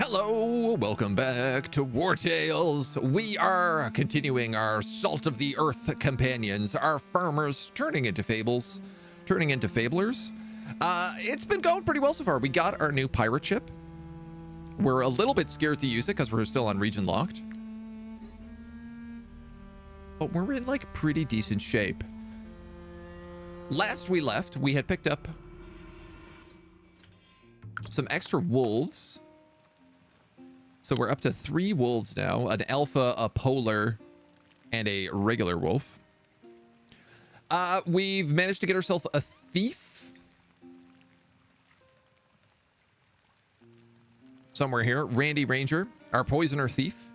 Hello, welcome back to Wartales. We are continuing our Salt of the Earth companions, our farmers turning into fablers. It's been going pretty well so far. We got our new pirate ship. We're a little bit scared to use it because we're still on region locked. But we're in like pretty decent shape. Last we left, we had picked up some extra wolves. So we're up to 3 wolves now, an alpha, a polar, and a regular wolf. We've managed to get ourselves a thief. Somewhere here. Randy Ranger, our poisoner thief.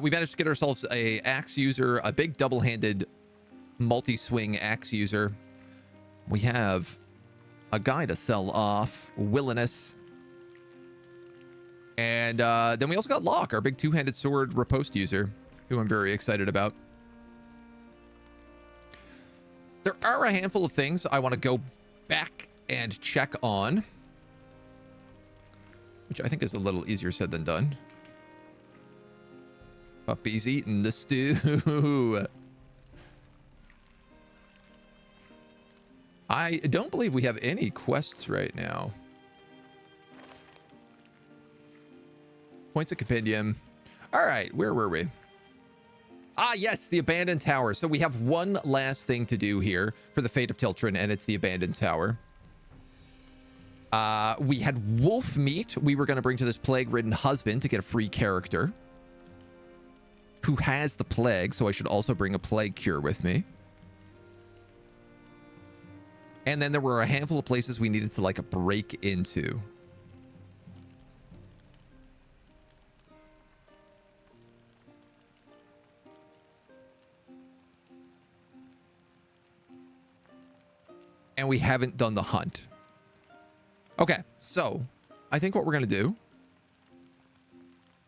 We managed to get ourselves a axe user, a big double-handed multi-swing axe user. We have a guy to sell off, Willingness. And then we also got Locke, our big 2-handed sword riposte user, who I'm very excited about. There are a handful of things I want to go back and check on, which I think is a little easier said than done. Puppy's eating the stew. I don't believe we have any quests right now. Points of compendium. All right, where were we? Ah, yes, the abandoned tower. So we have one last thing to do here for the fate of Tiltren, and it's the abandoned tower. We had wolf meat we were going to bring to this plague-ridden husband to get a free character who has the plague, so I should also bring a plague cure with me. And then there were a handful of places we needed to like break into. And we haven't done the hunt. Okay, so I think what we're going to do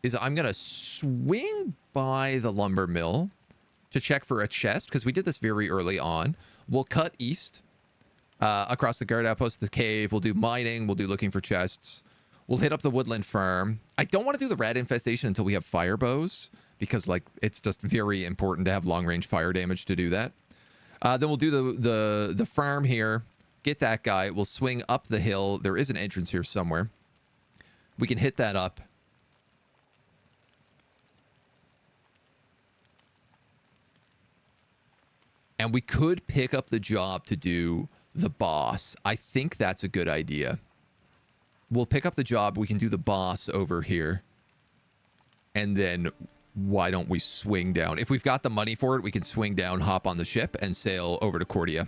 is I'm going to swing by the lumber mill to check for a chest, because we did this very early on. We'll cut east across the guard outpost, the cave. We'll do mining. We'll do looking for chests. We'll hit up the woodland farm. I don't want to do the rat infestation until we have fire bows, because like it's just very important to have long-range fire damage to do that. Then we'll do the farm here, get that guy. We'll swing up the hill. There is an entrance here somewhere. We can hit that up. And we could pick up the job to do the boss. I think that's a good idea. We'll pick up the job. We can do the boss over here. And then why don't we swing down? If we've got the money for it, we can swing down, hop on the ship, and sail over to Cordia.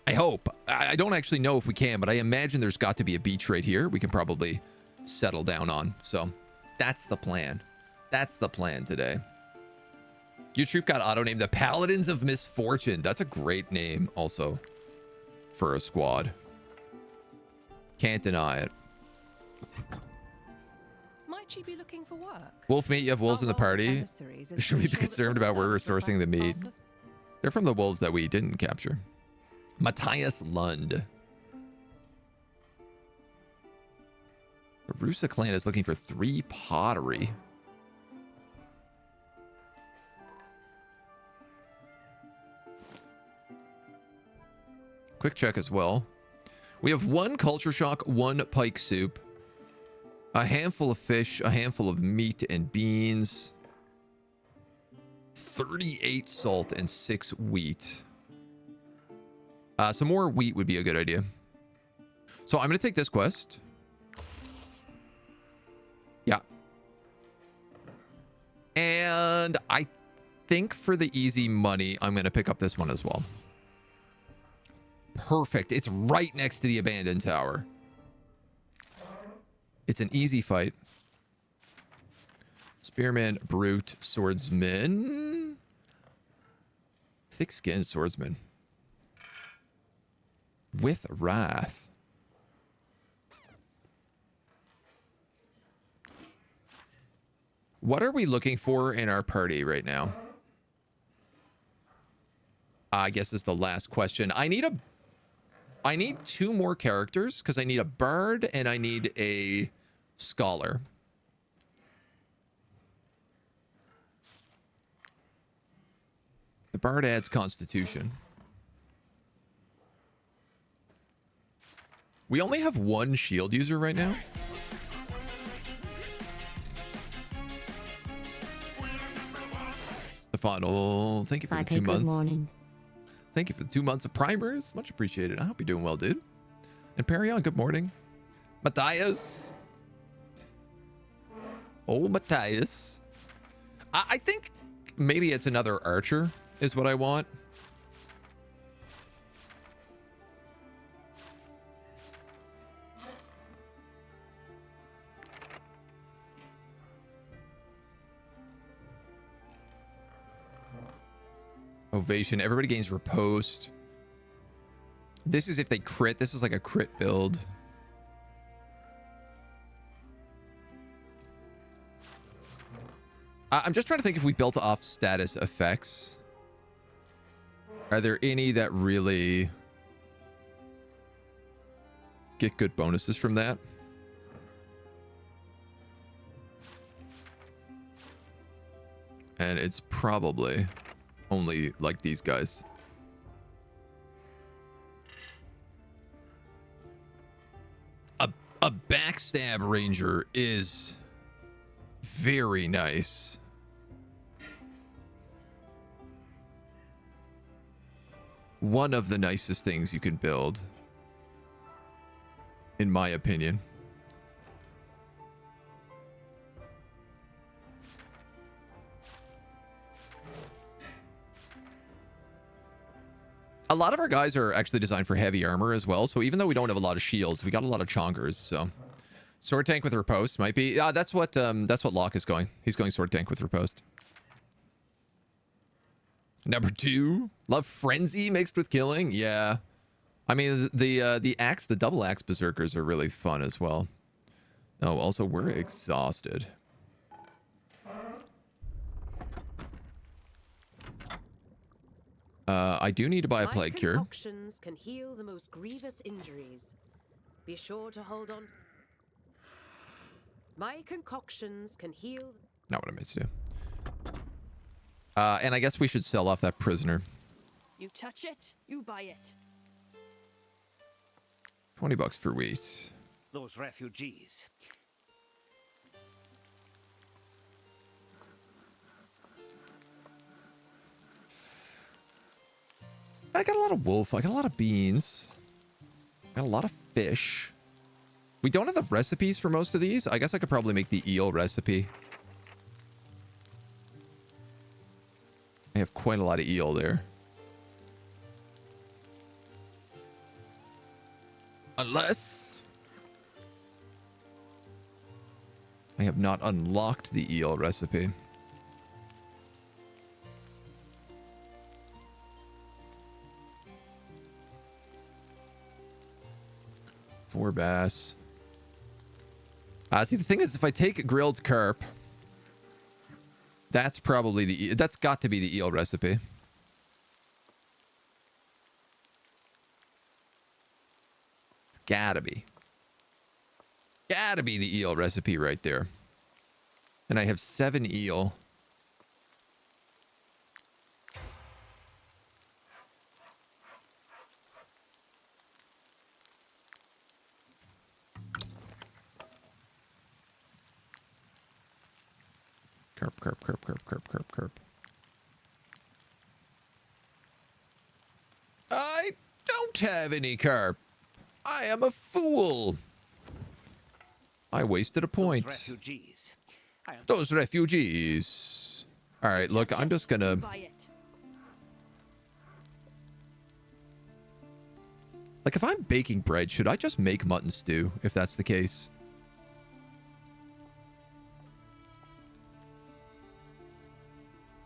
I hope. I don't actually know if we can, but I imagine there's got to be a beach right here we can probably settle down on. So that's the plan. That's the plan today. Your troop got auto-named the Paladins of Misfortune. That's a great name also for a squad. Can't deny it. Might you be looking for work? Wolf meat, you have wolves in the party. Should we be concerned about where we're sourcing the meat? They're from the wolves that we didn't capture. Matthias Lund. The Rusa clan is looking for 3 pottery. Quick check as well. We have 1 culture shock, 1 pike soup, a handful of fish, a handful of meat and beans, 38 salt, and 6 wheat. Some more wheat would be a good idea. So I'm going to take this quest. Yeah. And I think for the easy money, I'm going to pick up this one as well. Perfect. It's right next to the abandoned tower. It's an easy fight. Spearman, brute, swordsman. Thick-skinned swordsman. With wrath. What are we looking for in our party right now? I guess is the last question. I need a I need 2 more characters because I need a bard and I need a scholar. The bard adds constitution. We only have 1 shield user right now. The final. Thank you for the 2 months. Good morning. Thank you for the 2 months of primers. Much appreciated. I hope you're doing well, dude. And Perion, good morning. Matthias. Oh, Matthias. I think maybe it's another archer is what I want. Ovation. Everybody gains riposte. This is if they crit. This is like a crit build. I'm just trying to think if we built off status effects. Are there any that really get good bonuses from that? And it's probably only like these guys. A backstab ranger is very nice. One of the nicest things you can build, in my opinion. A lot of our guys are actually designed for heavy armor as well. So even though we don't have a lot of shields, we got a lot of chongers. So sword tank with riposte might be. That's what Locke is going. He's going sword tank with riposte. Number 2, love frenzy mixed with killing. Yeah, I mean the axe, the double axe berserkers are really fun as well. Oh, also we're exhausted. I do need to buy a plague cure. Concoctions can heal the most grievous injuries. Be sure to hold on. My concoctions can heal. Not what I meant to do. And I guess we should sell off that prisoner. You touch it, you buy it. $20 for wheat. Those refugees. I got a lot of wolf. I got a lot of beans. I got a lot of fish. We don't have the recipes for most of these. I guess I could probably make the eel recipe. I have quite a lot of eel there. Unless I have not unlocked the eel recipe. Four bass. See, the thing is, if I take grilled carp, that's probably that's got to be the eel recipe. It's gotta be. Gotta be the eel recipe right there. And I have 7 eel. Carp. I don't have any carp. I am a fool. I wasted a point. Those refugees. All right, look, I'm just gonna... Like, if I'm baking bread, should I just make mutton stew, if that's the case?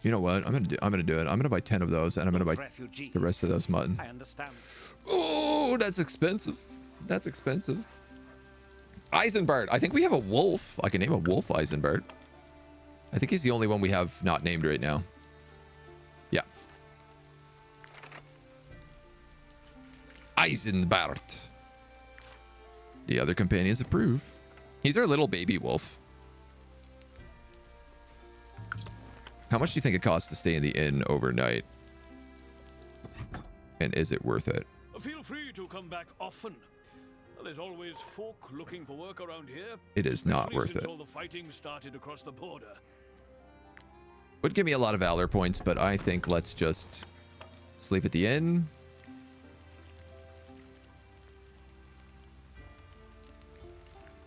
You know what? I'm gonna do it. I'm gonna buy 10 of those, and I'm gonna buy the rest of those mutton. I understand. Oh, that's expensive. That's expensive. Eisenbart. I think we have a wolf. I can name a wolf Eisenbart. I think he's the only one we have not named right now. Yeah. Eisenbart. The other companions approve. He's our little baby wolf. How much do you think it costs to stay in the inn overnight? And is it worth it? Feel free to come back often. There's always folk looking for work around here. It is not especially worth since it. all the fighting started across the border. Would give me a lot of valor points, but I think let's just sleep at the inn.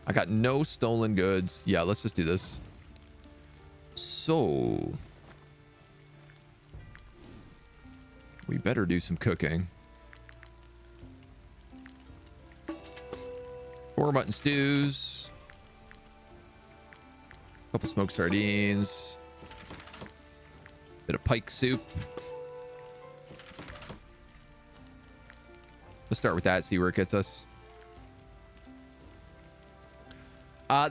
I got no stolen goods. Yeah, let's just do this. So we better do some cooking. 4 mutton stews. Couple smoked sardines. Bit of pike soup. Let's start with that, see where it gets us.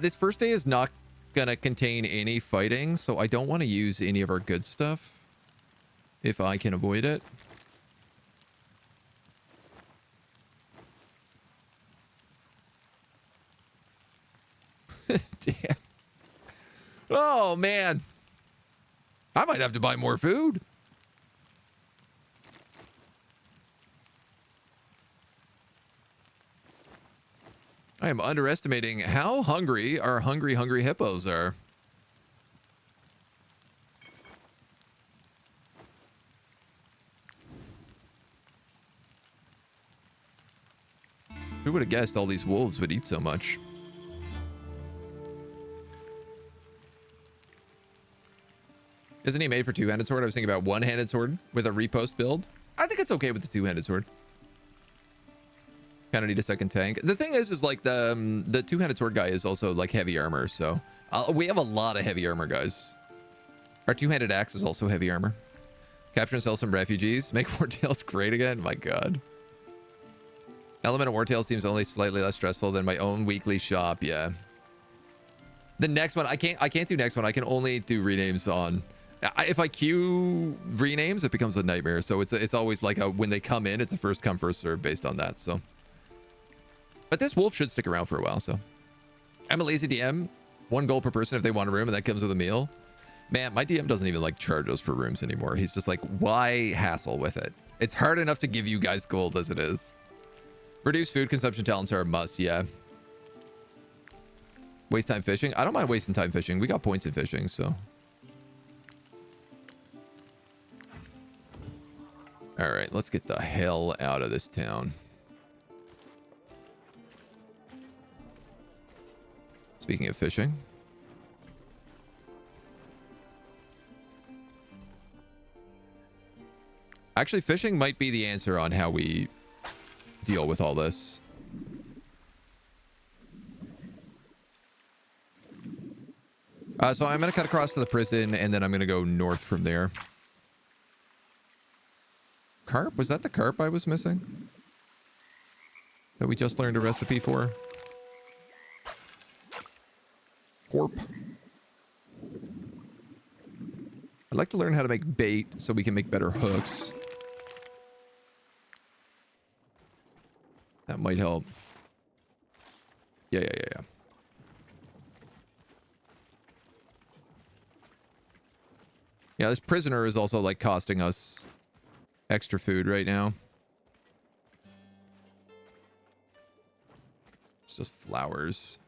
This first day is not gonna contain any fighting, so I don't want to use any of our good stuff if I can avoid it. Damn. Oh man, I might have to buy more food. I am underestimating how hungry our hungry hippos are. Who would have guessed all these wolves would eat so much? Isn't he made for two-handed sword? I was thinking about one-handed sword with a repost build. I think it's okay with the two-handed sword. Kind of need a second tank. The thing is like the two-handed sword guy is also like heavy armor, so we have a lot of heavy armor guys. Our two-handed axe is also heavy armor. Capture and sell some refugees. Make Wartales great again. My God. Element of Wartales seems only slightly less stressful than my own weekly shop. Yeah. The next one, I can't do next one. I can only do renames on. If I queue renames, it becomes a nightmare. So it's always like when they come in, it's a first come first serve based on that. So. But this wolf should stick around for a while, so. I'm a lazy DM. 1 gold per person if they want a room, and that comes with a meal. Man, my DM doesn't even like charge us for rooms anymore. He's just like, why hassle with it? It's hard enough to give you guys gold as it is. Reduced food consumption talents are a must, yeah. Waste time fishing? I don't mind wasting time fishing. We got points in fishing, so. All right, let's get the hell out of this town. Speaking of fishing. Actually, fishing might be the answer on how we deal with all this. So I'm going to cut across to the prison, and then I'm going to go north from there. Carp? Was that the carp I was missing? That we just learned a recipe for? Corp. I'd like to learn how to make bait so we can make better hooks. That might help. Yeah. Yeah, this prisoner is also like costing us extra food right now. It's just flowers.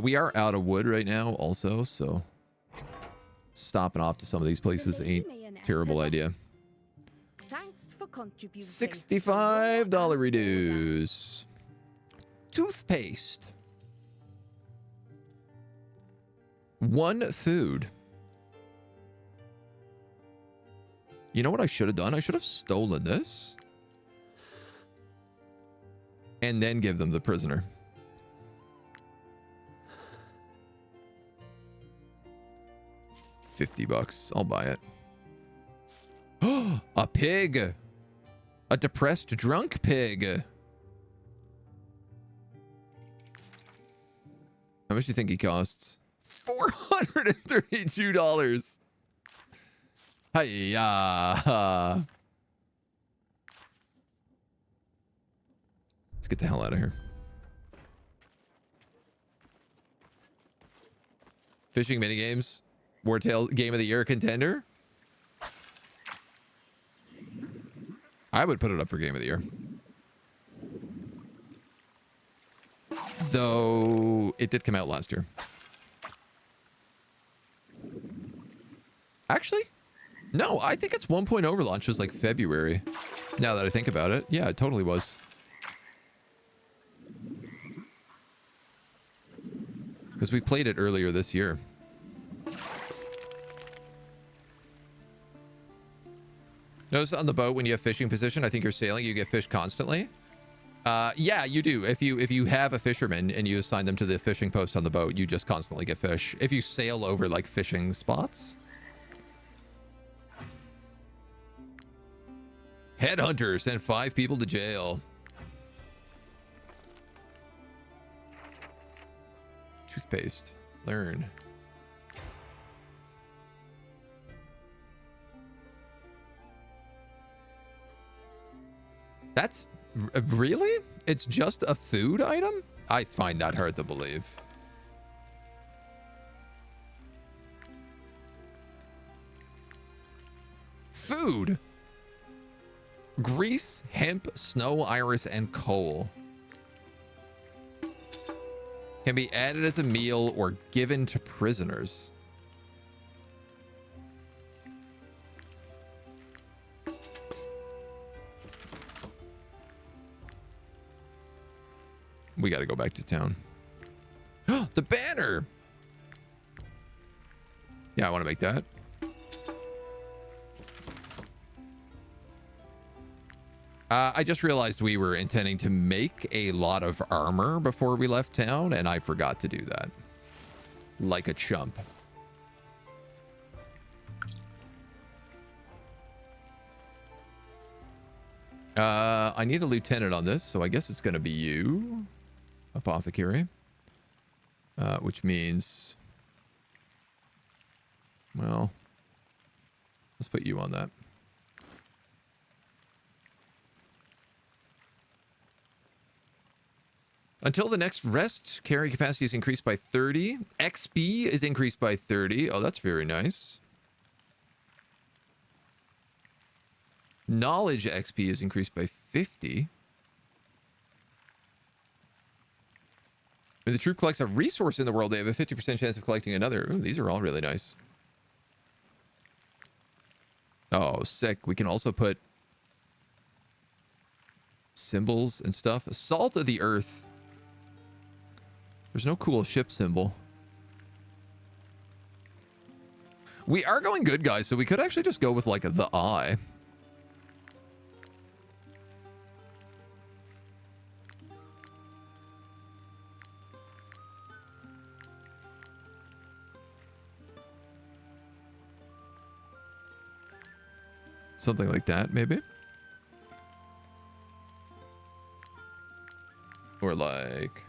We are out of wood right now also, so stopping off to some of these places ain't a terrible idea. Thanks for contributing. $65 reduce. Toothpaste. 1 food. You know what I should have done? I should have stolen this. And then give them the prisoner. $50. I'll buy it. Oh, a pig. A depressed drunk pig. How much do you think he costs? $432. Hi-ya. Let's get the hell out of here. Fishing minigames. Wartales Game of the Year contender. I would put it up for Game of the Year. Though it did come out last year. Actually, no, I think its 1.0 launch was like February. Now that I think about it. Yeah, it totally was. Because we played it earlier this year. Notice on the boat when you have fishing position, I think you're sailing, you get fish constantly. Yeah, you do. If you have a fisherman and you assign them to the fishing post on the boat, you just constantly get fish. If you sail over like fishing spots. Headhunter sent 5 people to jail. Toothpaste. Learn. That's really? It's just a food item? I find that hard to believe. Food. Grease, hemp, snow, iris, and coal. Can be added as a meal or given to prisoners. We got to go back to town. The banner. Yeah, I want to make that. I just realized we were intending to make a lot of armor before we left town, and I forgot to do that. Like a chump. I need a lieutenant on this, so I guess it's going to be you, apothecary. Which means... Well, let's put you on that. Until the next rest, carry capacity is increased by 30. XP is increased by 30. Oh, that's very nice. Knowledge XP is increased by 50. When the troop collects a resource in the world, they have a 50% chance of collecting another. Ooh, these are all really nice. Oh, sick. We can also put symbols and stuff. Salt of the earth. There's no cool ship symbol. We are going good, guys, so we could actually just go with, like, the eye. Something like that, maybe. Or like...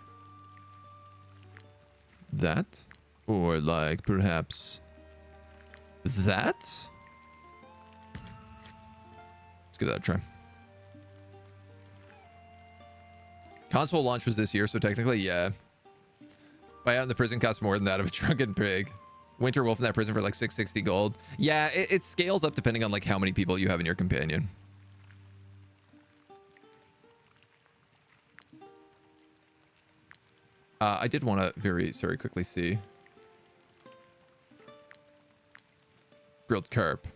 that. Or like, perhaps... that? Let's give that a try. Console launch was this year, so technically, yeah. Buy out in the prison costs more than that of a drunken pig. Winter wolf in that prison for like 660 gold. Yeah, it scales up depending on like how many people you have in your companion. I did want to very quickly see. Grilled carp.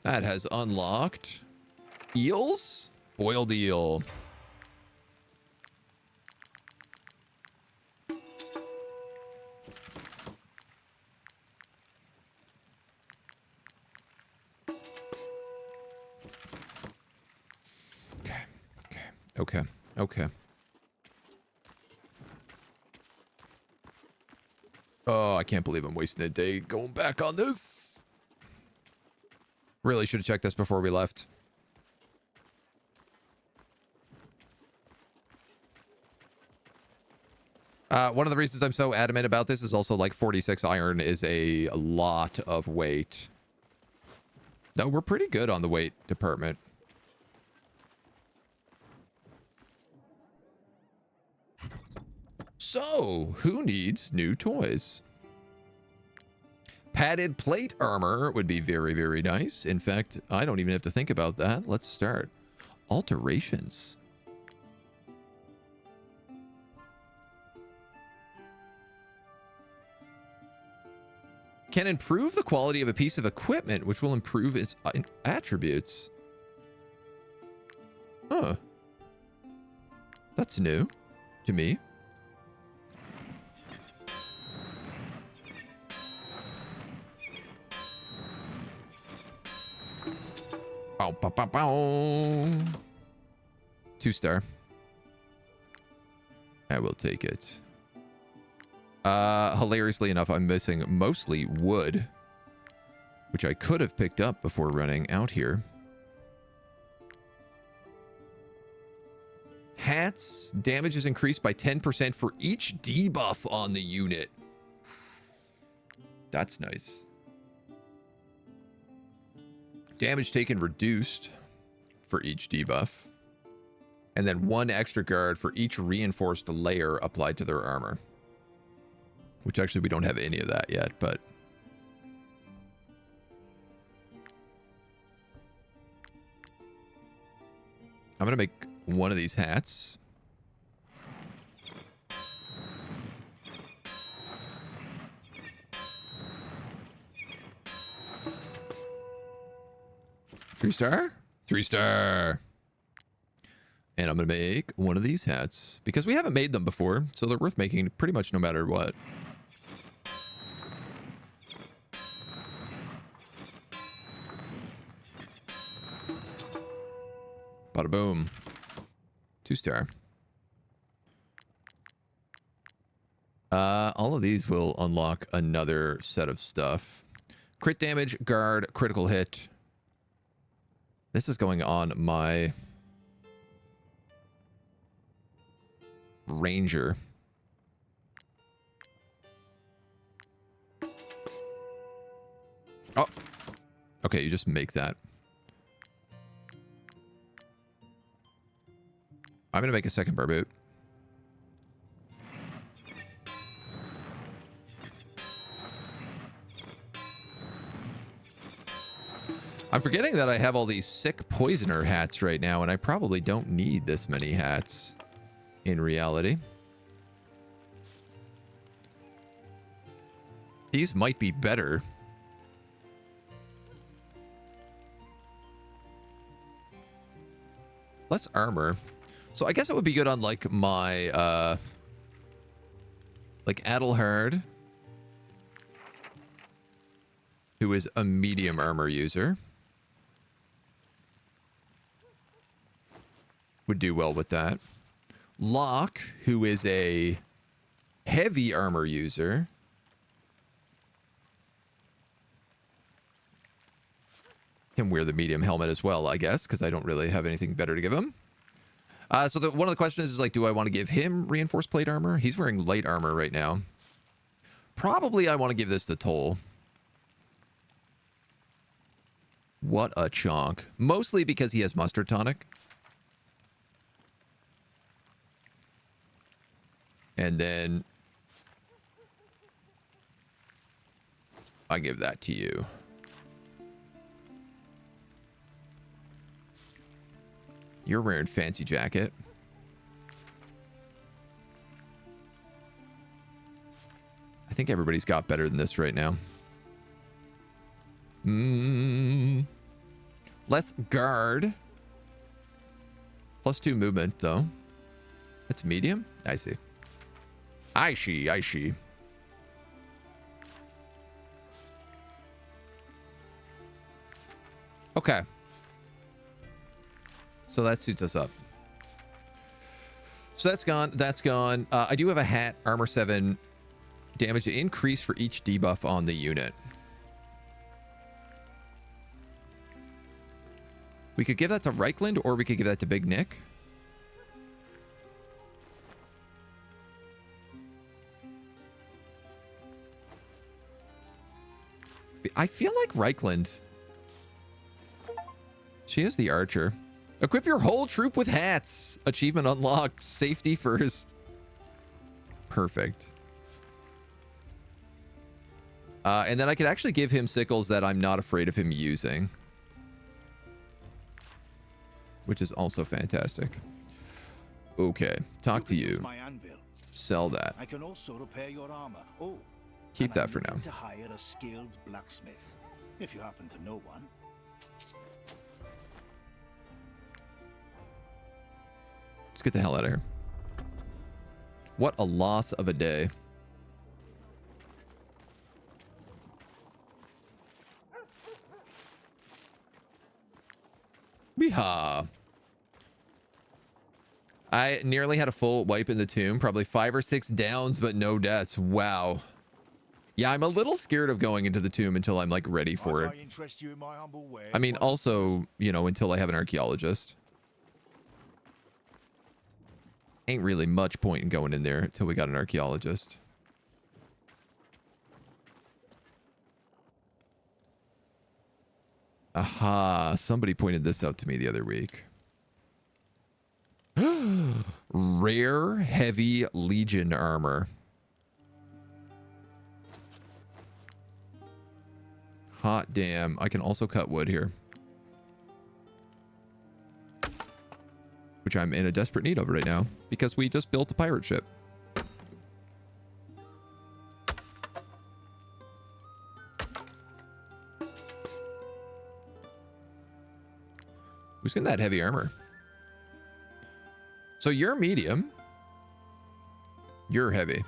That has unlocked. Eels? Boiled eel. Okay. Oh, I can't believe I'm wasting a day going back on this. Really should have checked this before we left. One of the reasons I'm so adamant about this is also like 46 iron is a lot of weight. No, we're pretty good on the weight department. So, who needs new toys? Padded plate armor would be very, very nice. In fact, I don't even have to think about that. Let's start. Alterations. Can improve the quality of a piece of equipment, which will improve its attributes. Huh. That's new to me. Bow, bow, bow, bow. 2-star. I will take it. Hilariously enough, I'm missing mostly wood, which I could have picked up before running out here. Hats. Damage is increased by 10% for each debuff on the unit. That's nice. Damage taken reduced for each debuff. And then 1 extra guard for each reinforced layer applied to their armor. Which actually we don't have any of that yet, but... I'm going to make one of these hats. Three-star? 3-star. And I'm going to make one of these hats. Because we haven't made them before, so they're worth making pretty much no matter what. Bada boom. 2-star. All of these will unlock another set of stuff. Crit damage, guard, critical hit. This is going on my ranger. Oh. Okay, you just make that. I'm going to make a second barboot. I'm forgetting that I have all these sick poisoner hats right now, and I probably don't need this many hats in reality. These might be better. Less armor. So I guess it would be good on like my like Adelhard, who is a medium armor user. Would do well with that. Locke, who is a heavy armor user. Can wear the medium helmet as well, I guess, because I don't really have anything better to give him. So one of the questions is like, do I want to give him reinforced plate armor? He's wearing light armor right now. Probably I want to give this to Toll. What a chonk. Mostly because he has mustard tonic. And then I give that to you. You're wearing fancy jacket. I think everybody's got better than this right now. Less guard. +2 movement, though. It's medium? I see. I see. Okay. So that suits us up. So that's gone. That's gone. I do have a hat. Armor 7. Damage to increase for each debuff on the unit. We could give that to Reichland, or we could give that to Big Nick. I feel like Reichland. She is the archer. Equip your whole troop with hats. Achievement unlocked. Safety first. Perfect. And then I could actually give him sickles that I'm not afraid of him using. Which is also fantastic. Okay, talk to you. My anvil. Sell that. I can also repair your armor. Oh, Keep and that I'm for looking now. to hire a skilled blacksmith, if you happen to know one. Let's get the hell out of here. What a loss of a day. Weehaw. I nearly had a full wipe in the tomb. Probably 5 or 6 downs, but no deaths. Wow. Yeah, I'm a little scared of going into the tomb until I'm like ready for it. I mean, also, you know, until I have an archaeologist. Ain't really much point in going in there until we got an archaeologist. Aha, somebody pointed this out to me the other week. Rare heavy legion armor. Hot damn. I can also cut wood here. Which I'm in a desperate need of right now because we just built a pirate ship. Who's getting that heavy armor? So you're medium. You're heavy.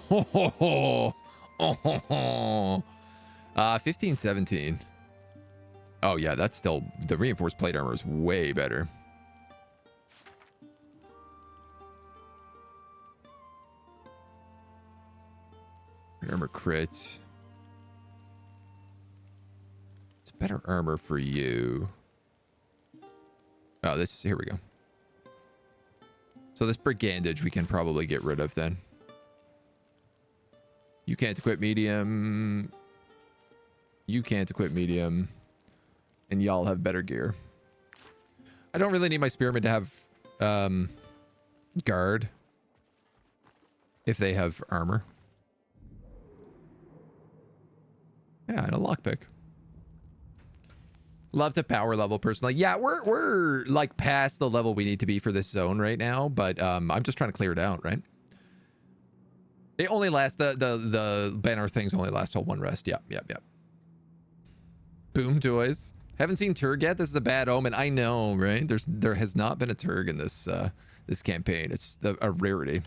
Ho ho ho. Oh ho ho. 15, 17. Oh yeah, that's still, the reinforced plate armor is way better. Armor crits. It's better armor for you. Oh, this, here we go. So this brigandage we can probably get rid of then. You can't equip medium. You can't equip medium. And y'all have better gear. I don't really need my spearmen to have guard if they have armor. Yeah, and a lockpick. Love to power level personally. Yeah, we're like past the level we need to be for this zone right now, but I'm just trying to clear it out, right? It only lasts, the banner things only last till one rest. Yep. Boom toys. Haven't seen Turg yet. This is a bad omen. I know, right? There has not been a Turg in this this campaign. It's a rarity.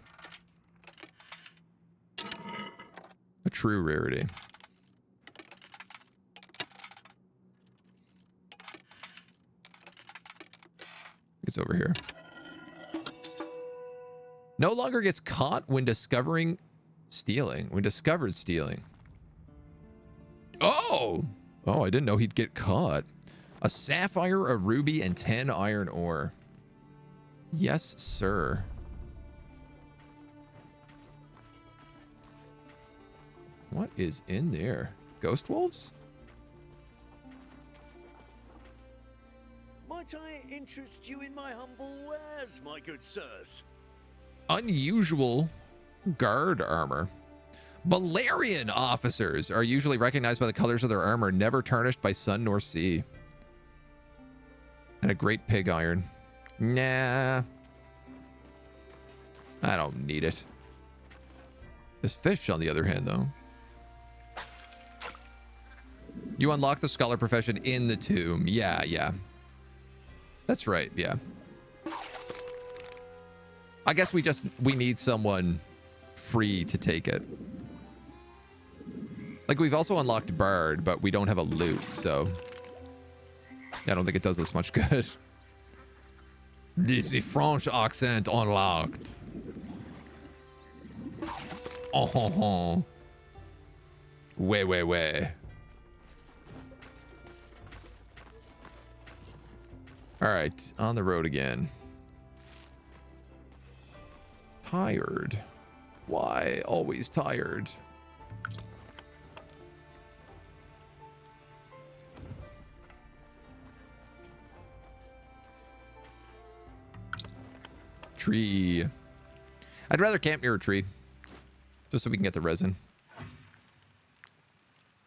A true rarity. It's over here. No longer gets caught when discovering stealing. When discovered stealing. Oh! Oh, I didn't know he'd get caught. A sapphire, a ruby, and 10 iron ore. Yes, sir. What is in there? Ghost wolves? Might I interest you in my humble wares, my good sirs? Unusual guard armor. Balerian officers are usually recognized by the colors of their armor, never tarnished by sun nor sea. And a great pig iron. Nah. I don't need it. This fish, on the other hand, though. You unlock the scholar profession in the tomb. Yeah. That's right, yeah. I guess we need someone free to take it. Like, we've also unlocked Bard, but we don't have a loot, so I don't think it does us much good. This is French accent unlocked. Oh ho ho. Way. All right, on the road again. Tired. Why always tired? Tree. I'd rather camp near a tree. Just so we can get the resin.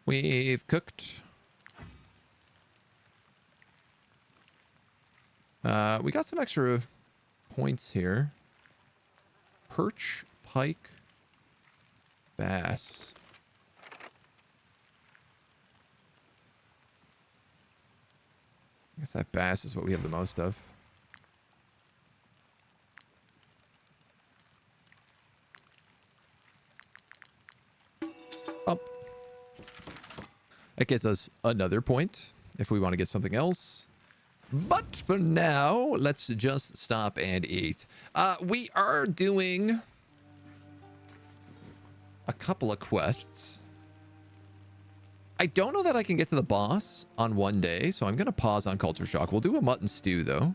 We've cooked. We got some extra points here. Perch, pike, bass. I guess that bass is what we have the most of. Up. That gets us another point if we want to get something else. But for now, let's just stop and eat. We are doing a couple of quests. I don't know that I can get to the boss on one day, so I'm going to pause on Culture Shock. We'll do a mutton stew, though.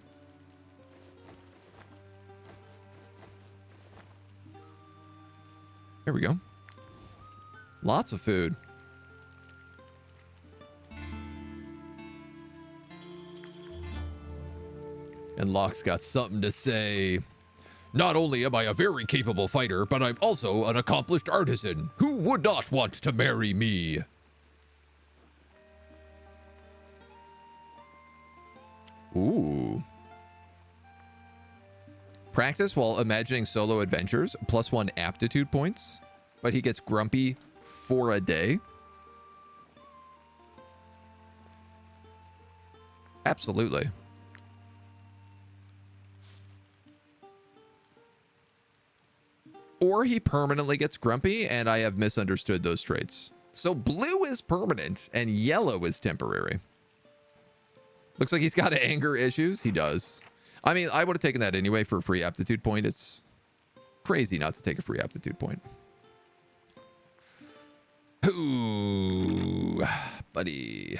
Here we go. Lots of food. And Locke's got something to say. Not only am I a very capable fighter, but I'm also an accomplished artisan. Who would not want to marry me? Ooh. Practice while imagining solo adventures. +1 aptitude points. But he gets grumpy for a day. Absolutely. Or he permanently gets grumpy, and I have misunderstood those traits. So blue is permanent, and yellow is temporary. Looks like he's got anger issues. He does. I mean, I would have taken that anyway for a free aptitude point. It's crazy not to take a free aptitude point. Ooh, buddy.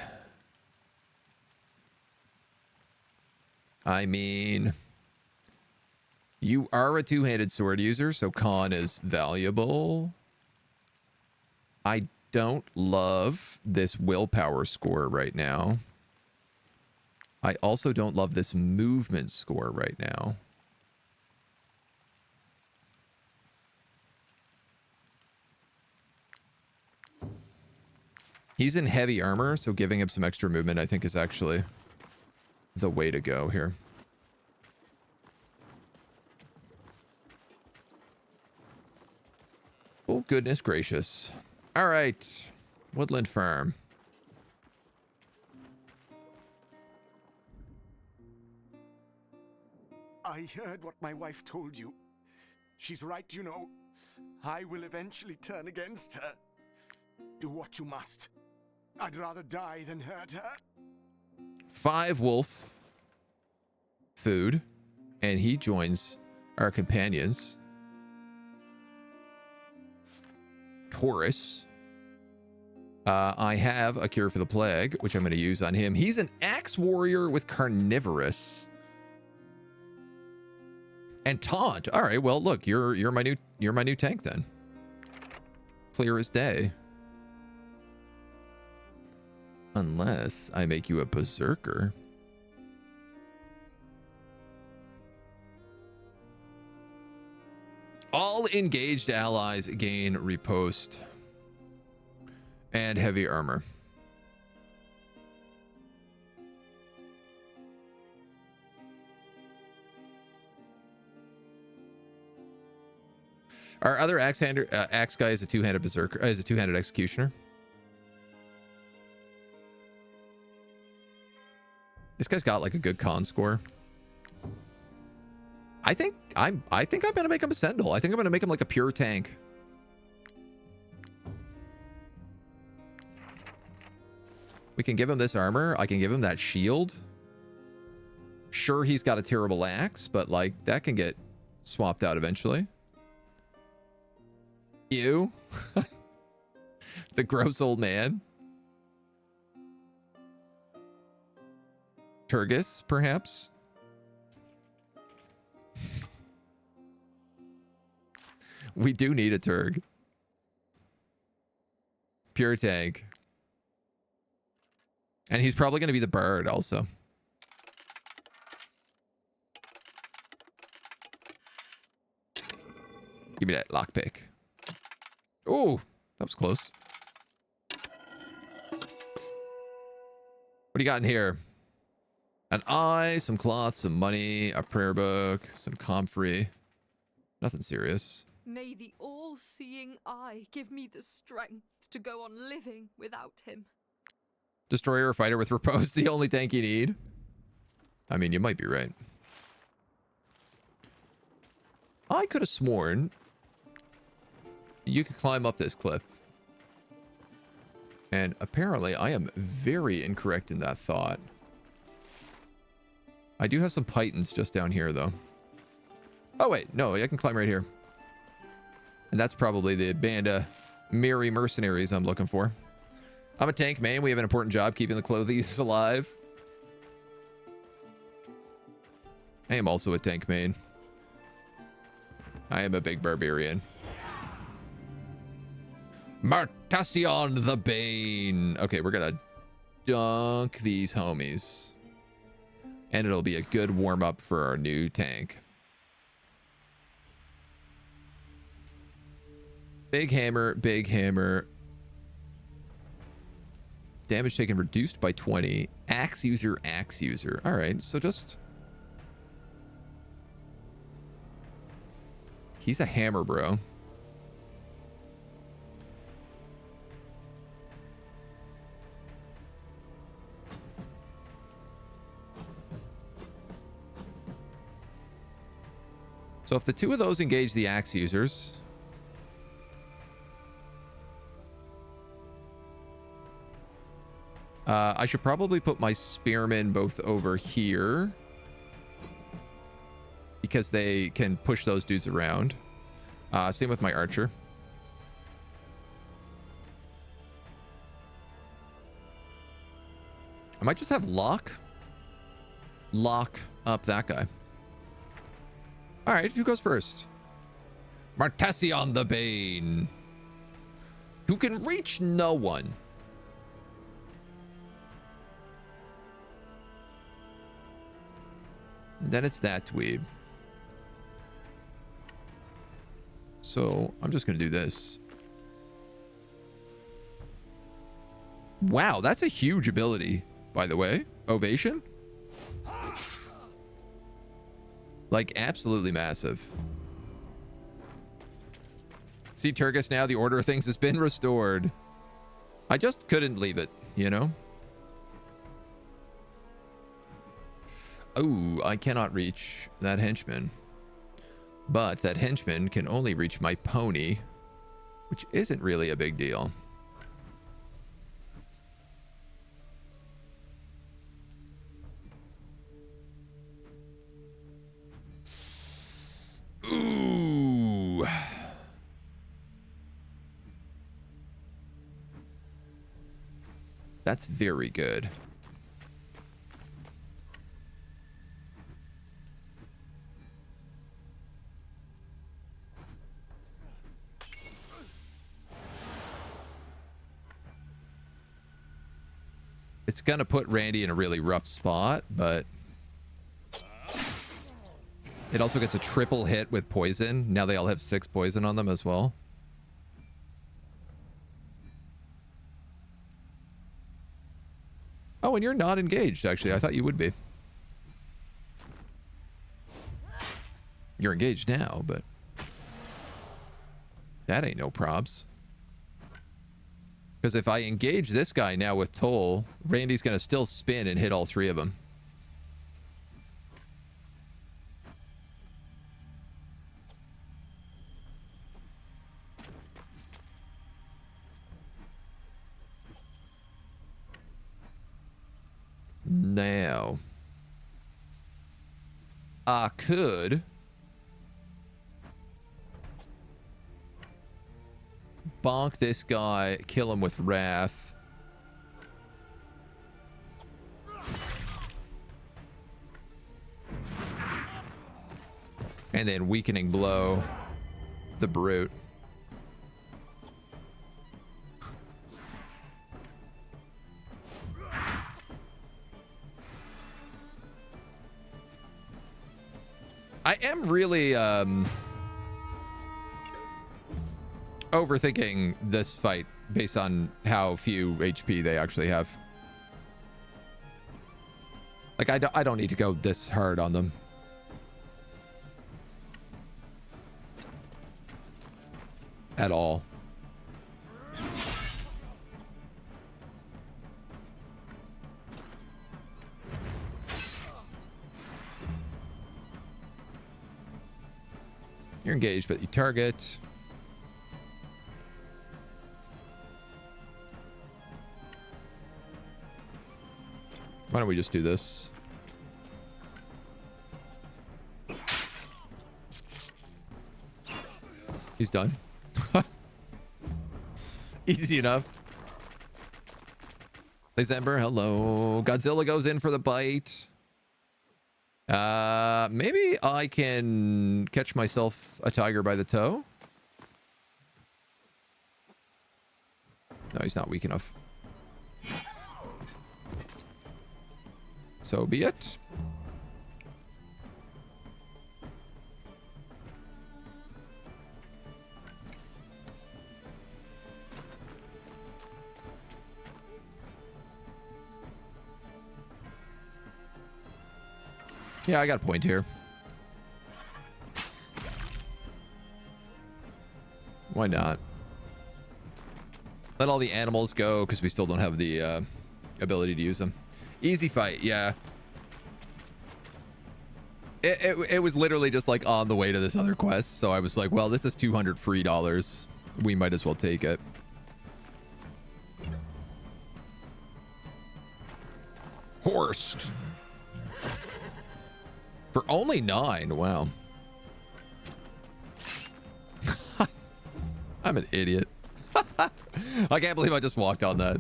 I mean, you are a two-handed sword user, so con is valuable. I don't love this willpower score right now. I also don't love this movement score right now. He's in heavy armor, so giving him some extra movement, I think, is actually the way to go here. Oh, goodness gracious. All right. Woodland Farm. I heard what my wife told you. She's right, you know. I will eventually turn against her. Do what you must. I'd rather die than hurt her. 5 wolf food, and he joins our companions. Taurus. I have a cure for the plague, which I'm going to use on him. He's an axe warrior with carnivorous. And taunt. All right, well, look, you're my new tank then. Clear as day. Unless I make you a berserker. All engaged allies gain riposte and heavy armor. Our other axe guy is a two-handed berserker, is a two-handed executioner. This guy's got like a good con score. I think I'm gonna make him a Sendal. I think I'm gonna make him like a pure tank. We can give him this armor. I can give him that shield. Sure, he's got a terrible axe, but like that can get swapped out eventually. You, the gross old man. Turgis, perhaps. We do need a Turg. Pure tank. And he's probably going to be the bird also. Give me that lockpick. Oh, that was close. What do you got in here? An eye, some cloth, some money, a prayer book, some comfrey. Nothing serious. May the all-seeing eye give me the strength to go on living without him. Destroyer or fighter with repose, the only tank you need? I mean, you might be right. I could have sworn you could climb up this cliff. And apparently I am very incorrect in that thought. I do have some pythons just down here, though. Oh, wait. No, I can climb right here. And that's probably the band of merry mercenaries I'm looking for. I'm a tank main. We have an important job keeping the clothies alive. I am also a tank main. I am a big barbarian. Martasion the Bane. Okay, we're gonna dunk these homies. And it'll be a good warm-up for our new tank. Big hammer, big hammer. Damage taken reduced by 20. Axe user, axe user. Alright, so just... He's a hammer, bro. So if the two of those engage the axe users... I should probably put my spearmen both over here. Because they can push those dudes around. Same with my archer. I might just have lock up that guy. Alright, who goes first? Martasion the Bane. Who can reach no one. And then it's that dweeb. So I'm just going to do this. Wow, that's a huge ability, by the way. Ovation? Like, absolutely massive. See, Turgus now, the order of things has been restored. I just couldn't leave it, you know? Oh, I cannot reach that henchman. But that henchman can only reach my pony, which isn't really a big deal. Ooh. That's very good. It's going to put Randy in a really rough spot, but it also gets a triple hit with poison. Now they all have 6 poison on them as well. Oh, and you're not engaged, actually. I thought you would be. You're engaged now, but that ain't no probs. Because if I engage this guy now with Toll, Randy's going to still spin and hit all 3 of them. Now, I could bonk this guy, kill him with wrath. And then weakening blow. the brute. I am really overthinking this fight based on how few HP they actually have. Like, I don't need to go this hard on them. At all. You're engaged, but you target. Why don't we just do this? He's done. Easy enough. December, hello. Godzilla goes in for the bite. Maybe I can catch myself a tiger by the toe. No, he's not weak enough. So be it. Yeah, I got a point here. Why not? Let all the animals go because we still don't have the ability to use them. Easy fight, yeah. It was literally just like on the way to this other quest, so I was like, well, this is $200 free. We might as well take it. Horsed. For only 9, wow. I'm an idiot. I can't believe I just walked on that.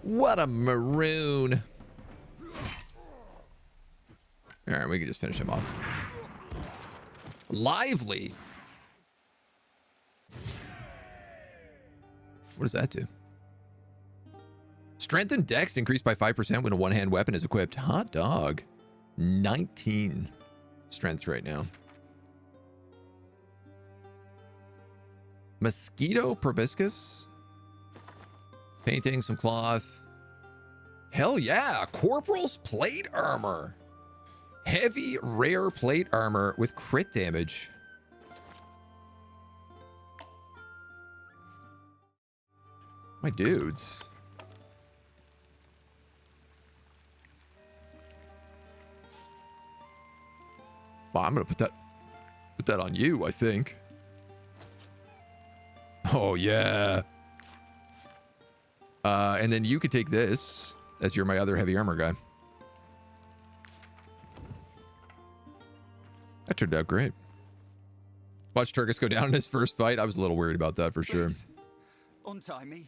What a maroon. All right, we can just finish him off. Lively. What does that do? Strength and dex increased by 5% when a one-hand weapon is equipped. Hot dog. 19 strength right now. Mosquito proboscis. Painting some cloth. Hell yeah. Corporal's plate armor. Heavy rare plate armor with crit damage. My dudes. Well, I'm gonna put that on you, I think. Oh yeah. And then you could take this as you're my other heavy armor guy. That turned out great. Watch Turgis go down in his first fight. I was a little worried about that for sure. Please, untie me.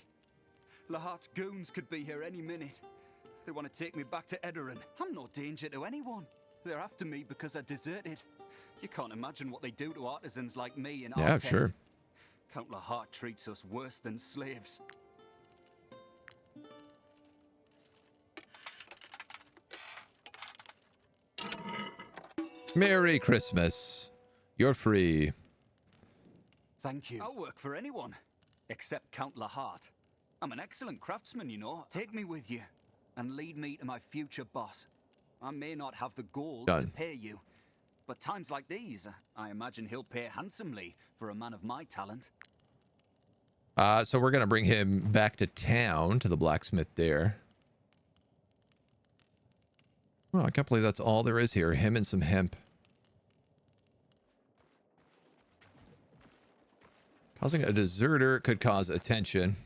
Lahart's goons could be here any minute. They want to take me back to Edoran. I'm no danger to anyone. They're after me because I deserted. You can't imagine what they do to artisans like me in Wartales. Yeah, sure. Count Lahart treats us worse than slaves. Merry Christmas. You're free. Thank you. I'll work for anyone, except Count Lahart. I'm an excellent craftsman, you know. Take me with you and lead me to my future boss. I may not have the gold to pay you, but times like these, I imagine he'll pay handsomely for a man of my talent. So we're going to bring him back to town, to the blacksmith there. Well, I can't believe that's all there is here. Him and some hemp. Causing a deserter could cause attention.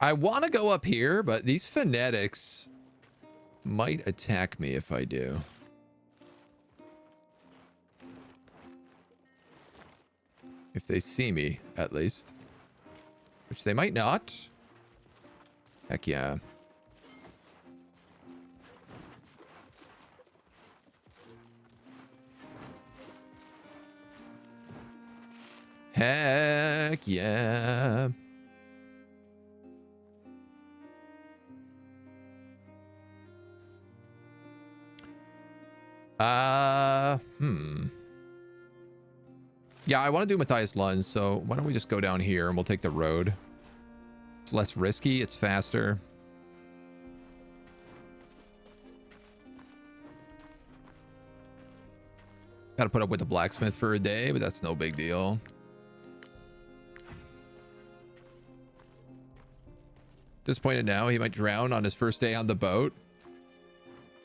I want to go up here, but these phonetics might attack me if I do. If they see me, at least. Which they might not. Heck yeah. Heck yeah. Yeah, I want to do Matthias Lund, so why don't we just go down here and we'll take the road. It's less risky, it's faster. Got to put up with the blacksmith for a day, but that's no big deal. Disappointed now, he might drown on his first day on the boat.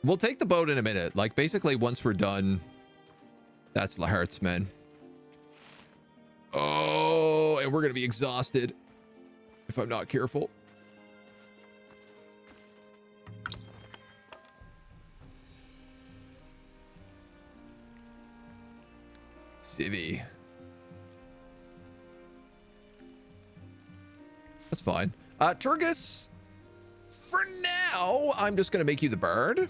We'll take the boat in a minute. Like, basically, once we're done, that's the hurts, man. Oh, and we're going to be exhausted if I'm not careful. Civvy. That's fine. Turgus, for now, I'm just going to make you the bird.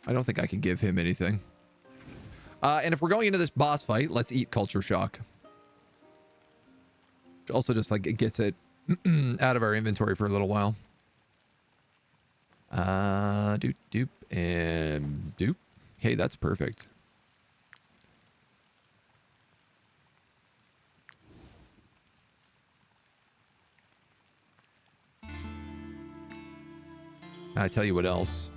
I don't think I can give him anything. And if we're going into this boss fight, let's eat Culture Shock. Which also just like it gets it out of our inventory for a little while. Doop, doop, and doop. Hey, that's perfect. I tell you what else.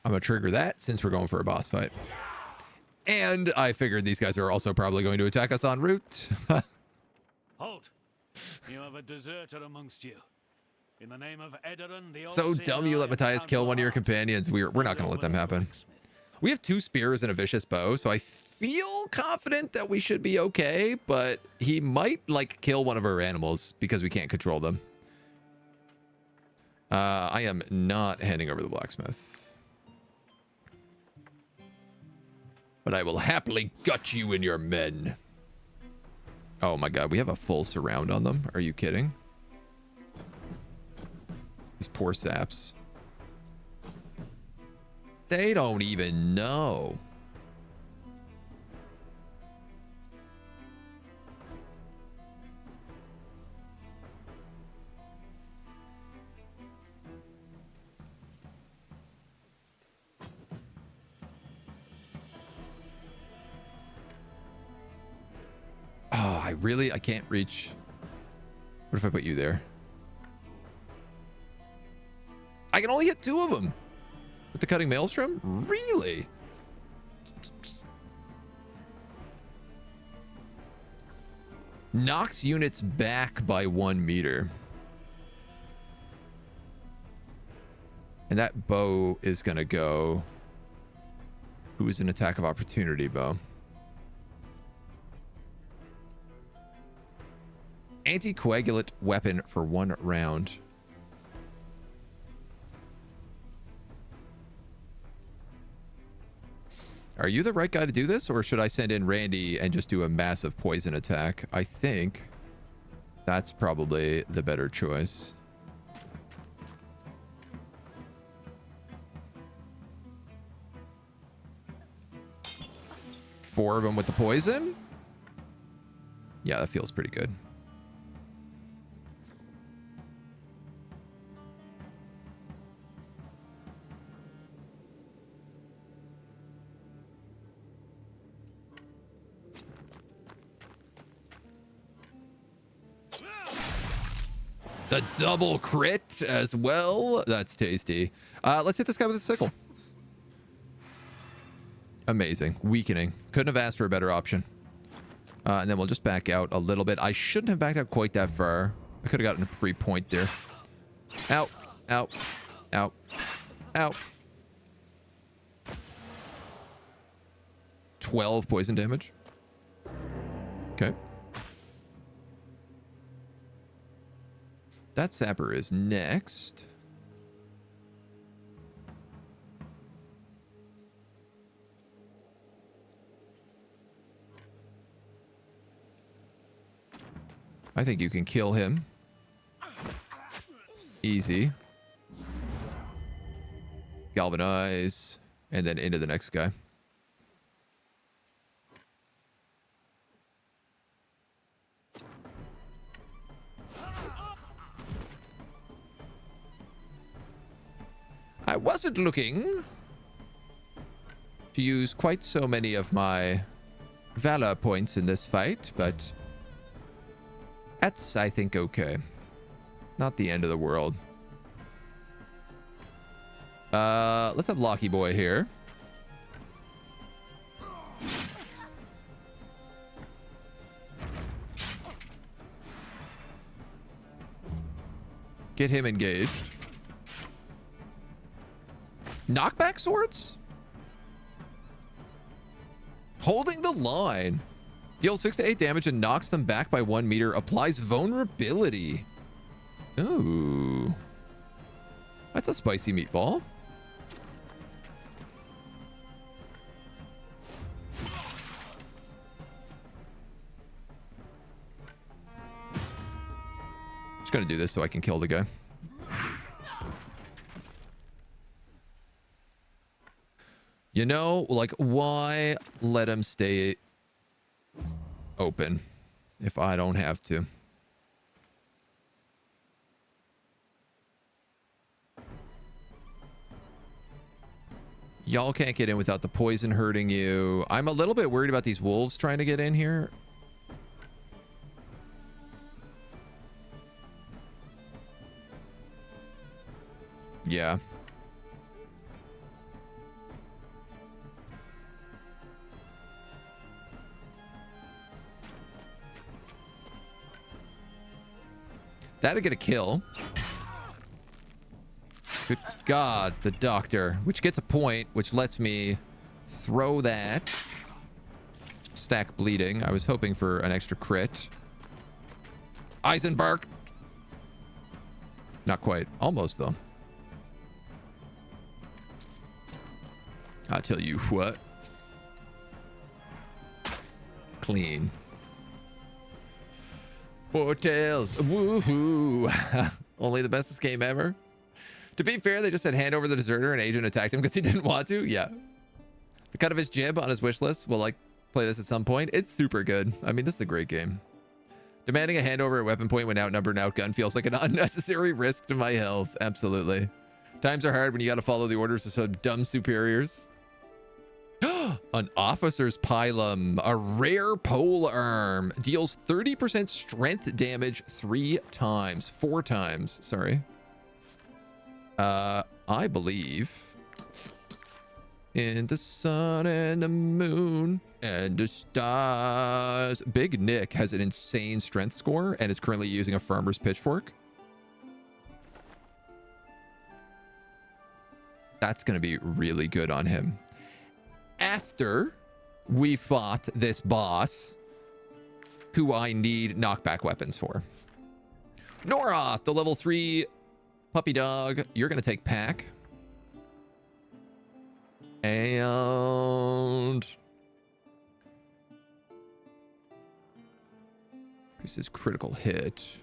I'm going to trigger that since we're going for a boss fight. And I figured these guys are also probably going to attack us en route. Halt! You have a deserter amongst you. In the name of Edoran, the So dumb you let Matthias kill one of your companions. We're not going to let them happen. We have 2 spears and a vicious bow, so I feel confident that we should be okay, but he might like kill one of our animals because we can't control them. I am not handing over the blacksmith. But I will happily gut you and your men. Oh my god, we have a full surround on them. Are you kidding? These poor saps. They don't even know. Oh, I can't reach. What if I put you there? I can only hit 2 of them with the cutting maelstrom? Really? Knocks units back by 1 meter. And that bow is going to go. Who is an attack of opportunity bow? Anticoagulant weapon for 1 round. Are you the right guy to do this, or should I send in Randy and just do a massive poison attack? I think that's probably the better choice. Four of them with the poison? Yeah, that feels pretty good. The double crit as well. That's tasty. Let's hit this guy with a sickle. Amazing. Weakening. Couldn't have asked for a better option. And then we'll just back out a little bit. I shouldn't have backed out quite that far. I could have gotten a free point there. Out. Out. Out. Out. 12 poison damage. Okay. That sapper is next. I think you can kill him. Easy. Galvanize. And then into the next guy. I wasn't looking to use quite so many of my valor points in this fight, but that's, I think, okay. Not the end of the world. Let's have Locky Boy here. Get him engaged. Knockback swords? Holding the line. Deals 6 to 8 damage and knocks them back by 1 meter. Applies vulnerability. Ooh. That's a spicy meatball. Just gonna do this so I can kill the guy. You know, like, why let him stay open if I don't have to? Y'all can't get in without the poison hurting you. I'm a little bit worried about these wolves trying to get in here. Yeah. That'll get a kill. Good God, the doctor. Which gets a point, which lets me throw that. Stack bleeding. I was hoping for an extra crit. Eisenberg. Not quite. Almost, though. I'll tell you what. Clean. Wartales. Woohoo. Only the bestest game ever. To be fair, they just said hand over the deserter and agent attacked him because he didn't want to. Yeah. The cut of his jib on his wish list. We'll like play this at some point. It's super good. I mean, this is a great game. Demanding a handover at weapon point when outnumbered and outgunned feels like an unnecessary risk to my health. Absolutely. Times are hard when you got to follow the orders of some dumb superiors. An officer's pilum, a rare pole arm, deals 30% strength damage 4 times, sorry. I believe in the sun and the moon and the stars. Big Nick has an insane strength score and is currently using a farmer's pitchfork. That's going to be really good on him. After we fought this boss, who I need knockback weapons for. Noroth, the level 3 puppy dog. You're going to take pack. And this is critical hit.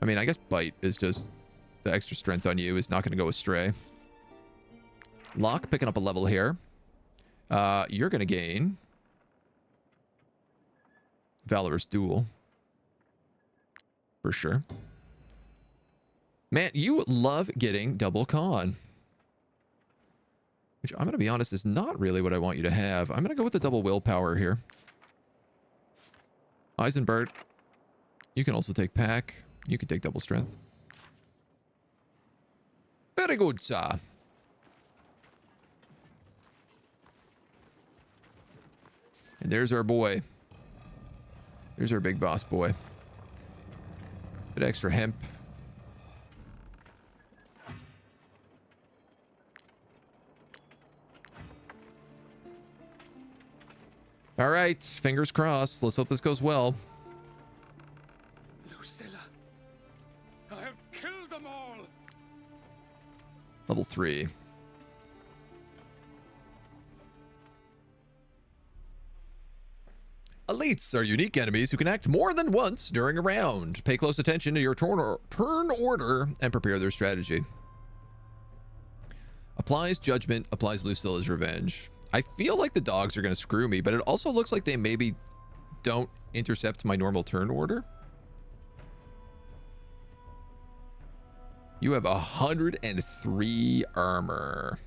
I mean, I guess bite is just the extra strength on you is not going to go astray. Locke picking up a level here. You're going to gain Valorous Duel. For sure. Man, you love getting double con. Which I'm going to be honest is not really what I want you to have. I'm going to go with the double willpower here. Eisenberg. You can also take pack. You can take double strength. Very good, sir. And there's our boy. There's our big boss boy. Bit extra hemp. All right, fingers crossed. Let's hope this goes well. Lucilla, I have killed them all. Level 3. elites are unique enemies who can act more than once during a round. Pay close attention to your turn order and prepare their strategy. Applies judgment, applies Lucilla's revenge. I feel like the dogs are going to screw me, but it also looks like they maybe don't intercept my normal turn order. You have 103 armor.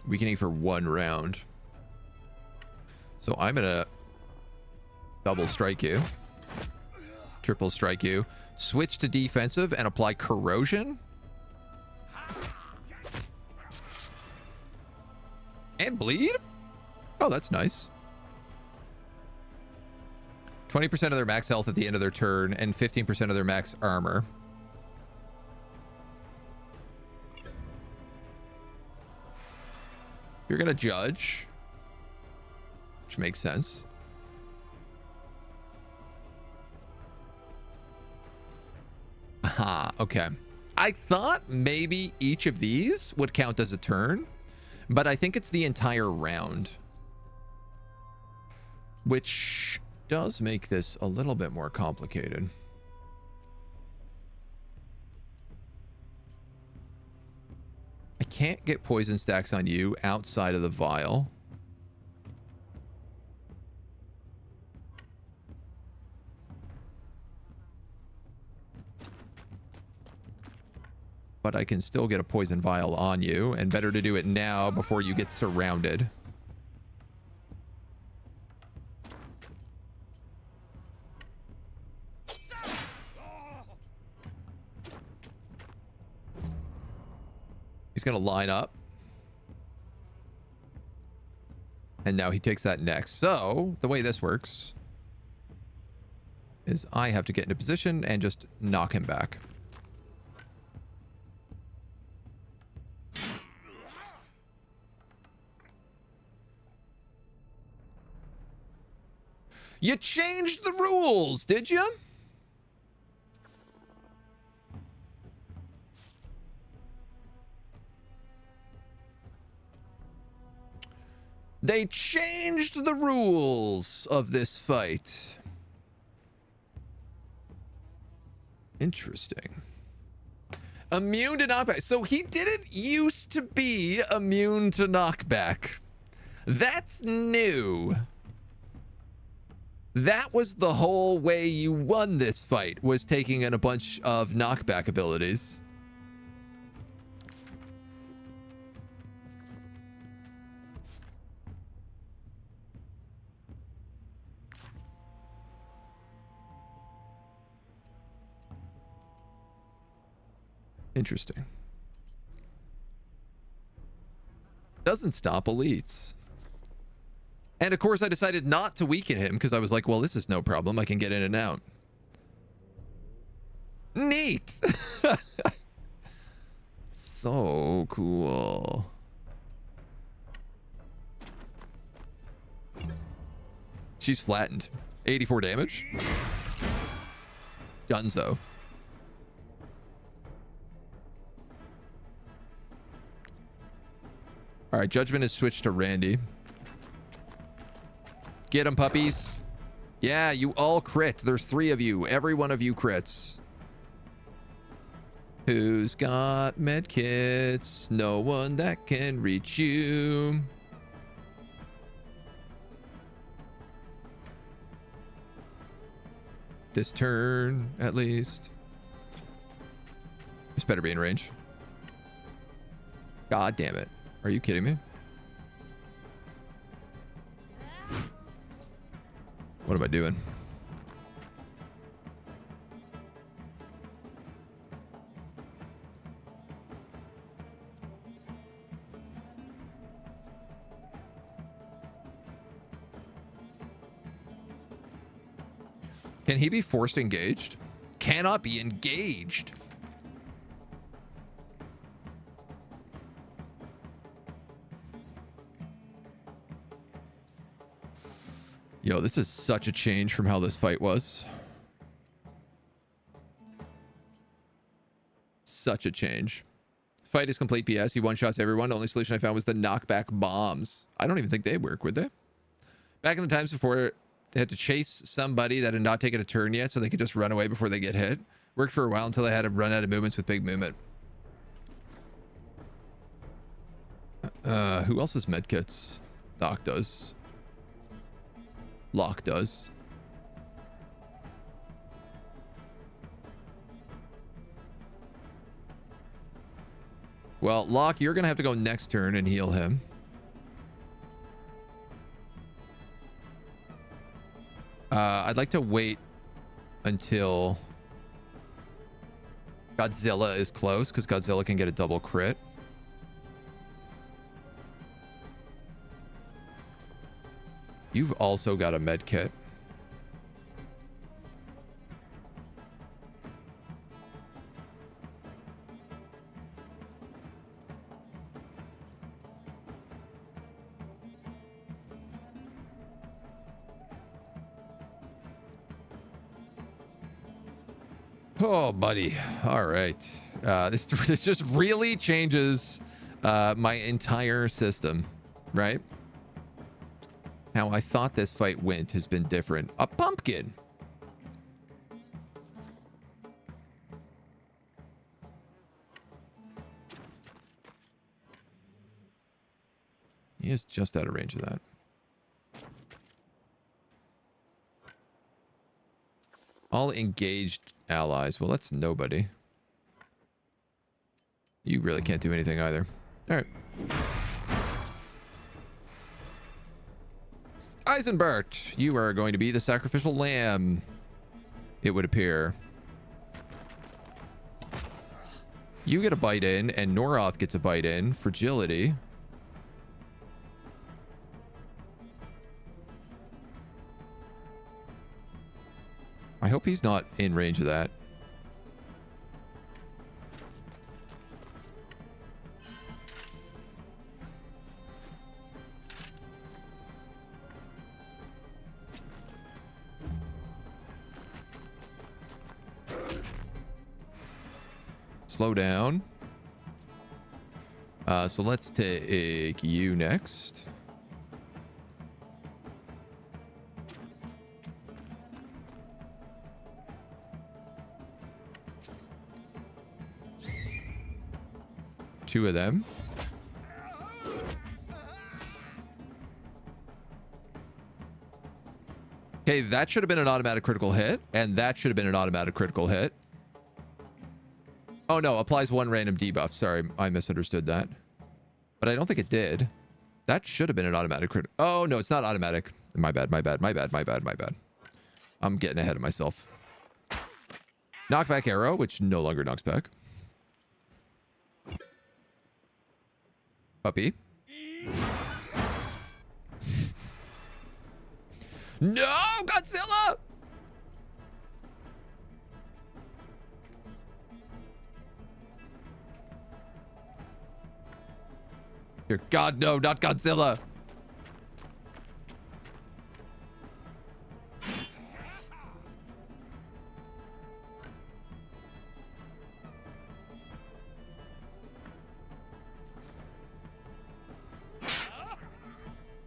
Weakening for 1 round. So I'm gonna double strike you, triple strike you, switch to defensive and apply corrosion. And bleed? Oh, that's nice. 20% of their max health at the end of their turn and 15% of their max armor. You're gonna judge, which makes sense. Aha, okay. I thought maybe each of these would count as a turn, but I think it's the entire round, which does make this a little bit more complicated. I can't get poison stacks on you outside of the vial. But I can still get a poison vial on you, and better to do it now before you get surrounded. He's going to line up. And now he takes that next. So the way this works is I have to get into position and just knock him back. You changed the rules, did you? They changed the rules of this fight. Interesting. Immune to knockback. So he didn't used to be immune to knockback. That's new. That was the whole way you won this fight, was taking in a bunch of knockback abilities. Interesting. Doesn't stop elites. And of course I decided not to weaken him because I was like, well, this is no problem. I can get in and out. Neat. So cool. She's flattened. 84 damage. Dunzo. All right, judgment is switched to Randy. Get them, puppies. Yeah, you all crit. There's 3 of you. Every one of you crits. Who's got medkits? No one that can reach you. This turn, at least. This better be in range. God damn it. Are you kidding me? What am I doing? Can he be forced engaged? Cannot be engaged. Yo, this is such a change from how this fight was. Such a change. Fight is complete PS. He one-shots everyone. The only solution I found was the knockback bombs. I don't even think they work, would they? Back in the times before they had to chase somebody that had not taken a turn yet so they could just run away before they get hit. Worked for a while until they had to run out of movements with big movement. Who else has medkits? Doc does. Locke does. Well, Locke, you're going to have to go next turn and heal him. I'd like to wait until Godzilla is close, because Godzilla can get a double crit. You've also got a med kit. Oh, buddy. All right. This just really changes my entire system, right? How I thought this fight went has been different. A pumpkin. He is just out of range of that. All engaged allies. Well, that's nobody. You really can't do anything either. All right. Eisenbert, you are going to be the sacrificial lamb, it would appear. You get a bite in, and Noroth gets a bite in. Fragility. I hope he's not in range of that. Slow down. So let's take you next. Two of them. Okay, that should have been an automatic critical hit, and that should have been an automatic critical hit. Oh no, applies one random debuff. Sorry, I misunderstood that. But I don't think it did. That should have been an automatic crit. Oh no, it's not automatic. My bad, my bad, my bad, my bad, my bad. I'm getting ahead of myself. Knockback arrow, which no longer knocks back. Puppy. No, Godzilla! Dear God, no, not Godzilla.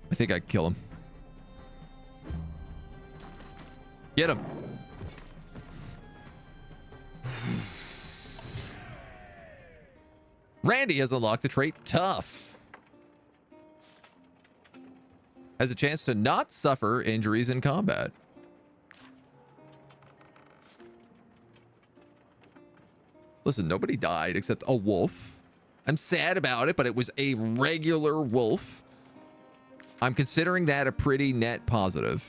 I think I can kill him. Get him. Randy has unlocked the trait Tough. Has a chance to not suffer injuries in combat. Listen, nobody died except a wolf. I'm sad about it, but it was a regular wolf. I'm considering that a pretty net positive.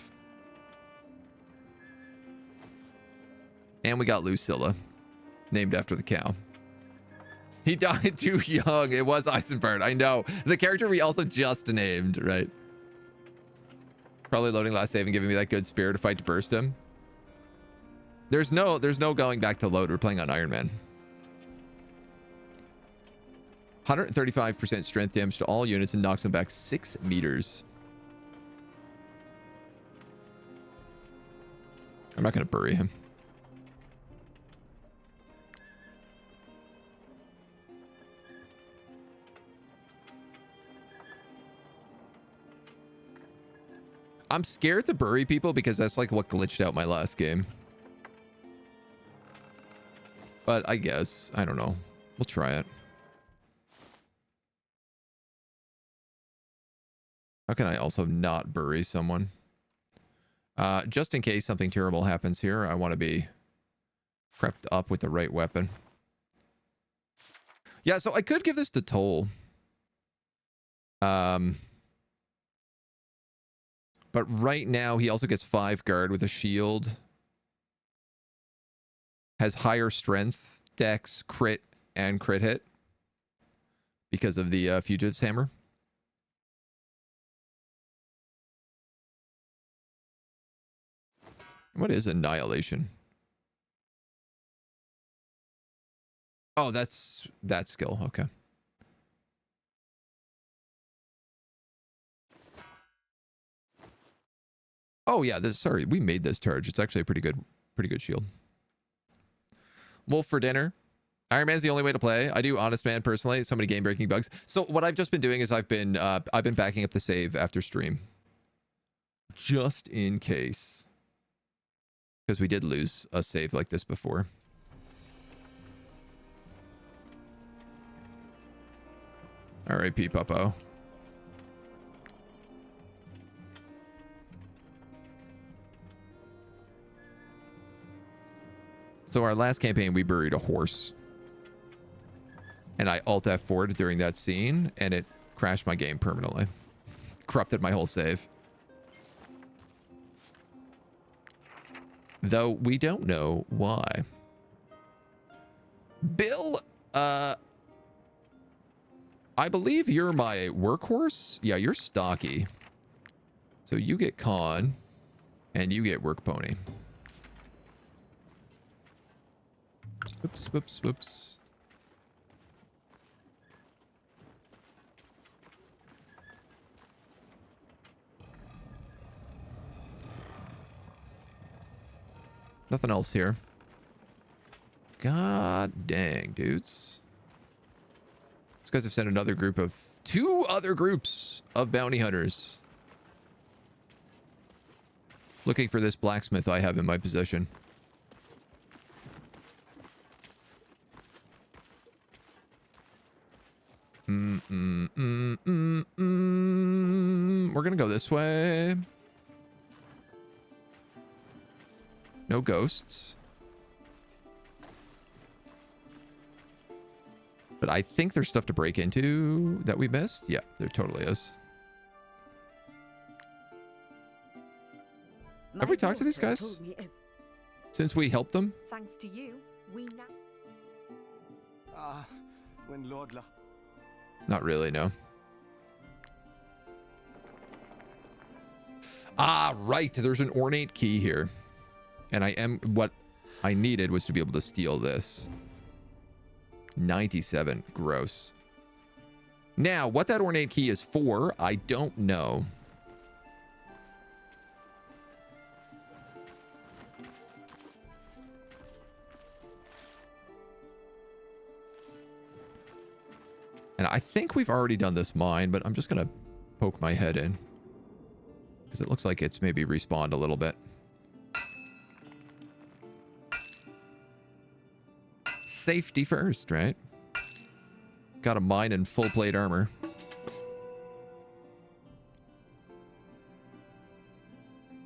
And we got Lucilla, named after the cow. He died too young. It was Eisenbert. I know. The character we also just named, right? Probably loading last save and giving me that good spirit to fight to burst him. There's no going back to load. We're playing on Iron Man. 135% strength damage to all units and knocks them back 6 meters. I'm not going to bury him. I'm scared to bury people because that's like what glitched out my last game. But I guess, I don't know. We'll try it. How can I also not bury someone? Just in case something terrible happens here, I want to be prepped up with the right weapon. Yeah, so I could give this to Toll. But right now, he also gets 5 guard with a shield. Has higher strength, dex, crit, and crit hit. Because of the Fugitive's Hammer. What is Annihilation? Oh, that's that skill. Okay. Oh yeah, sorry, we made this charge. It's actually a pretty good shield. Wolf for dinner. Iron Man's the only way to play. I do Honest Man personally. So many game breaking bugs. So what I've just been doing is I've been backing up the save after stream, just in case, because we did lose a save like this before. R.I.P. Puppo. So our last campaign, we buried a horse. And I Alt F4'd during that scene, and it crashed my game permanently. Corrupted my whole save. Though we don't know why. Bill, I believe you're my workhorse. Yeah, you're stocky. So you get con, and you get work pony. Whoops, whoops, whoops. Nothing else here. God dang, dudes. These guys have sent another group of... 2 other groups of bounty hunters. Looking for this blacksmith I have in my possession. We're gonna go this way. No ghosts. But I think there's stuff to break into that we missed. Yeah, there totally is. Have we talked to these guys since we helped them? Thanks to you, we now... When Lord Not really, no. Ah, right. There's an ornate key here. And what I needed was to be able to steal this. 97. Gross. Now, what that ornate key is for, I don't know. And I think we've already done this mine, but I'm just going to poke my head in. Because it looks like it's maybe respawned a little bit. Safety first, right? Got a mine in full plate armor.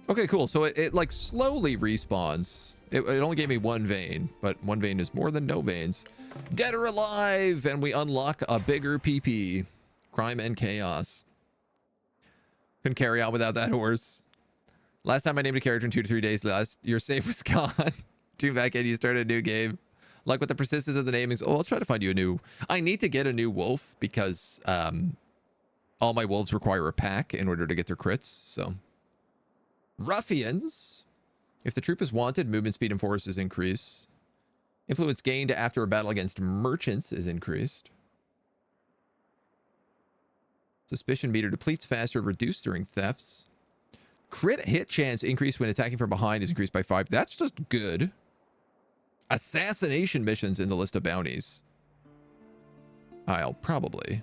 Okay, cool. So it like slowly respawns. It only gave me 1 vein, but 1 vein is more than no veins. Dead or alive, and we unlock a bigger PP. Crime and chaos. Couldn't carry on without that horse. Last time I named a character in 2 to 3 days last, your save was gone. Tune back in, you started a new game. Like with the persistence of the namings. Oh, I'll try to find you a new... I need to get a new wolf because all my wolves require a pack in order to get their crits, so... Ruffians. If the troop is wanted, movement speed and force is increased. Influence gained after a battle against merchants is increased. Suspicion meter depletes faster, reduced during thefts. Crit hit chance increased when attacking from behind is increased by 5. That's just good. Assassination missions in the list of bounties. I'll probably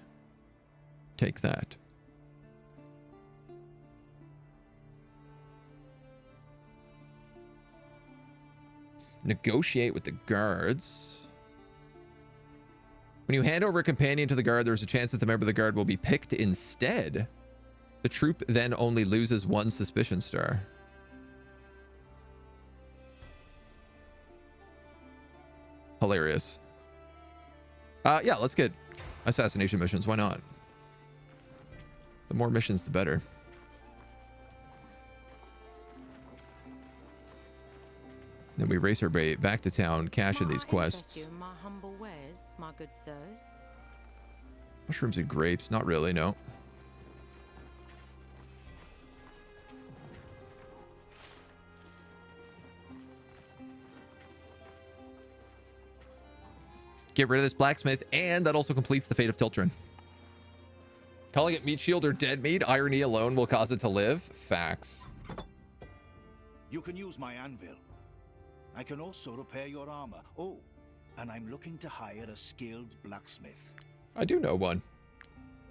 take that. Negotiate with the guards. When you hand over a companion to the guard, there's a chance that the member of the guard will be picked instead. The troop then only loses 1 suspicion star. Hilarious. Yeah, let's get assassination missions. Why not? The more missions, the better. Then we race our way back to town, cash in these quests. My humble wares, my good sirs. Mushrooms and grapes, not really, no. Get rid of this blacksmith, and that also completes the fate of Tiltren. Calling it meat shield or dead meat, irony alone will cause it to live. Facts. You can use my anvil. I can also repair your armor. Oh, and I'm looking to hire a skilled blacksmith. I do know one.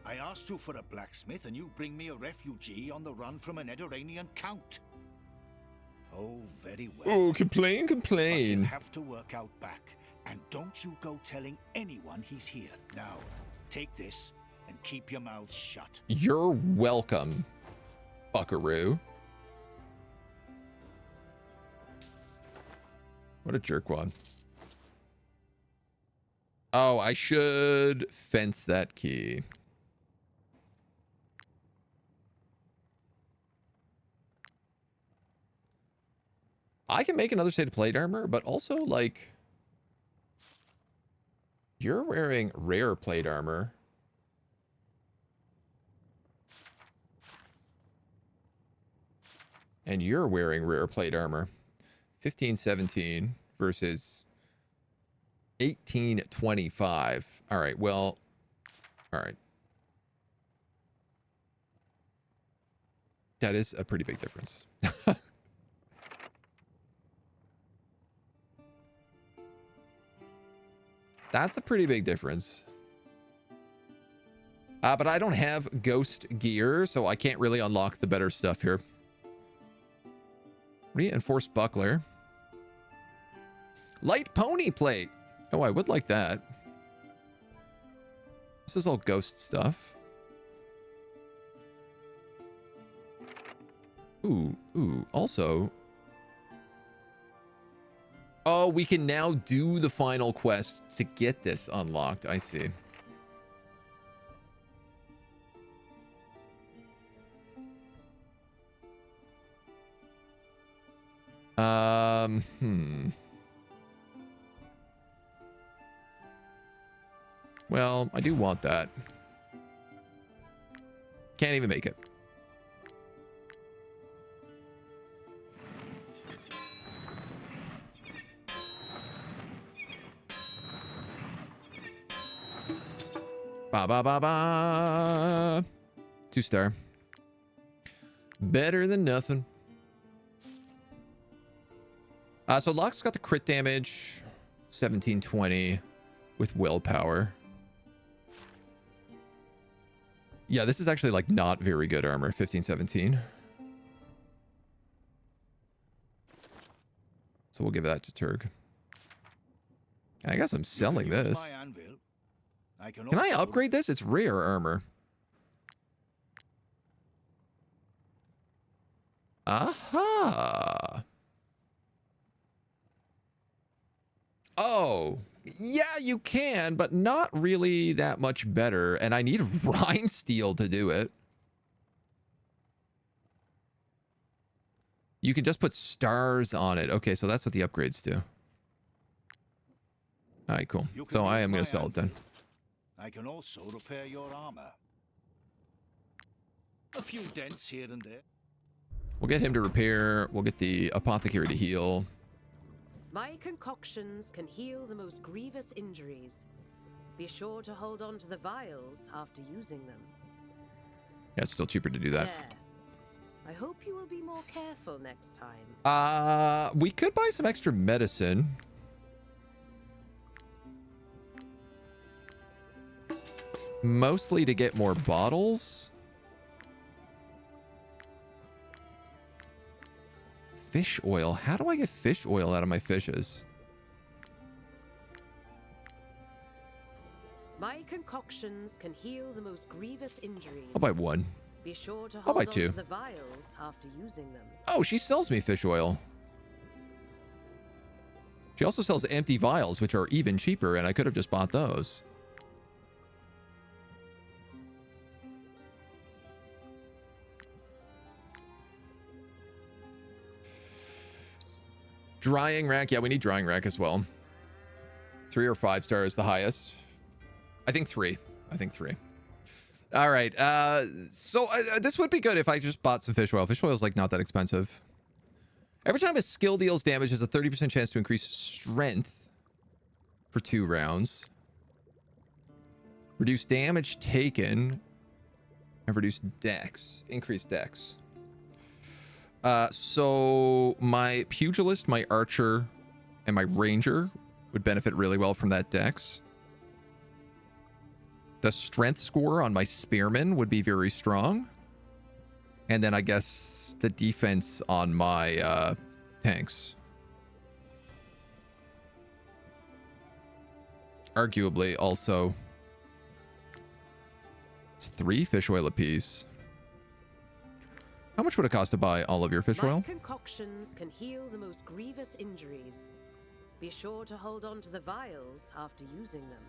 I asked you for a blacksmith, and you bring me a refugee on the run from an Edoranian count. Oh, very well. Oh, complain. But you'll have to work out back. And don't you go telling anyone he's here. Now, take this and keep your mouths shut. You're welcome, buckaroo. What a jerkwad. Oh, I should fence that key. I can make another state of plate armor, but also, like... You're wearing rare plate armor. And you're wearing rare plate armor. 1517 versus 1825. All right, well, all right. That is a pretty big difference. That's a pretty big difference. But I don't have ghost gear, so I can't really unlock the better stuff here. Reinforced buckler. Light pony plate. Oh, I would like that. This is all ghost stuff. Ooh, also... Oh, we can now do the final quest to get this unlocked. I see. Well, I do want that. Can't even make it. Ba ba ba ba. 2-star. Better than nothing. So Locke's got the crit damage, 1720 with willpower. Yeah, this is actually like not very good armor, 1517. So we'll give that to Turg. I guess I'm selling this. Can I upgrade this? It's rare armor. Aha. Oh, yeah, you can, but not really that much better. And I need rhyme steel to do it. You can just put stars on it. Okay, so that's what the upgrades do. All right, cool. So I am going to sell it then. I can also repair your armor. A few dents here and there. We'll get him to repair. We'll get the apothecary to heal. My concoctions can heal the most grievous injuries. Be sure to hold on to the vials after using them. Yeah, it's still cheaper to do that. There. I hope you will be more careful next time. We could buy some extra medicine. Mostly to get more bottles. Fish oil. How do I get fish oil out of my fishes? My concoctions can heal the most grievous injuries. I'll buy one. Be sure to I'll hold buy on two. to the vials after using them. Oh, she sells me fish oil. She also sells empty vials, which are even cheaper, and I could have just bought those. Drying rack. Yeah, we need drying rack as well. 3 or 5 stars, the highest. I think 3. All right. So this would be good if I just bought some fish oil. Fish oil is like not that expensive. Every time a skill deals damage, there's a 30% chance to increase strength for 2 rounds. Reduce damage taken and reduce dex. Increase dex. So my pugilist, my archer, and my ranger would benefit really well from that dex. The strength score on my spearman would be very strong. And then I guess the defense on my tanks. Arguably also. It's 3 fish oil apiece. How much would it cost to buy all of your fish oil? My concoctions can heal the most grievous injuries. Be sure to hold on to the vials after using them.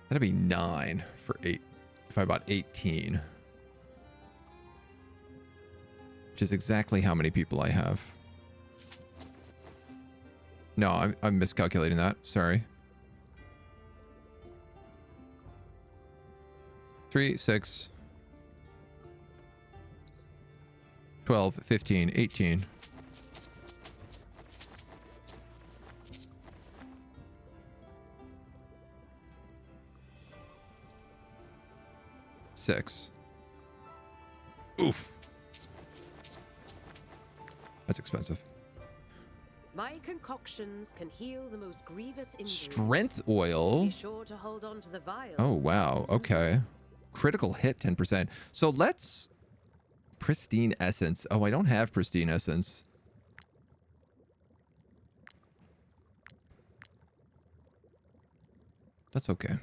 That'd be 9 for 8 if I bought 18. Which is exactly how many people I have. No, I'm miscalculating that. Sorry. 3, 6, 12, 15, 18. Six. Oof. That's expensive. My concoctions can heal the most grievous injuries. Strength oil. Be sure to hold on to the vials. Oh, wow. Okay. Critical hit 10%. So let's... Pristine essence. Oh, I don't have pristine essence. That's okay.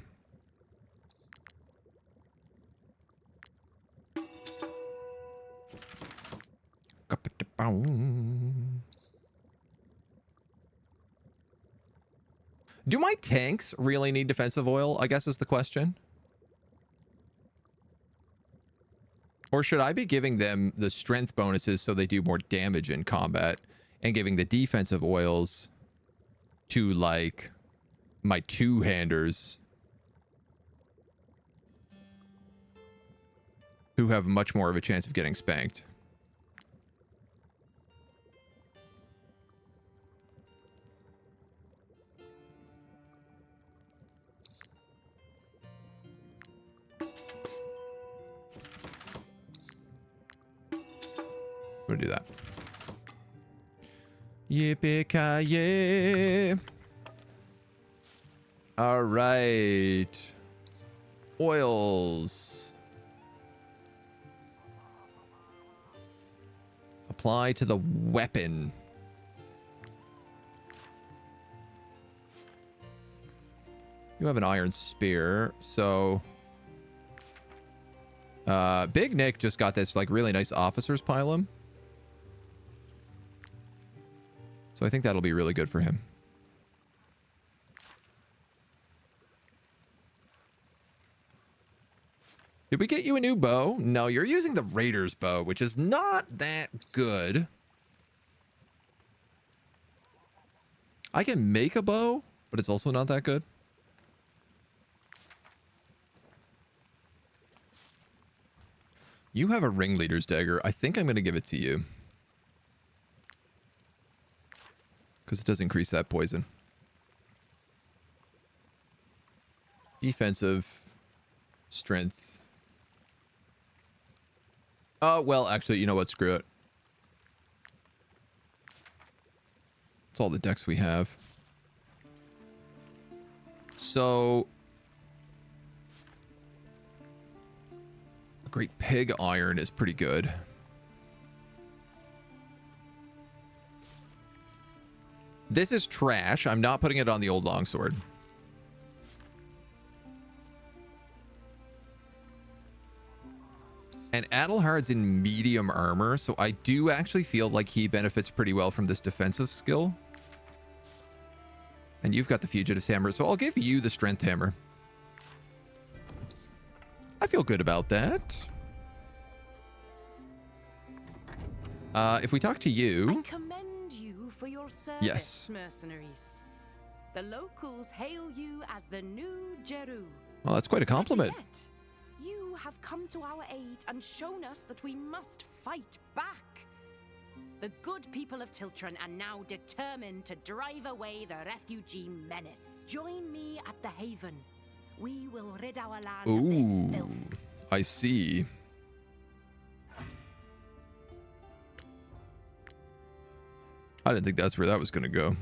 Do my tanks really need defensive oil, I guess is the question. Or should I be giving them the strength bonuses so they do more damage in combat and giving the defensive oils to, like, my two-handers who have much more of a chance of getting spanked? We'll do that. Yippee-ki-yay. All right. Oils. Apply to the weapon. You have an iron spear, so... Big Nick just got this, like, really nice officer's pylon. So I think that'll be really good for him. Did we get you a new bow? No, you're using the Raider's bow, which is not that good. I can make a bow, but it's also not that good. You have a ringleader's dagger. I think I'm going to give it to you. Because it does increase that poison. Defensive. Strength. Oh, well, actually, you know what? Screw it. That's all the decks we have. So... a great pig iron is pretty good. This is trash. I'm not putting it on the old longsword. And Adelhard's in medium armor, so I do actually feel like he benefits pretty well from this defensive skill. And you've got the Fugitive's Hammer, so I'll give you the Strength Hammer. I feel good about that. If we talk to you... I commend you for your service, Yes. mercenaries. The locals hail you as the new Jeru. Well, that's quite a compliment. But yet, you have come to our aid and shown us that we must fight back. The good people of Tiltren are now determined to drive away the refugee menace. Join me at the Haven. We will rid our land of this Ooh, filth. I see. I didn't think that's where that was going to go.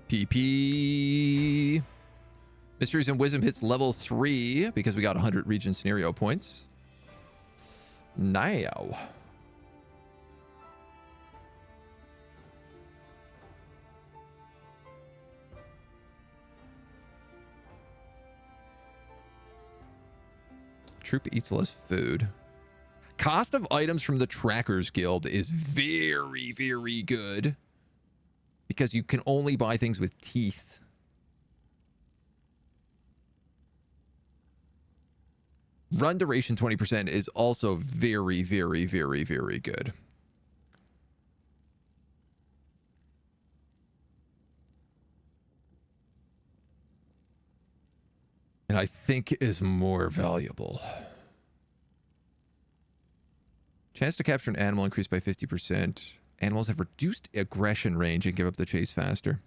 PP. Mysteries and Wisdom hits level 3 because we got 100 region scenario points. Now. Troop eats less food. Cost of items from the Trackers Guild is very, very good. Because you can only buy things with teeth. Run duration 20% is also very, very, very, very good. And I think is more valuable. Chance to capture an animal increased by 50%. Animals have reduced aggression range and give up the chase faster.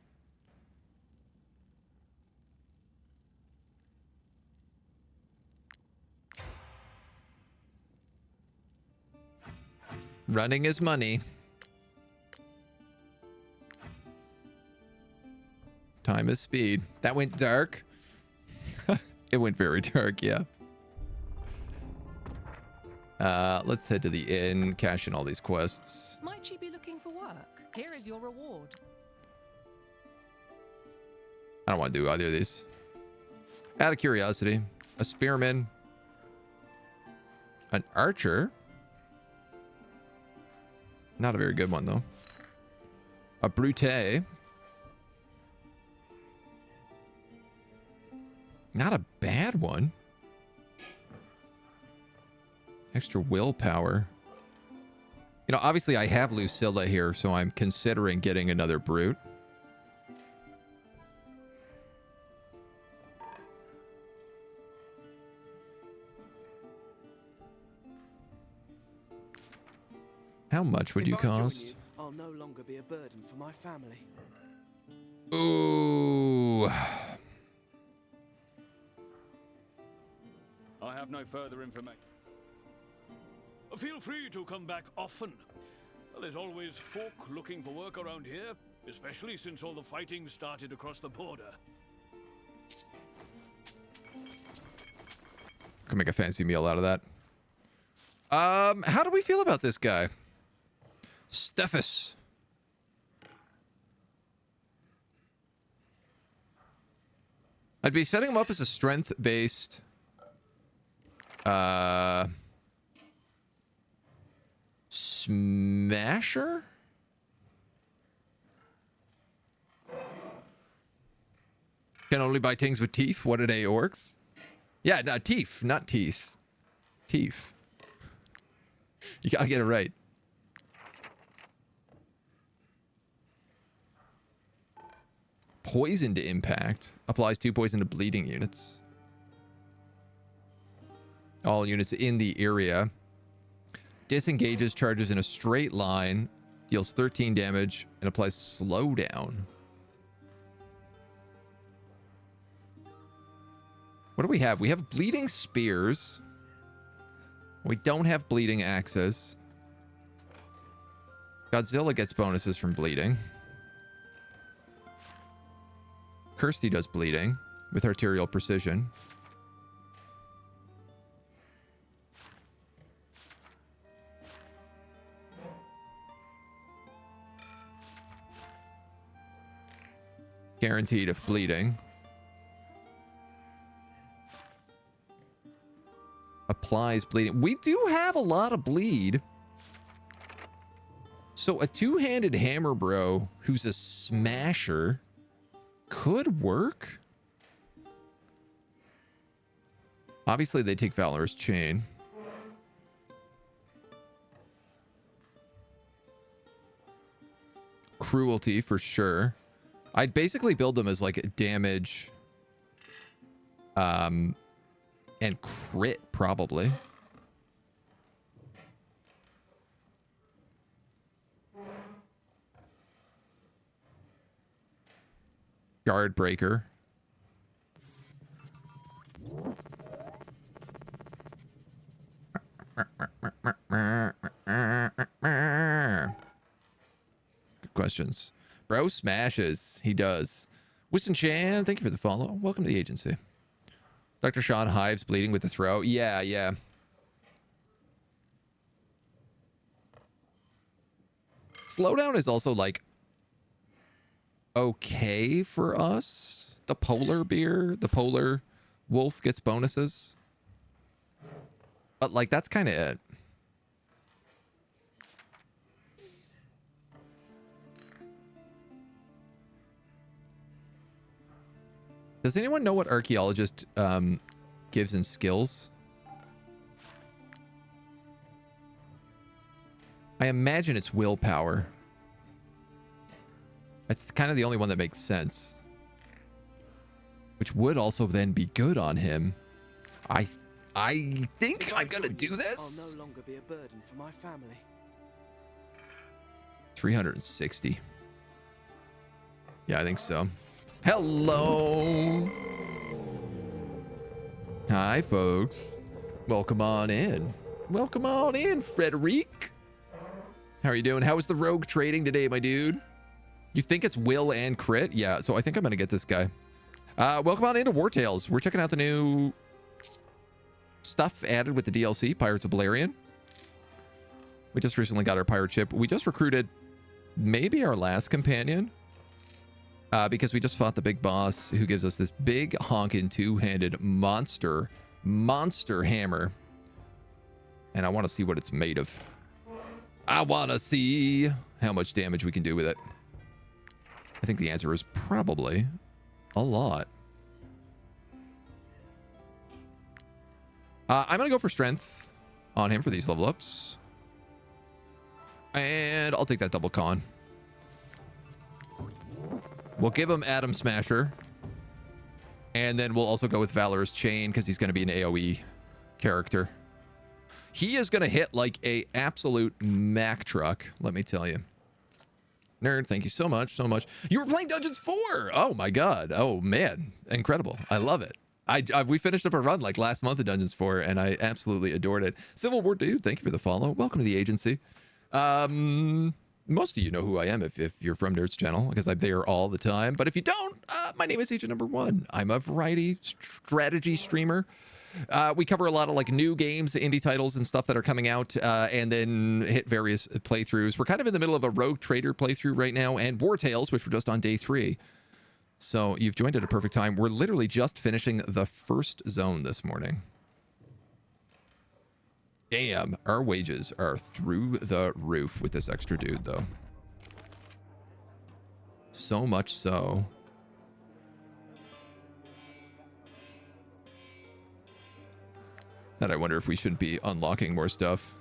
Running is money. Time is speed. That went dark. It went very dark, yeah. Let's head to the inn, cash in all these quests. Might you be looking for work? Here is your reward. I don't want to do either of these. Out of curiosity, a spearman, an archer. Not a very good one, though. A brute. Not a bad one. Extra willpower. You know, obviously I have Lucilla here, so I'm considering getting another brute. How much would you cost? I'll no longer be a burden for my family. Ooh. I have no further information. Feel free to come back often. There's always folk looking for work around here, especially since all the fighting started across the border. Can make a fancy meal out of that. How do we feel about this guy? Stephus. I'd be setting him up as a strength-based... Smasher? Can only buy things with teeth. What are they, orcs? Yeah, no, teeth, not teeth. Teeth. You gotta get it right. Poison to impact. Applies 2 poison to bleeding units. All units in the area. Disengages charges in a straight line. Deals 13 damage and applies slowdown. What do we have? We have bleeding spears. We don't have bleeding axes. Godzilla gets bonuses from bleeding. Kirsty does bleeding with arterial precision. Guaranteed of bleeding. Applies bleeding. We do have a lot of bleed. So a two-handed hammer bro who's a smasher could work. Obviously, they take Valor's Chain. Cruelty for sure. I'd basically build them as like a damage and crit probably. Guard breaker. Good questions. Bro smashes. He does. Winston Chan, thank you for the follow. Welcome to the agency. Dr. Sean Hives bleeding with the throw. Yeah, yeah. Slowdown is also like okay for us. The polar bear, the polar wolf gets bonuses. But like that's kind of it. Does anyone know what archaeologist gives in skills? I imagine it's willpower. That's kind of the only one that makes sense. Which would also then be good on him. I think I'm gonna do this. I'll no longer be a burden for my family. 360. Yeah, I think so. Hello. Hi, folks. Welcome on in. Welcome on in, Frederic. How are you doing? How is the rogue trading today, my dude? You think it's will and crit? Yeah, so I think I'm going to get this guy. Welcome on into Wartales. We're checking out the new stuff added with the DLC, Pirates of Balerion. We just recently got our pirate ship. We just recruited maybe our last companion. Because we just fought the big boss who gives us this big honkin' two-handed monster hammer. And I want to see what it's made of. I want to see how much damage we can do with it. I think the answer is probably a lot. I'm going to go for strength on him for these level ups. And I'll take that double con. We'll give him Atom Smasher. And then we'll also go with Valor's Chain because he's going to be an AoE character. He is going to hit like a absolute Mack truck, let me tell you. Nerd, thank you so much, so much. You were playing Dungeons 4! Oh my god. Oh man. Incredible. I love it. We finished up a run like last month of Dungeons 4 and I absolutely adored it. Civil War Dude, thank you for the follow. Welcome to the agency. Most of you know who I am if you're from Nerd's channel, because I'm there all the time. But if you don't, my name is AgentNumberOne. I'm a variety strategy streamer. We cover a lot of like new games, indie titles and stuff that are coming out, and then hit various playthroughs. We're kind of in the middle of a Rogue Trader playthrough right now, and Wartales, which we're just on day 3. So you've joined at a perfect time. We're literally just finishing the first zone this morning. Damn, our wages are through the roof with this extra dude, though. So much so. That I wonder if we shouldn't be unlocking more stuff.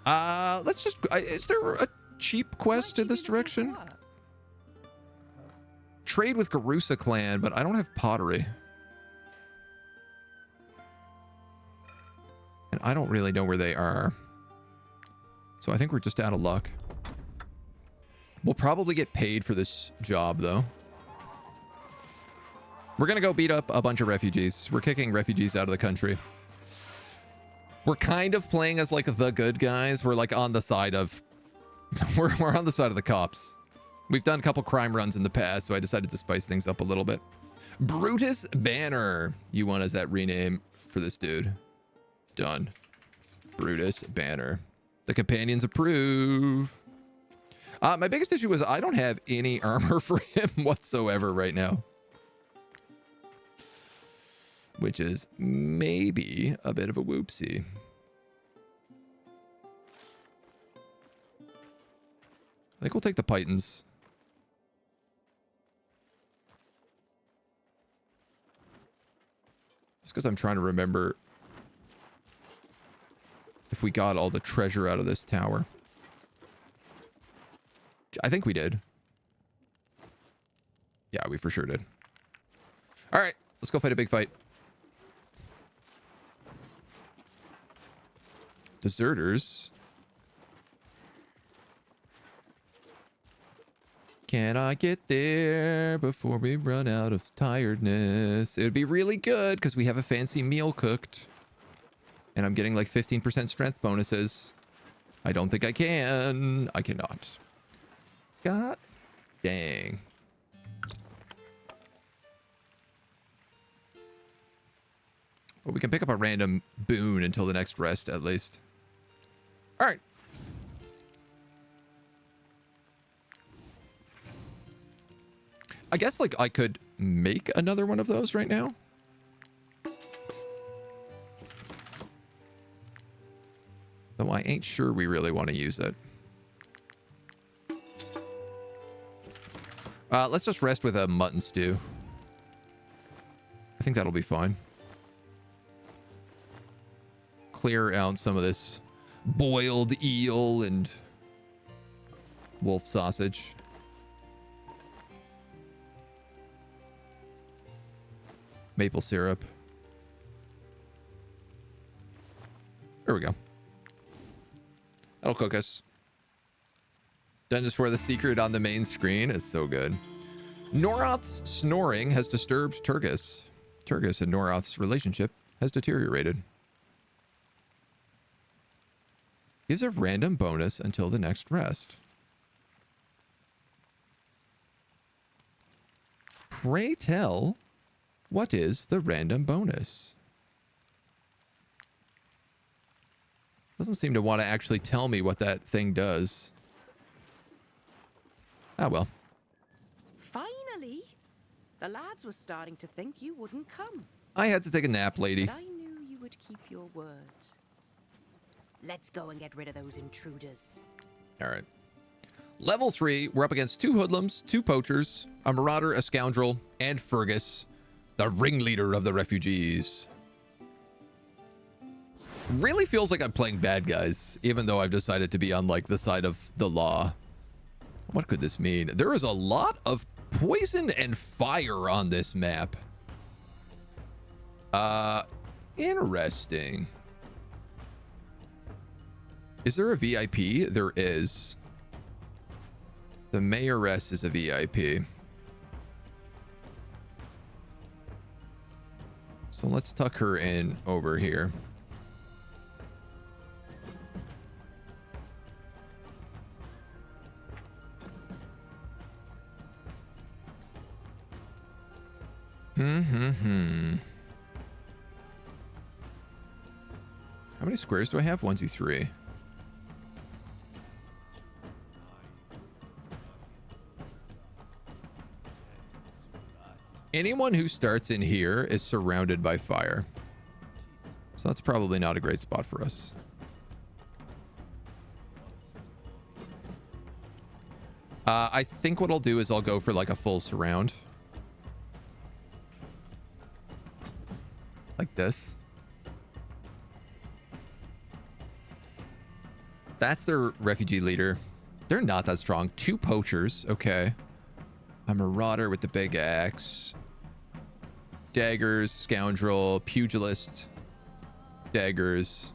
Let's just... is there a cheap quest in this direction? Trade with Garusa clan, but I don't have pottery. And I don't really know where they are. So I think we're just out of luck. We'll probably get paid for this job, though. We're going to go beat up a bunch of refugees. We're kicking refugees out of the country. We're kind of playing as like the good guys. We're like on the side of... we're on the side of the cops. We've done a couple crime runs in the past, so I decided to spice things up a little bit. Brutus Banner. You want as that rename for this dude. Done. Brutus Banner. The companions approve. My biggest issue was I don't have any armor for him whatsoever right now. Which is maybe a bit of a whoopsie. I think we'll take the Pythons. Just because I'm trying to remember if we got all the treasure out of this tower. I think we did. Yeah, we for sure did. All right, let's go fight a big fight. Deserters. Can I get there before we run out of tiredness? It would be really good because we have a fancy meal cooked. And I'm getting like 15% strength bonuses. I don't think I can. I cannot. God dang. Well, we can pick up a random boon until the next rest, at least. All right. I guess, like, I could make another one of those right now. Though I ain't sure we really want to use it. Let's just rest with a mutton stew. I think that'll be fine. Clear out some of this boiled eel and wolf sausage. Maple syrup. There we go. That'll cook us. Dungeons for the secret on the main screen is so good. Noroth's snoring has disturbed Turgis. Turgis and Noroth's relationship has deteriorated. Gives a random bonus until the next rest. Pray tell, what is the random bonus? Doesn't seem to want to actually tell me what that thing does. Ah, well. Finally! The lads were starting to think you wouldn't come. I had to take a nap, lady. But I knew you would keep your word. Let's go and get rid of those intruders. All right. Level 3, we're up against 2 hoodlums, 2 poachers, a marauder, a scoundrel, and Fergus, the ringleader of the refugees. Really feels like I'm playing bad guys, even though I've decided to be on, like, the side of the law. What could this mean? There is a lot of poison and fire on this map. Interesting. Is there a VIP? There is. The mayoress is a VIP. So let's tuck her in over here. How many squares do I have? 1, 2, 3. Anyone who starts in here is surrounded by fire. So that's probably not a great spot for us. I think what I'll do is I'll go for like a full surround. Like this. That's their refugee leader. They're not that strong. 2 poachers. Okay. A marauder with the big axe. Daggers, scoundrel, pugilist, daggers.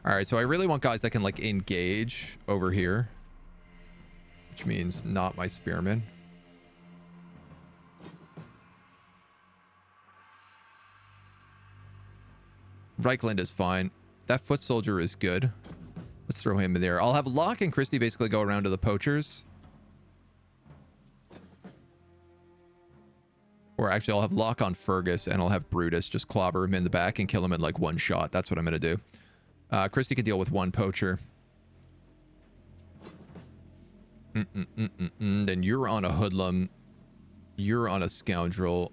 All right, so I really want guys that can like engage over here, which means not my spearmen. Reichland is fine. That foot soldier is good. Let's throw him in there. I'll have Locke and Christy basically go around to the poachers. Or actually, I'll have Locke on Fergus, and I'll have Brutus just clobber him in the back and kill him in like one shot. That's what I'm going to do. Christy can deal with one poacher. Then you're on a hoodlum. You're on a scoundrel.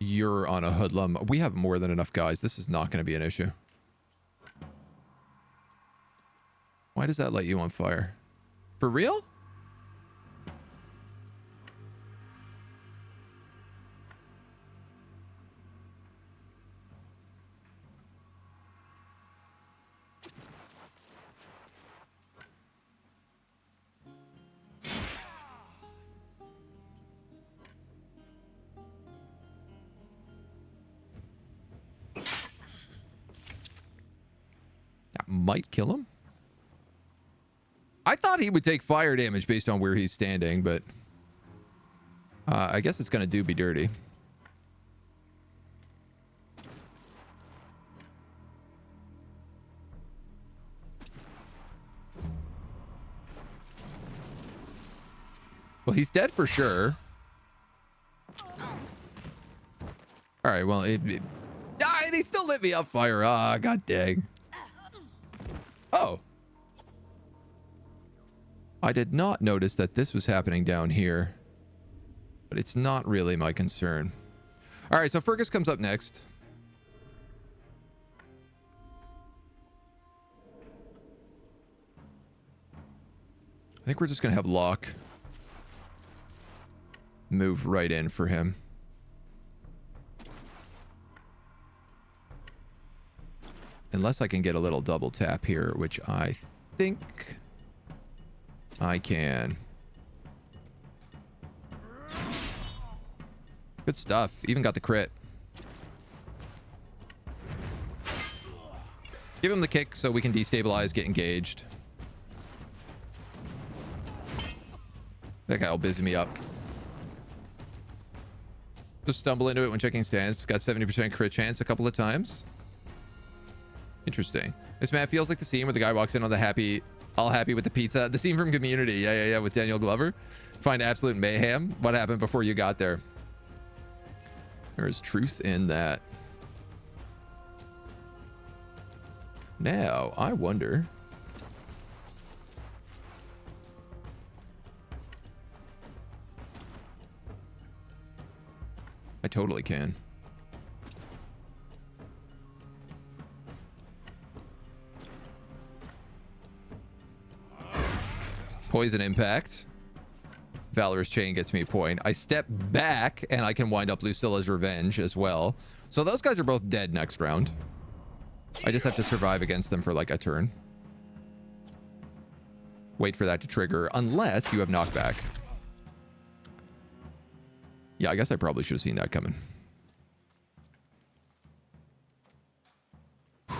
You're on a hoodlum. We have more than enough guys. This is not going to be an issue. Why does that light you on fire? For real? That might kill him. I thought he would take fire damage based on where he's standing, but I guess it's going to be dirty. Well, he's dead for sure. All right, well, and he still lit me on fire. Ah, god dang. Oh. I did not notice that this was happening down here, but it's not really my concern. All right, so Fergus comes up next. I think we're just going to have Locke move right in for him. Unless I can get a little double tap here, which I think I can. Good stuff. Even got the crit. Give him the kick so we can destabilize, get engaged. That guy will busy me up. Just stumble into it when checking stance. Got 70% crit chance a couple of times. Interesting. This map feels like the scene where the guy walks in on the all happy with the pizza. The scene from Community. Yeah, with Daniel Glover. Find absolute mayhem. What happened before you got there? There is truth in that. Now, I wonder. I totally can. Poison impact. Valorous Chain gets me a point. I step back and I can wind up Lucilla's Revenge as well. So those guys are both dead next round. I just have to survive against them for like a turn. Wait for that to trigger unless you have knockback. Yeah, I guess I probably should have seen that coming.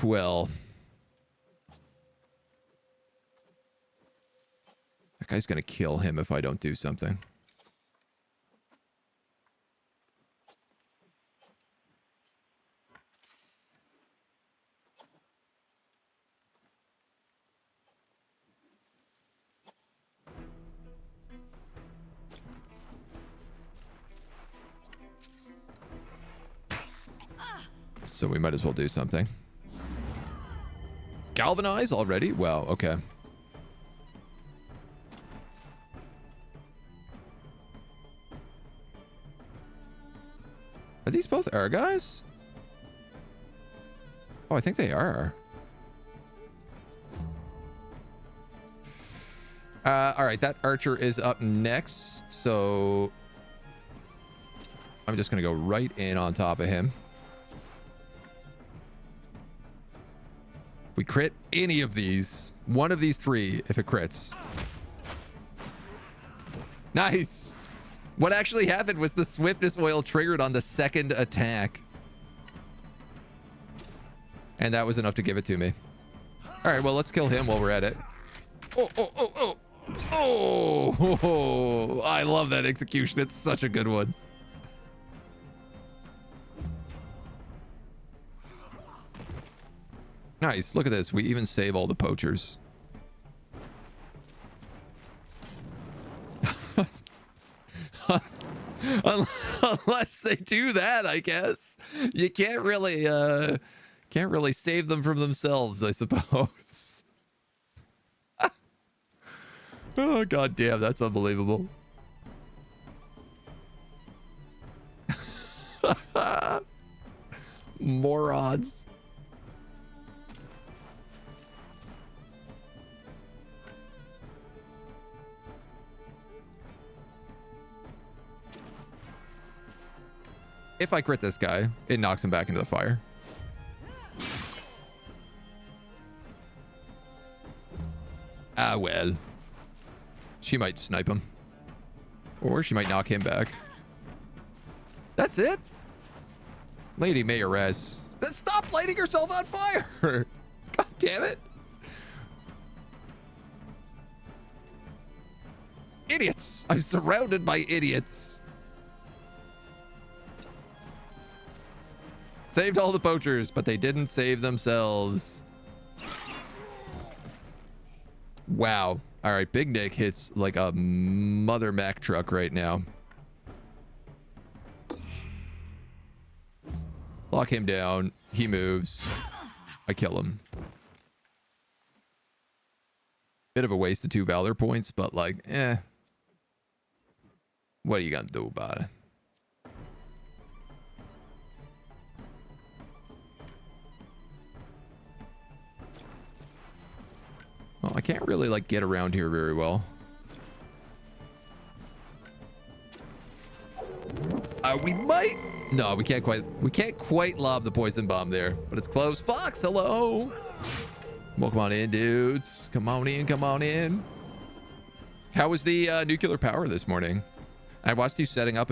Well. That guy's going to kill him if I don't do something. So we might as well do something. Galvanize already? Wow, okay. Are these both our guys? Oh, I think they are. All right, that archer is up next, so I'm just going to go right in on top of him. We crit any of these. One of these three if it crits. Nice. What actually happened was the swiftness oil triggered on the second attack. And that was enough to give it to me. All right, well, let's kill him while we're at it. Oh, I love that execution. It's such a good one. Nice. Look at this. We even save all the poachers. Unless they do that, I guess. You can't really save them from themselves, I suppose. Oh, god damn, that's unbelievable. Morons. If I crit this guy, it knocks him back into the fire. Ah, well. She might snipe him. Or she might knock him back. That's it? Lady Mayoress. Then stop lighting yourself on fire! God damn it. Idiots! I'm surrounded by idiots. Saved all the poachers, but they didn't save themselves. Wow. All right, Big Nick hits like a mother Mack truck right now. Lock him down. He moves. I kill him. Bit of a waste of 2 valor points, but like, eh. What are you gonna do about it? Well, I can't really like get around here very well. We might. No, we can't quite lob the poison bomb there, but it's close. Fox, hello. Welcome on in, dudes. Come on in, come on in. How was the nuclear power this morning? I watched you setting up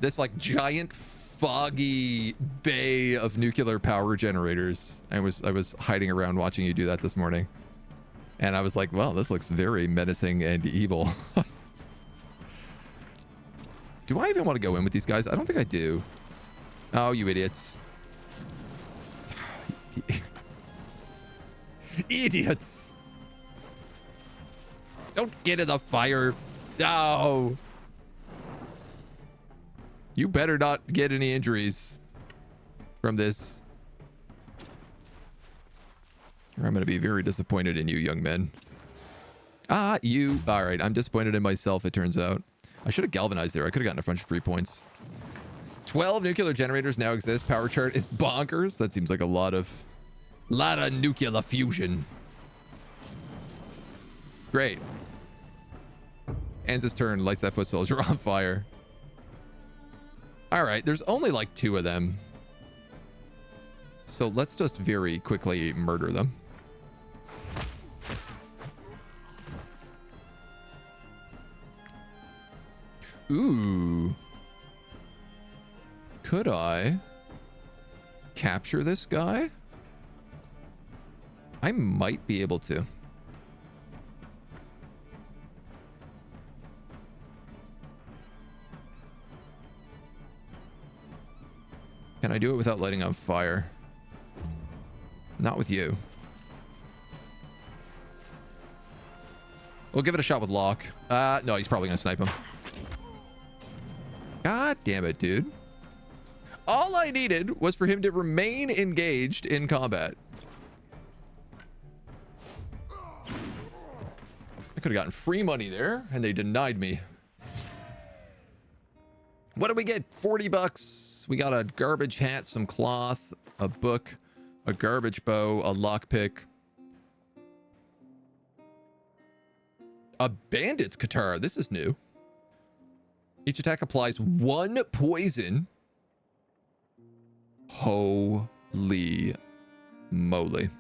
this giant foggy bay of nuclear power generators. I was hiding around watching you do that this morning. And I was like, well, this looks very menacing and evil. Do I even want to go in with these guys? I don't think I do. Oh, you idiots. Idiots. Don't get in the fire. No. You better not get any injuries from this. Or I'm going to be very disappointed in you, young men. Ah, you. All right, I'm disappointed in myself, it turns out. I should have galvanized there. I could have gotten a bunch of free points. 12 nuclear generators now exist. Power chart is bonkers. That seems like a lot of nuclear fusion. Great. Ends his turn. Lights that foot soldier on fire. All right, there's only like 2 of them. So let's just very quickly murder them. Ooh. Could I capture this guy? I might be able to. Can I do it without lighting on fire? Not with you. We'll give it a shot with Locke. No, he's probably gonna snipe him. God damn it, dude. All I needed was for him to remain engaged in combat. I could have gotten free money there, and they denied me. What did we get? 40 bucks. We got a garbage hat, some cloth, a book, a garbage bow, a lockpick, a bandit's katana. This is new. Each attack applies 1 poison. Holy moly.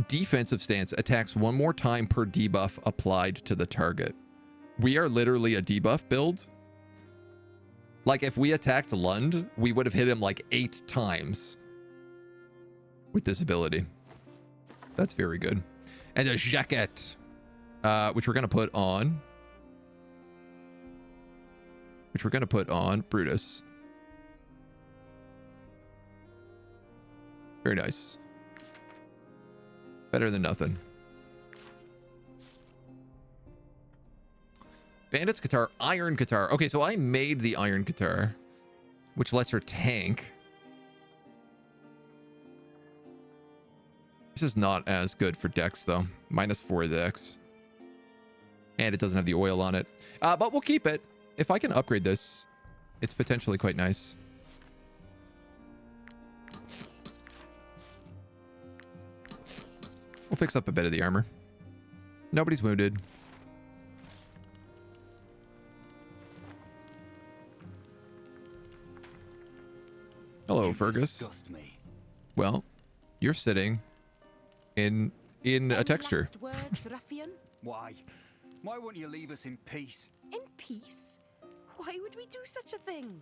Defensive stance attacks 1 more time per debuff applied to the target. We are literally a debuff build. Like if we attacked Lund, we would have hit him like 8 times with this ability. That's very good. And a jacket, which we're going to put on. Brutus. Very nice. Better than nothing. Bandit's guitar, iron guitar. Okay, so I made the iron guitar, which lets her tank. This is not as good for dex, though. -4 dex. And it doesn't have the oil on it. But we'll keep it. If I can upgrade this, it's potentially quite nice. We'll fix up a bit of the armor. Nobody's wounded. Hello, Fergus. Disgust me. Well, you're sitting in a texture. Last words, ruffian? Why? Why won't you leave us in peace? In peace? Why would we do such a thing?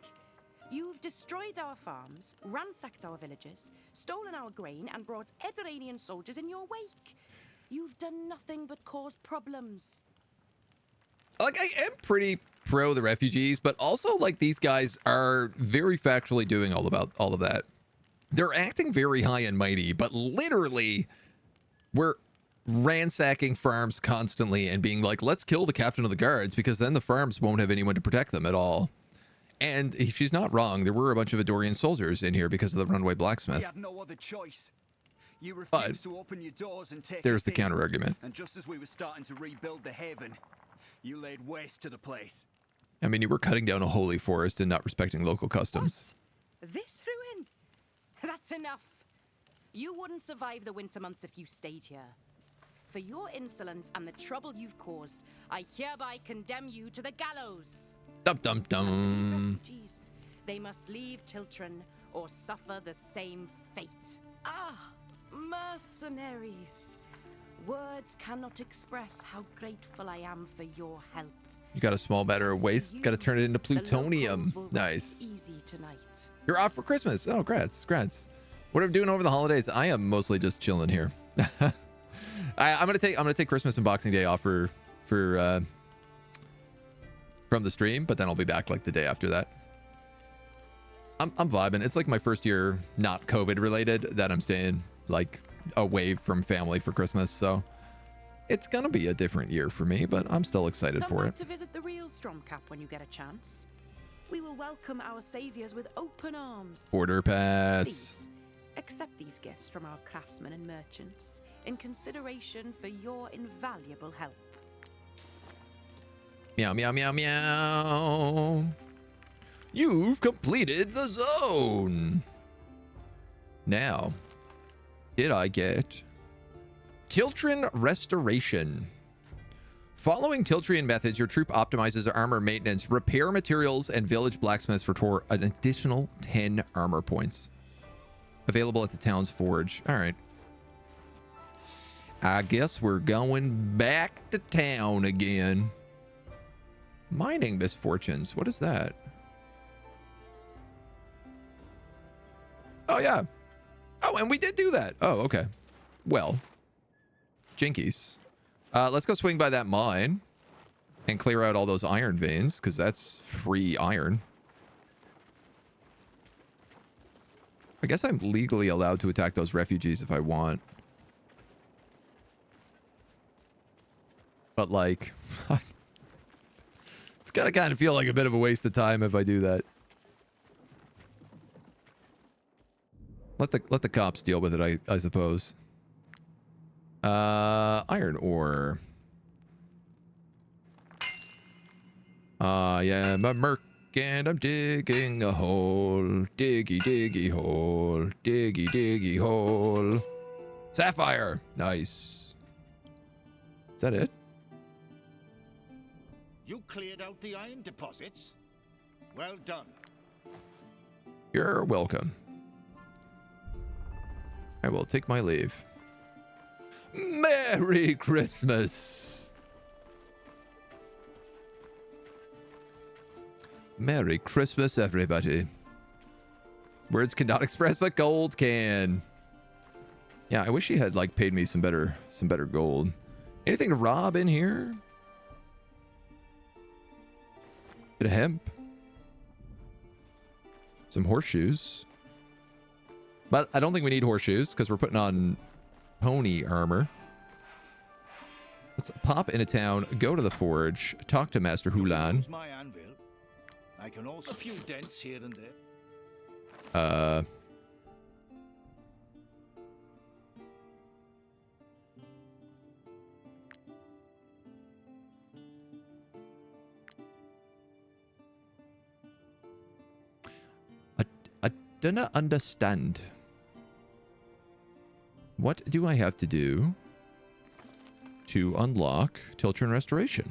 You've destroyed our farms, ransacked our villages, stolen our grain, and brought Edoranian soldiers in your wake. You've done nothing but cause problems. Like, I am pretty pro the refugees, but also, like, these guys are very factually doing all of that. They're acting very high and mighty, but literally, we're ransacking farms constantly and being like, let's kill the captain of the guards, because then the farms won't have anyone to protect them at all. And she's not wrong. There were a bunch of Edoran soldiers in here because of the runaway blacksmith. You had no other choice. You refused to open your doors and take there's us the in. counter argument. And just as we were starting to rebuild the haven, you laid waste to the place. I mean, you were cutting down a holy forest and not respecting local customs. What? This ruin? That's enough. You wouldn't survive the winter months if you stayed here. For your insolence and the trouble you've caused, I hereby condemn you to the gallows. Dum dum dum. Refugees, they must leave Tiltren or suffer the same fate. Ah, mercenaries. Words cannot express how grateful I am for your help. You got a small matter of waste. Got to turn it into plutonium. Nice. Easy tonight. You're off for Christmas. Oh, congrats. What are we doing over the holidays? I am mostly just chilling here. I'm gonna take Christmas and Boxing Day off for from the stream, but then I'll be back like the day after that. I'm vibing. It's like my first year not COVID related that I'm staying like away from family for Christmas, so it's gonna be a different year for me, but I'm still excited for it. To visit the real Stromcap when you get a chance. We will welcome our saviors with open arms. Order pass. Please, accept these gifts from our craftsmen and merchants in consideration for your invaluable help. Meow, meow, meow, meow. You've completed the zone. Now, did I get Tiltren Restoration? Following Tiltren methods, your troop optimizes armor maintenance, repair materials, and village blacksmiths for an additional 10 armor points. Available at the town's forge. All right. I guess we're going back to town again. Mining misfortunes. What is that? Oh, yeah. Oh, and we did do that. Oh, okay. Well, jinkies. Let's go swing by that mine and clear out all those iron veins, because that's free iron. I guess I'm legally allowed to attack those refugees if I want. But, like, it's gonna kind of feel like a bit of a waste of time if I do that. Let the cops deal with it, I suppose. Iron ore. I am a merc and I'm digging a hole. Diggy, diggy hole. Diggy, diggy hole. Sapphire. Nice. Is that it? You cleared out the iron deposits? Well done. You're welcome. I will take my leave. Merry Christmas! Merry Christmas, everybody. Words cannot express, but gold can. Yeah, I wish he had like paid me some better gold. Anything to rob in here? Bit of hemp. Some horseshoes. But I don't think we need horseshoes because we're putting on pony armor. Let's pop into town, go to the forge, talk to Master Hulan. Use my anvil. I can also a few dents here and there. I do not understand. What do I have to do to unlock Tiltren Restoration?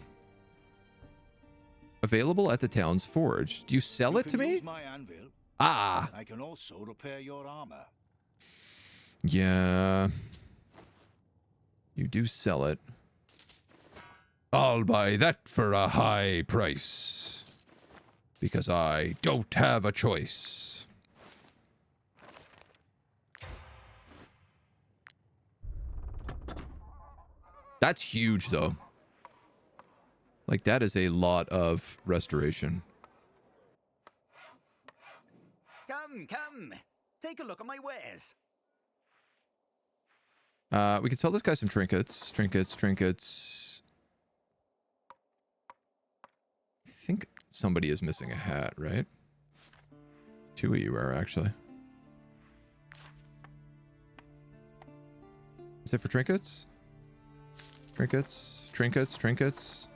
Available at the town's forge. Do you sell it to me? Use my anvil. Ah. I can also repair your armor. Yeah. You do sell it. I'll buy that for a high price. Because I don't have a choice. That's huge, though. Like, that is a lot of restoration. Come. Take a look at my wares. We can sell this guy some trinkets. Trinkets. I think somebody is missing a hat, right? Two of you are, actually. Is it for trinkets? Trinkets.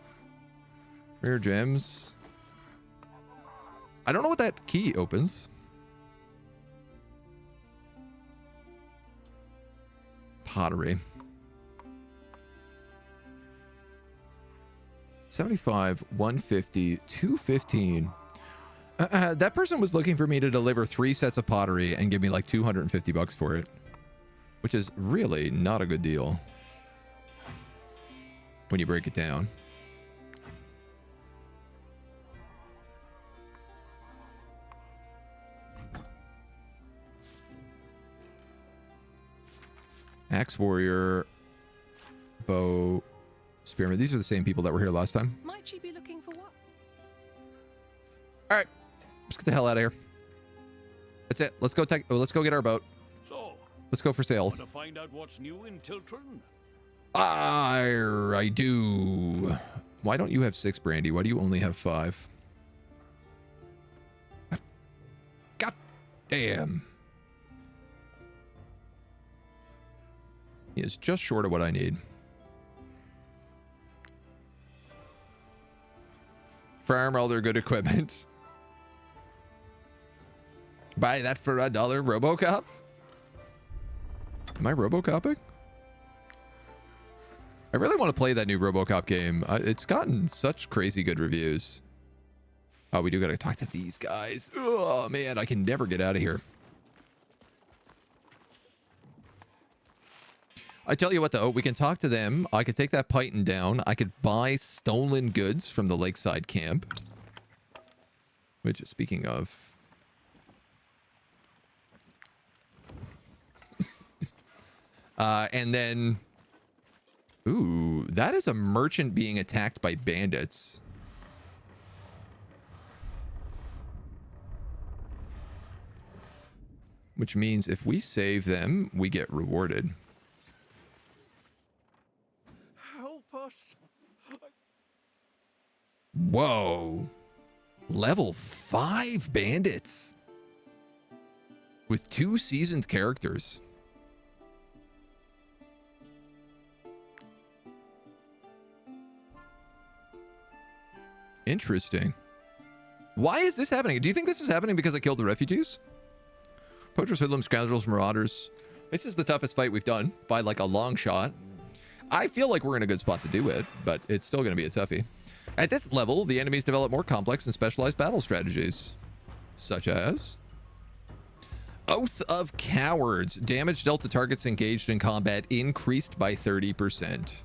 Rare gems. I don't know what that key opens. Pottery. 75, 150, 215. That person was looking for me to deliver 3 sets of pottery and give me like 250 bucks for it, which is really not a good deal when you break it down. Axe warrior, bow, spearman. These are the same people that were here last time. Might she be looking for what? All right, let's get the hell out of here. That's it. Let's go get our boat. So, let's go for sail. Want to find out what's new in Tiltren? I do. Why don't you have 6, Brandy? Why do you only have 5? God damn. He is just short of what I need. Farm all their good equipment. Buy that for $1, RoboCop? Am I RoboCopping? I really want to play that new RoboCop game. It's gotten such crazy good reviews. Oh, we do got to talk to these guys. Oh, man, I can never get out of here. I tell you what, though, we can talk to them. I could take that Python down. I could buy stolen goods from the lakeside camp. Which, speaking of... and then... Ooh, that is a merchant being attacked by bandits. Which means if we save them, we get rewarded. Help us. Whoa. Level 5 bandits. With 2 seasoned characters. Interesting. Why is this happening? Do you think this is happening because I killed the refugees? Poachers, hoodlums, scoundrels, marauders. This is the toughest fight we've done by like a long shot. I feel like we're in a good spot to do it, but it's still going to be a toughie. At this level, the enemies develop more complex and specialized battle strategies, such as Oath of Cowards. Damage dealt to targets engaged in combat increased by 30%.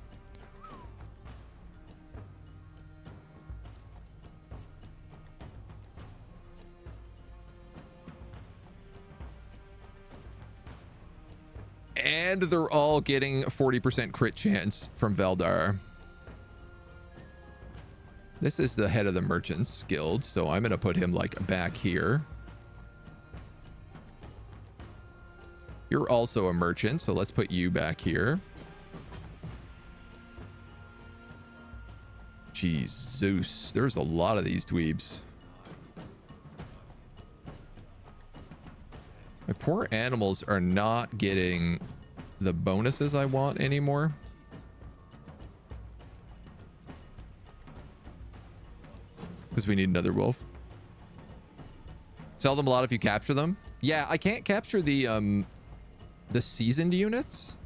And they're all getting 40% crit chance from Valdar. This is the head of the Merchants Guild, so I'm going to put him like back here. You're also a merchant, so let's put you back here. Jesus, there's a lot of these dweebs. My poor animals are not getting the bonuses I want anymore. Because we need another wolf. Sell them a lot if you capture them. Yeah, I can't capture the seasoned units,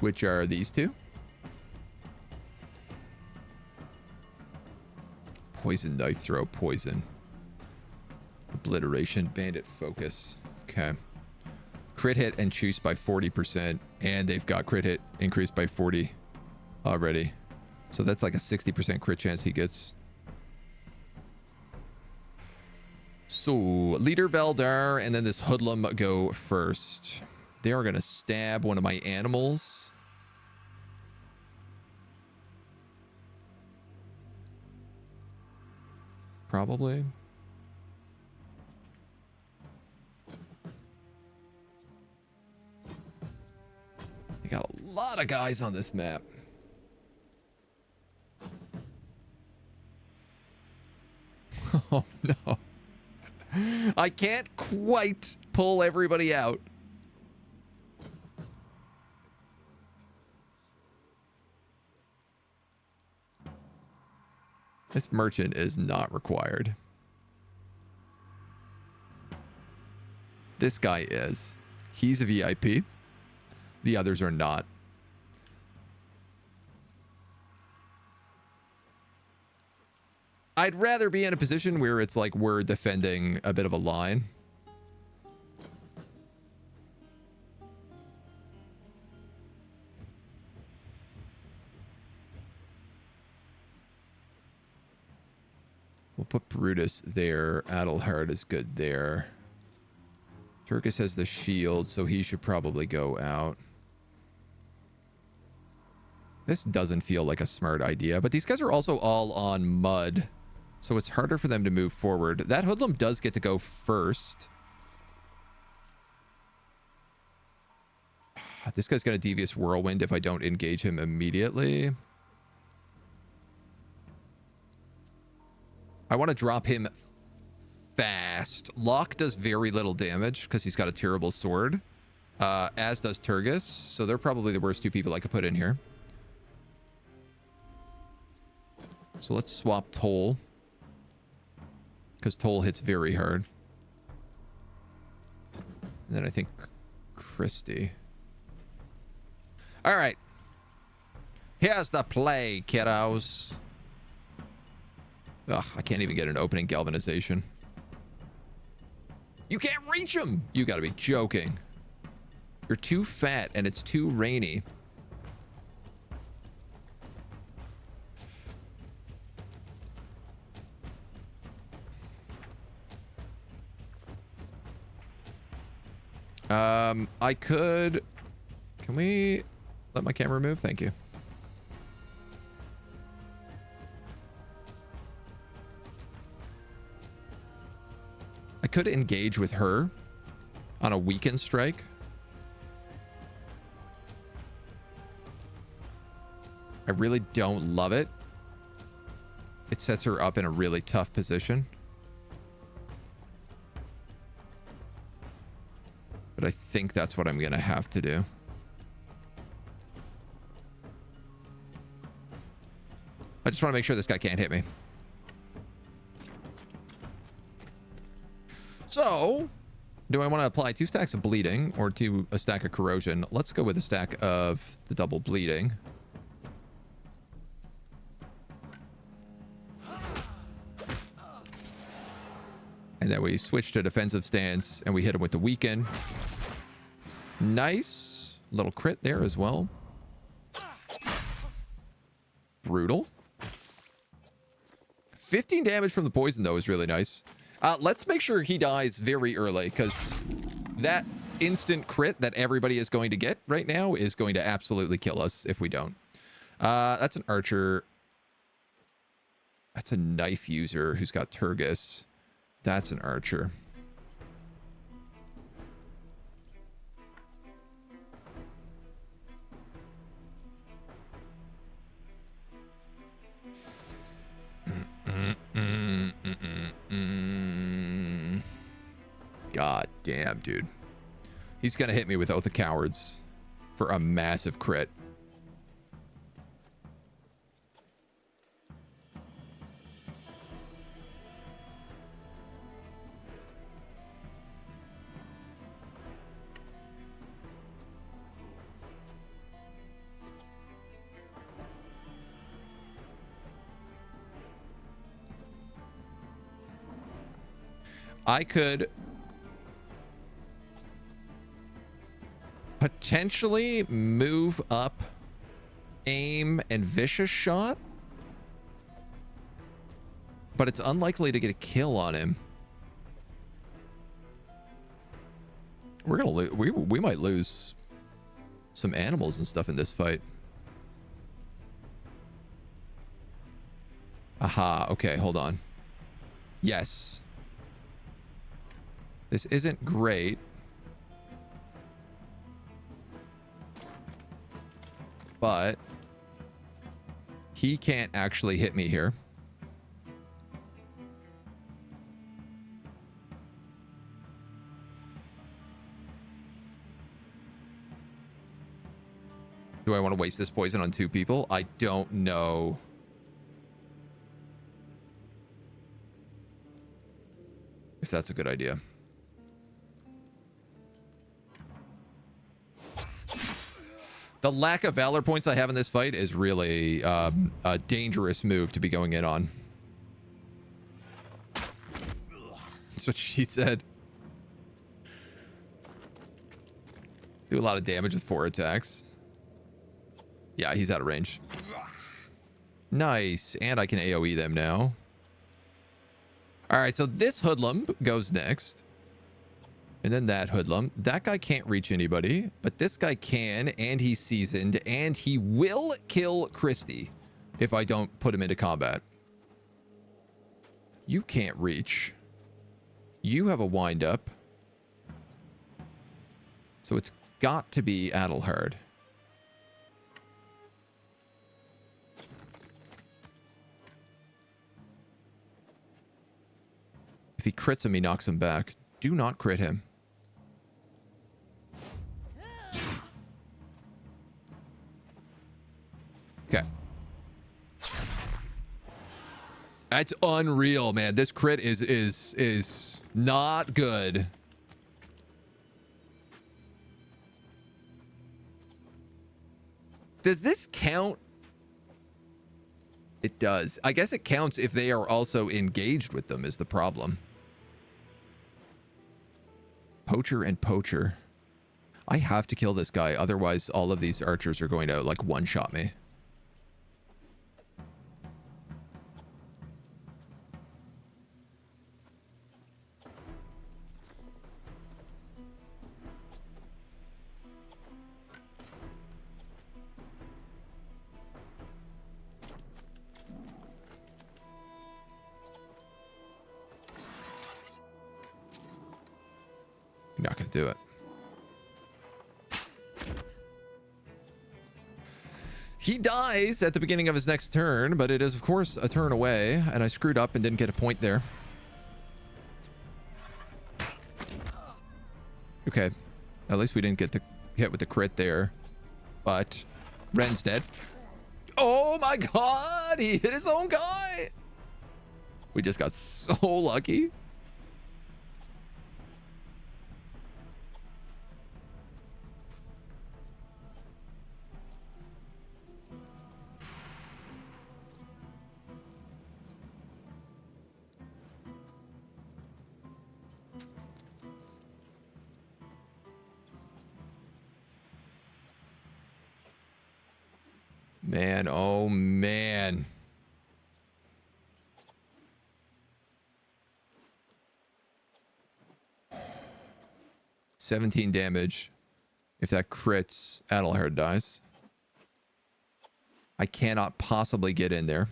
which are these two. Poison knife throw, poison. Obliteration, bandit focus. Okay. Crit hit increased by 40%, and they've got crit hit increased by 40 already. So that's like a 60% crit chance he gets. So, Leader Valdar and then this hoodlum go first. They are going to stab one of my animals. Probably. They got a lot of guys on this map. Oh, no. I can't quite pull everybody out. This merchant is not required. This guy is. He's a VIP. The others are not. I'd rather be in a position where it's like we're defending a bit of a line. We'll put Brutus there. Adelhard is good there. Turkus has the shield, so he should probably go out. This doesn't feel like a smart idea, but these guys are also all on mud, so it's harder for them to move forward. That hoodlum does get to go first. This guy's got a devious whirlwind if I don't engage him immediately. I want to drop him fast. Locke does very little damage because he's got a terrible sword, as does Turgus, so they're probably the worst two people I could put in here. So let's swap Toll, because Toll hits very hard. And then I think Christie. All right. Here's the play, kiddos. Ugh, I can't even get an opening galvanization. You can't reach him! You gotta be joking. You're too fat and it's too rainy. I could... Can we let my camera move? Thank you. I could engage with her on a weekend strike. I really don't love it. It sets her up in a really tough position. But I think that's what I'm going to have to do. I just want to make sure this guy can't hit me. So, do I want to apply 2 stacks of bleeding or a stack of corrosion? Let's go with a stack of the double bleeding. And then we switch to defensive stance and we hit him with the weaken. Nice. Little crit there as well. Brutal. 15 damage from the poison, though, is really nice. Let's make sure he dies very early, because that instant crit that everybody is going to get right now is going to absolutely kill us if we don't. That's an archer. That's a knife user who's got Turgus. That's an archer. Damn, dude. He's going to hit me with Oath of Cowards for a massive crit. I could potentially move up aim and vicious shot, but it's unlikely to get a kill on him. We're gonna we might lose some animals and stuff in this fight. Aha, okay, hold on. Yes. This isn't great. But he can't actually hit me here. Do I want to waste this poison on 2 people? I don't know. If that's a good idea. The lack of valor points I have in this fight is really a dangerous move to be going in on. That's what she said. Do a lot of damage with 4 attacks. Yeah, he's out of range. Nice. And I can AoE them now. All right, so this hoodlum goes next. And then that hoodlum. That guy can't reach anybody, but this guy can, and he's seasoned, and he will kill Christy if I don't put him into combat. You can't reach. You have a wind-up. So it's got to be Adelhard. If he crits him, he knocks him back. Do not crit him. Okay. That's unreal, man. This crit is not good. Does this count? It does. I guess it counts if they are also engaged with them is the problem. Poacher and poacher. I have to kill this guy, otherwise all of these archers are going to like one-shot me. Not going to do it. He dies at the beginning of his next turn, but it is, of course, a turn away, and I screwed up and didn't get a point there. Okay. At least we didn't get hit with the crit there. But Ren's dead. Oh my god! He hit his own guy! We just got so lucky. Man, oh man. $17 damage. If that crits, Adelhard dies. I cannot possibly get in there.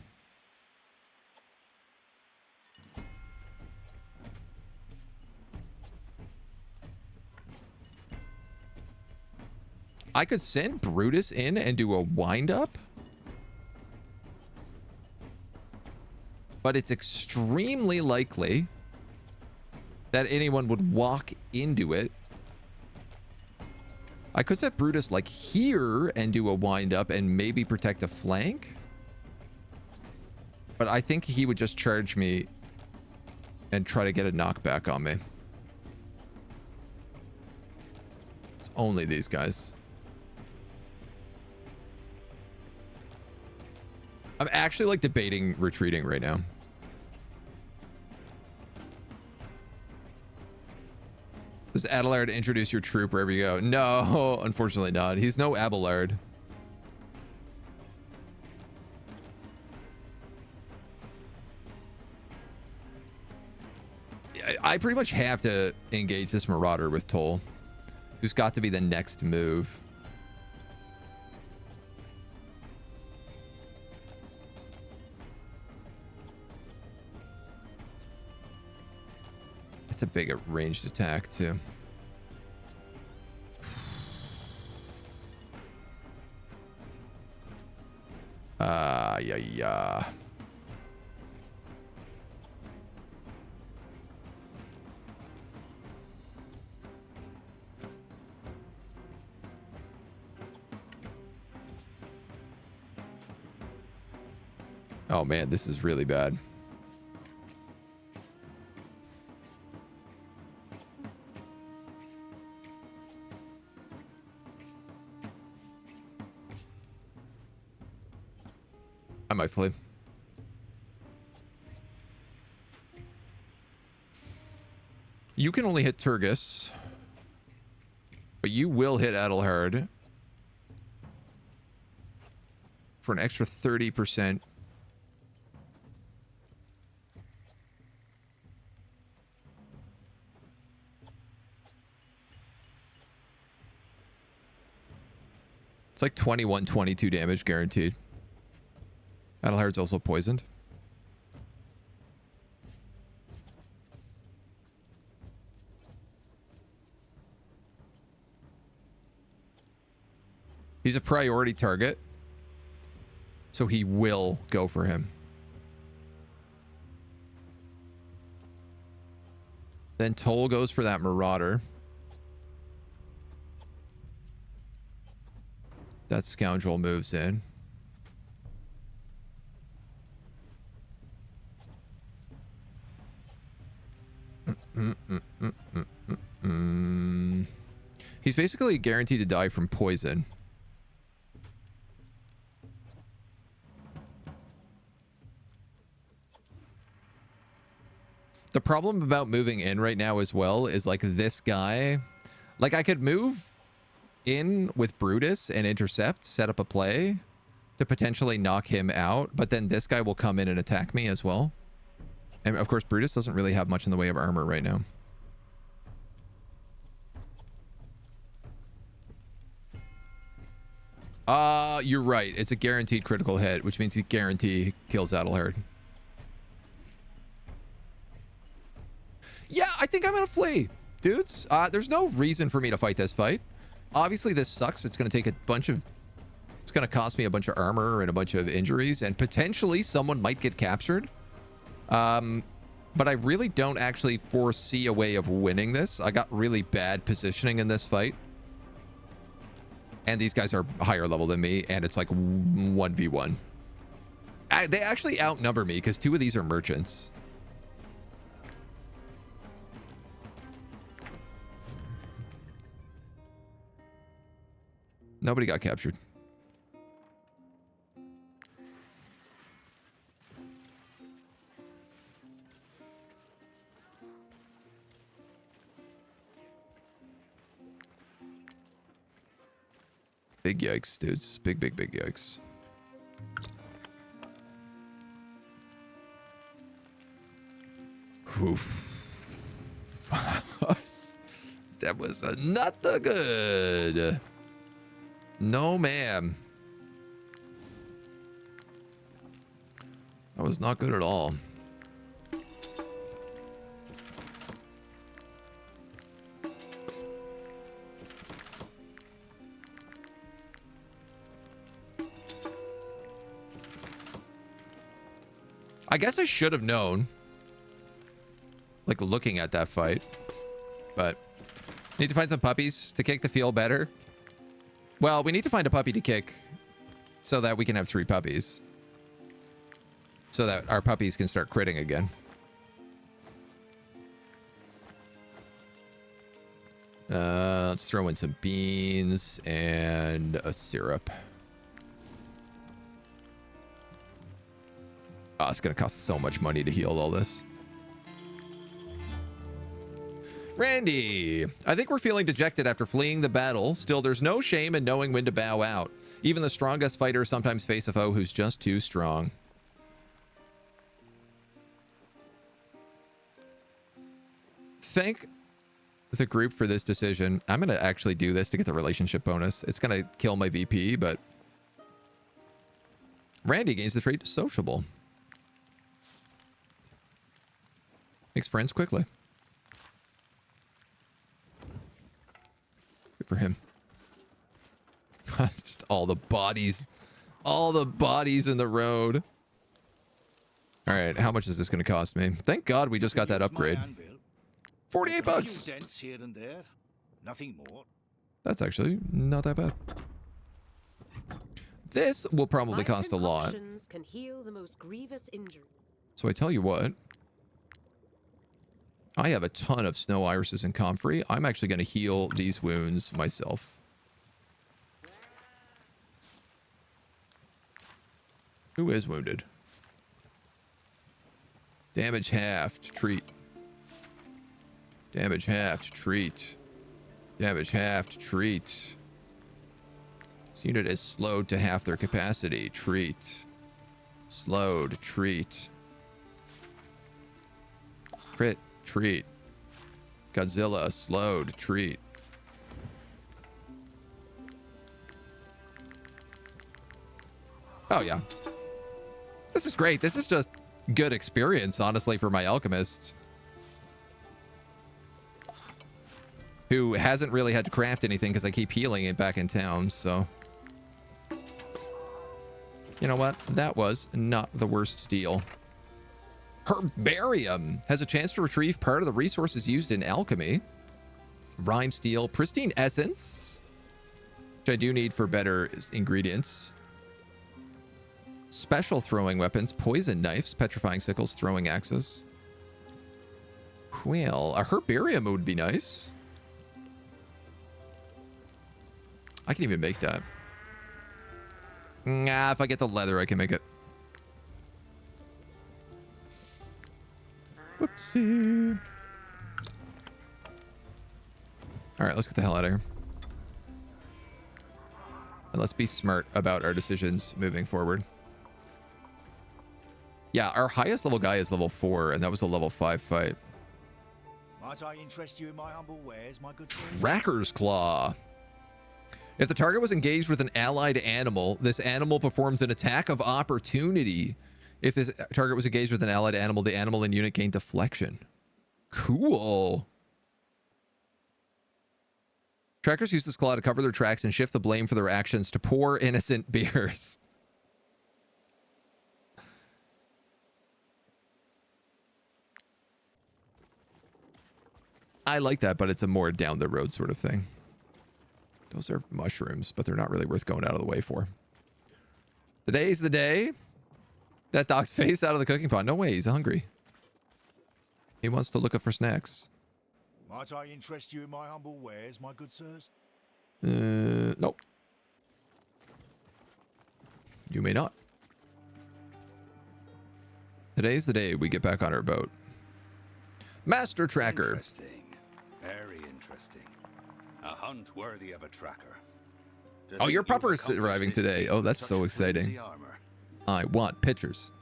I could send Brutus in and do a wind-up. But it's extremely likely that anyone would walk into it. I could set Brutus like here and do a wind up and maybe protect a flank. But I think he would just charge me and try to get a knockback on me. It's only these guys. I'm actually like debating retreating right now. Does Abelard introduce your troop wherever you go? No, unfortunately not. He's no Abelard. I pretty much have to engage this Marauder with Toll, who's got to be the next move. It's a big ranged attack too. Yeah. Oh man, this is really bad. I might play. You can only hit Turgis, but you will hit Adelhard for an extra 30%. It's like 21, 22 damage guaranteed. Adelhard's also poisoned. He's a priority target, so he will go for him. Then Toll goes for that Marauder. That scoundrel moves in. He's basically guaranteed to die from poison. The problem about moving in right now as well is like this guy. Like I could move in with Brutus and intercept, set up a play to potentially knock him out, but then this guy will come in and attack me as well. And of course, Brutus doesn't really have much in the way of armor right now. You're right. It's a guaranteed critical hit, which means he guarantee kills Adelhard. Yeah, I think I'm gonna flee, dudes. There's no reason for me to fight this fight. Obviously, this sucks. It's gonna take a bunch of... It's gonna cost me a bunch of armor and a bunch of injuries, and potentially someone might get captured. But I really don't actually foresee a way of winning this. I got really bad positioning in this fight. And these guys are higher level than me, and it's like 1v1. They actually outnumber me because 2 of these are merchants. Nobody got captured. Big yikes, dudes. Big yikes. Oof. That was not the good. No, ma'am. That was not good at all. I guess I should have known, like looking at that fight, but Need to find some puppies to kick to feel better. Well, we need to find a puppy to kick so that we can have 3 puppies. So that our puppies can start critting again. Let's throw in some beans and a syrup. Oh, it's going to cost so much money to heal all this. Randy, I think we're feeling dejected after fleeing the battle. Still, there's no shame in knowing when to bow out. Even the strongest fighters sometimes face a foe who's just too strong. Thank the group for this decision. I'm going to actually do this to get the relationship bonus. It's going to kill my VP, but Randy gains the trait sociable. Makes friends quickly. Good for him. It's just all the bodies in the road. All right, how much is this going to cost me? Thank God we just got that upgrade. 48 bucks. Dents here and there. Nothing more. That's actually not that bad. This will probably cost a lot. Can heal the most grievous injury. So I tell you what. I have a ton of snow irises and comfrey. I'm actually going to heal these wounds myself. Who is wounded? Damage halved. Treat. Damage halved. Treat. Damage halved. Treat. This unit is slowed to half their capacity. Treat. Slowed. Treat. Crit. Treat. Godzilla. Slowed. Treat. Oh, yeah. This is great. This is just good experience, honestly, for my alchemist. Who hasn't really had to craft anything because I keep healing it back in town, so. You know what? That was not the worst deal. Herbarium has a chance to retrieve part of the resources used in alchemy. Rhyme steel, pristine essence, which I do need for better ingredients. Special throwing weapons, poison knives, petrifying sickles, throwing axes. Well, a herbarium would be nice. I can even make that. Nah, if I get the leather, I can make it. Whoopsie. All right, let's get the hell out of here. And let's be smart about our decisions moving forward. Yeah, our highest level guy is level 4, and that was a level 5 fight. Might I interest you in my humble wares, my good Tracker's Claw. If the target was engaged with an allied animal, this animal performs an attack of opportunity. If this target was engaged with an allied animal, the animal and unit gain deflection. Cool. Trackers use this claw to cover their tracks and shift the blame for their actions to poor innocent bears. I like that, but it's a more down the road sort of thing. Those are mushrooms, but they're not really worth going out of the way for. Today's the day. That dog's face out of the cooking pot. No way, he's hungry. He wants to look up for snacks. Might I interest you in my humble wares, my good sirs? Nope. You may not. Today's the day we get back on our boat. Master Tracker. Interesting. Very interesting. A hunt worthy of a tracker. Oh, your pupper is arriving today. Oh, that's so exciting. I want pictures.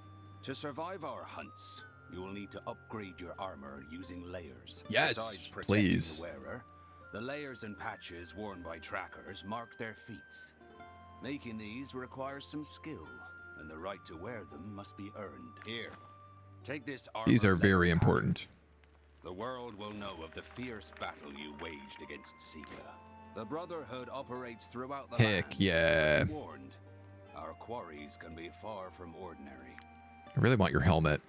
To survive our hunts, you will need to upgrade your armor using layers. Yes, Besides protecting please. The wearer, the layers and patches worn by trackers mark their feats. Making these requires some skill, and the right to wear them must be earned. Here, take this armor. These are very important. The world will know of the fierce battle you waged against Sika. The Brotherhood operates throughout the land. Heck yeah. Be warned, our quarries can be far from ordinary. I really want your helmet.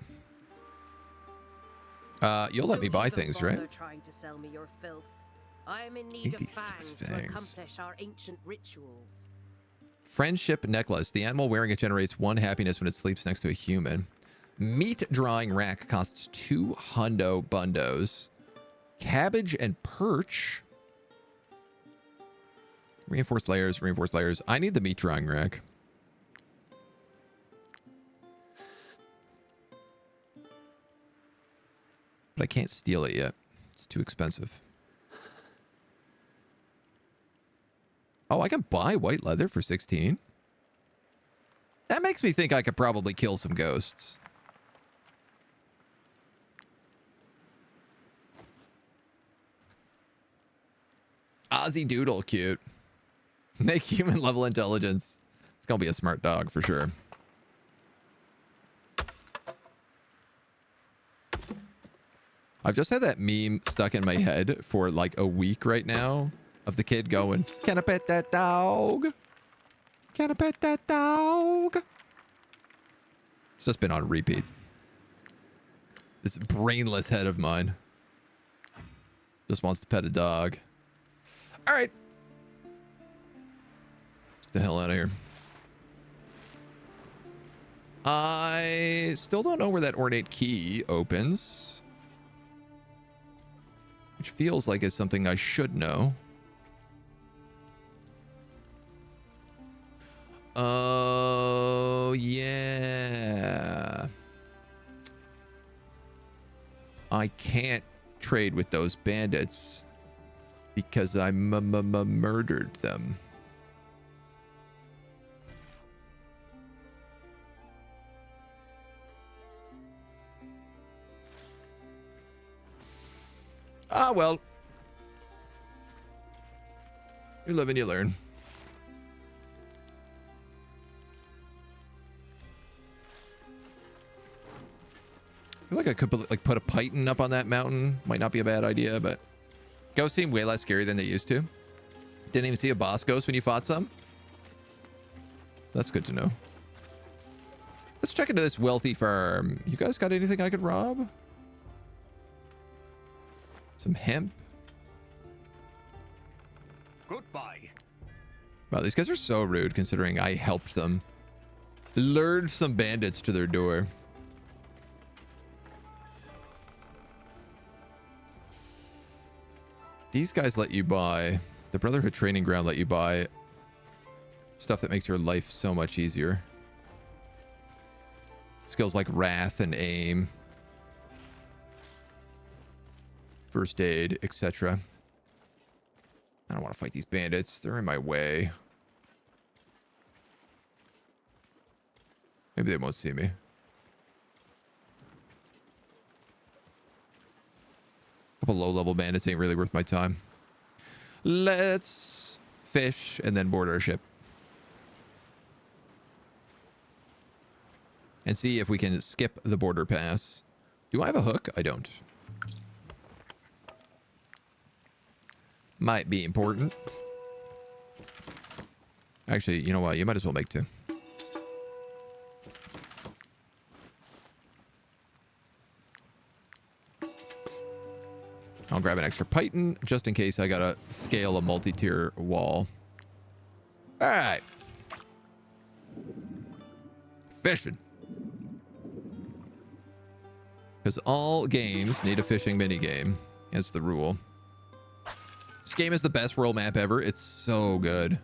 You'll let me buy things, right? Trying to sell me your filth. I am in need of 86 fangs to fangs. accomplish our ancient rituals. Friendship necklace. The animal wearing it generates 1 happiness when it sleeps next to a human. Meat drawing rack costs 2 hundo bundos. Cabbage and perch. Reinforced layers, reinforced layers. I need the meat drawing rack. But I can't steal it yet. It's too expensive. Oh, I can buy white leather for 16. That makes me think I could probably kill some ghosts. Aussie Doodle, cute. Make human level intelligence. It's gonna be a smart dog for sure. I've just had that meme stuck in my head for like a week right now of the kid going, "Can I pet that dog? Can I pet that dog?" It's just been on repeat. This brainless head of mine just wants to pet a dog. All right. Get the hell out of here. I still don't know where that ornate key opens, which feels like it's something I should know. Oh, yeah. I can't trade with those bandits because I murdered them. Ah, well. You live and you learn. I feel like I could put a python up on that mountain. Might not be a bad idea, but ghosts seem way less scary than they used to. Didn't even see a boss ghost when you fought some. That's good to know. Let's check into this wealthy farm. You guys got anything I could rob? Some hemp. Goodbye. Wow, these guys are so rude considering I helped them. Lured some bandits to their door. These guys let you buy, the Brotherhood Training Ground let you buy stuff that makes your life so much easier. Skills like wrath and aim, first aid, etc. I don't want to fight these bandits. They're in my way. Maybe they won't see me. Couple low-level bandits ain't really worth my time. Let's fish and then board our ship. And see if we can skip the border pass. Do I have a hook? I don't. Might be important. Actually, you know what? You might as well make 2. I'll grab an extra python just in case I gotta scale a multi-tier wall. All right. Fishing. Because all games need a fishing minigame. It's the rule. This game is the best world map ever. It's so good.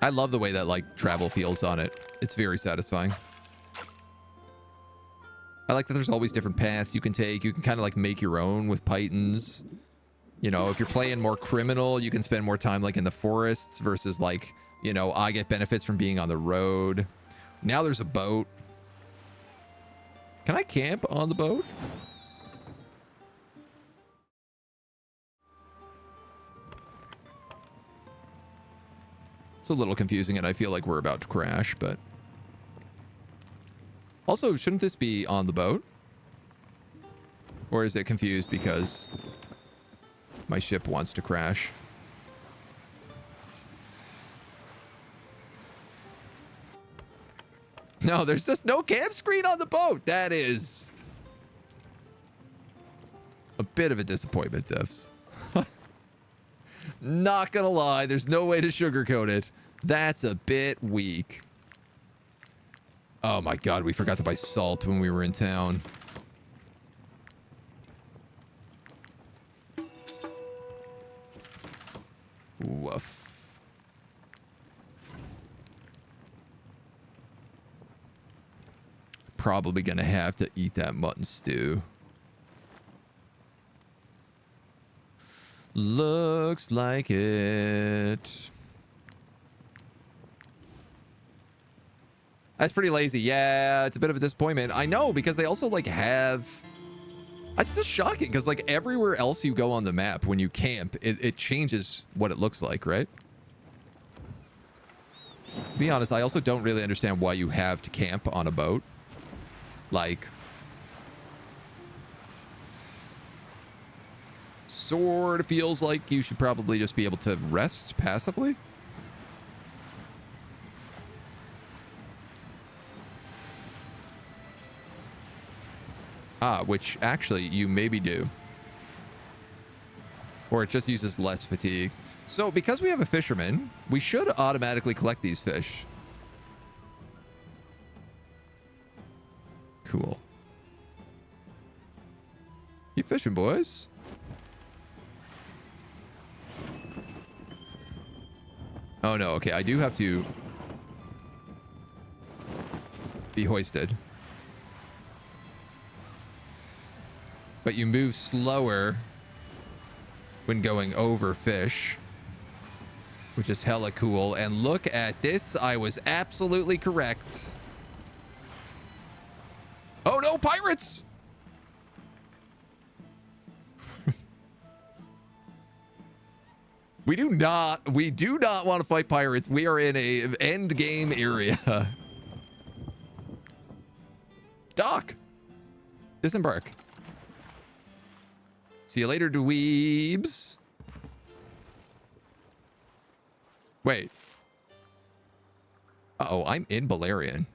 I love the way that like travel feels on it. It's very satisfying. I like that there's always different paths you can take. You can kind of like make your own with pythons. You know, if you're playing more criminal, you can spend more time like in the forests versus like, you know, I get benefits from being on the road. Now there's a boat. Can I camp on the boat? It's a little confusing and I feel like we're about to crash, but... Also, shouldn't this be on the boat? Or is it confused because my ship wants to crash? No, there's just no camp screen on the boat. That is a bit of a disappointment, Devs. Not gonna lie, there's no way to sugarcoat it. That's a bit weak. Oh my god, we forgot to buy salt when we were in town. Woof. Probably gonna have to eat that mutton stew. Looks like it. That's pretty lazy. Yeah, it's a bit of a disappointment. I know, because they also like have... It's just shocking because like everywhere else you go on the map when you camp, it changes what it looks like, right? To be honest, I also don't really understand why you have to camp on a boat. Like... Sort of feels like you should probably just be able to rest passively. Which actually you maybe do. Or it just uses less fatigue. So because we have a fisherman, we should automatically collect these fish. Cool. Keep fishing, boys. Oh no, okay, I do have to be hoisted. But you move slower when going over fish, which is hella cool. And look at this, I was absolutely correct. Oh no, pirates! We do not want to fight pirates. We are in a end game area. Dock. Disembark. See you later, dweebs. Wait. Uh-oh, I'm in Balerion.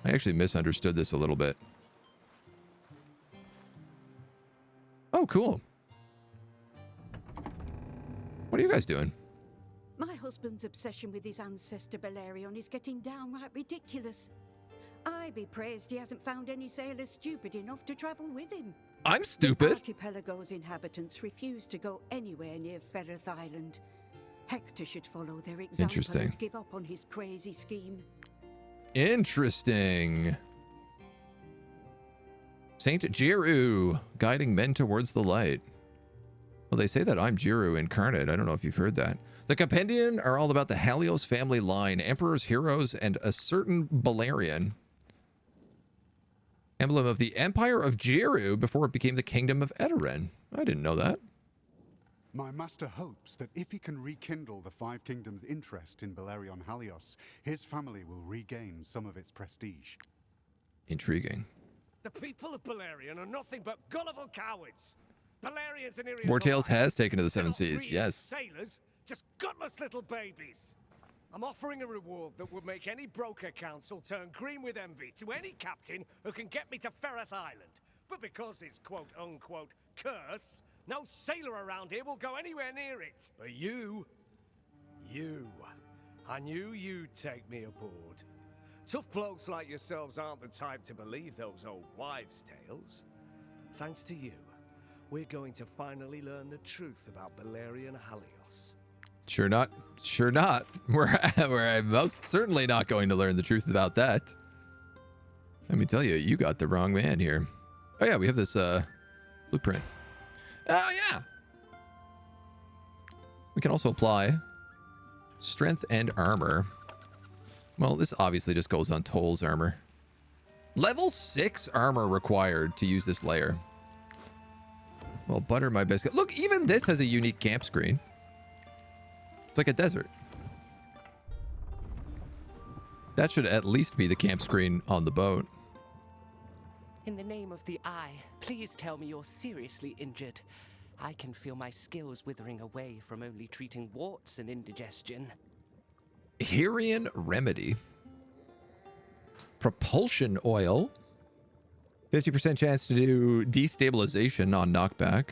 I actually misunderstood this a little bit. Oh, cool. What are you guys doing? My husband's obsession with his ancestor Balerion is getting downright ridiculous. I be praised he hasn't found any sailors stupid enough to travel with him. I'm stupid. The archipelago's inhabitants refuse to go anywhere near Ferreth Island. Hector should follow their example. Interesting. And give up on his crazy scheme. Interesting. Saint Jeru, guiding men towards the light. Well, they say that I'm Jeru incarnate. I don't know if you've heard that. The Compendium are all about the Halios family line, emperors, heroes, and a certain Balerion. Emblem of the Empire of Jeru before it became the Kingdom of Edoran. I didn't know that. My master hopes that if he can rekindle the Five Kingdoms' interest in Balerion Halios, his family will regain some of its prestige. Intriguing. The people of Balerion are nothing but gullible cowards. Balerians and Wartales has taken to the Seven Seas, yes. Sailors, just gutless little babies. I'm offering a reward that would make any broker council turn green with envy to any captain who can get me to Ferreth Island. But because it's quote-unquote cursed, no sailor around here will go anywhere near it. But you, I knew you'd take me aboard. Tough blokes like yourselves aren't the type to believe those old wives' tales. Thanks to you, we're going to finally learn the truth about Balerion Halios. Sure not. Sure not. We're most certainly not going to learn the truth about that. Let me tell you, you got the wrong man here. Oh yeah, we have this blueprint. Oh yeah. We can also apply strength and armor. Well, this obviously just goes on Toll's armor. Level 6 armor required to use this layer. Well, butter my biscuit. Look, even this has a unique camp screen. It's like a desert. That should at least be the camp screen on the boat. In the name of the Eye, please tell me you're seriously injured. I can feel my skills withering away from only treating warts and indigestion. Herian Remedy. Propulsion oil. 50% chance to do destabilization on knockback.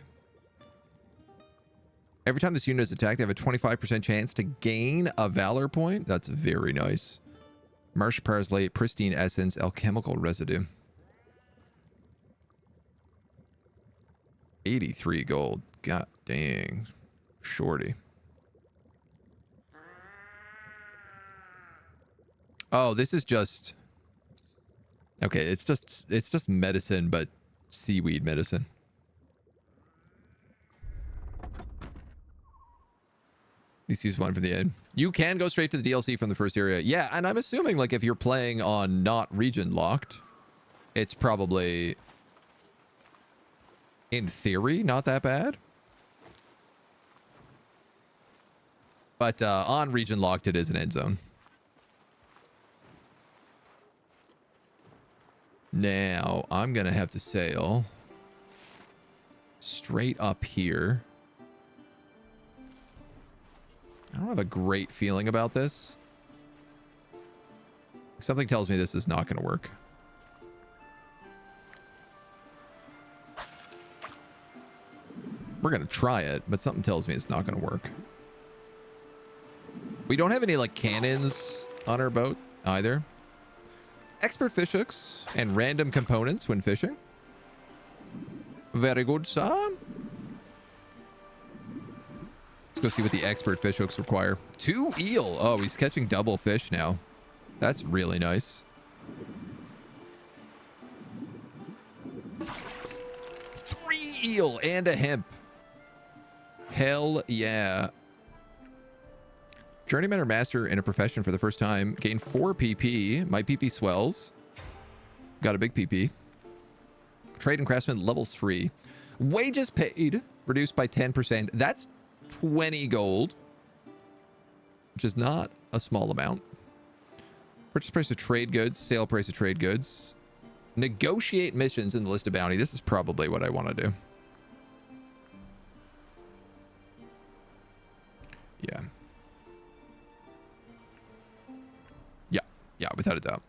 Every time this unit is attacked, they have a 25% chance to gain a valor point. That's very nice. Marsh Parslate, Pristine Essence, Alchemical Residue. 83 gold. God dang. Shorty. Oh, this is just... Okay, it's just medicine, but seaweed medicine. Let's use one from the end. You can go straight to the DLC from the first area. Yeah, and I'm assuming, like, if you're playing on not region locked, it's probably, in theory, not that bad. But on region locked, it is an end zone. Now, I'm going to have to sail straight up here. I don't have a great feeling about this. Something tells me this is not going to work. We're going to try it, but something tells me it's not going to work. We don't have any, like, cannons on our boat either. Expert fish hooks and random components when fishing. Very good, sir. Let's go see what the expert fish hooks require. 2 eel. Oh, he's catching double fish now. That's really nice. 3 eel and a hemp. Hell yeah. Journeyman or master in a profession for the first time. Gain 4 PP. My PP swells. Got a big PP. Trade and craftsman level 3. Wages paid reduced by 10%. That's 20 gold, which is not a small amount. Purchase price of trade goods, sale price of trade goods. Negotiate missions in the list of bounty. This is probably what I want to do. Yeah. Yeah, without a doubt.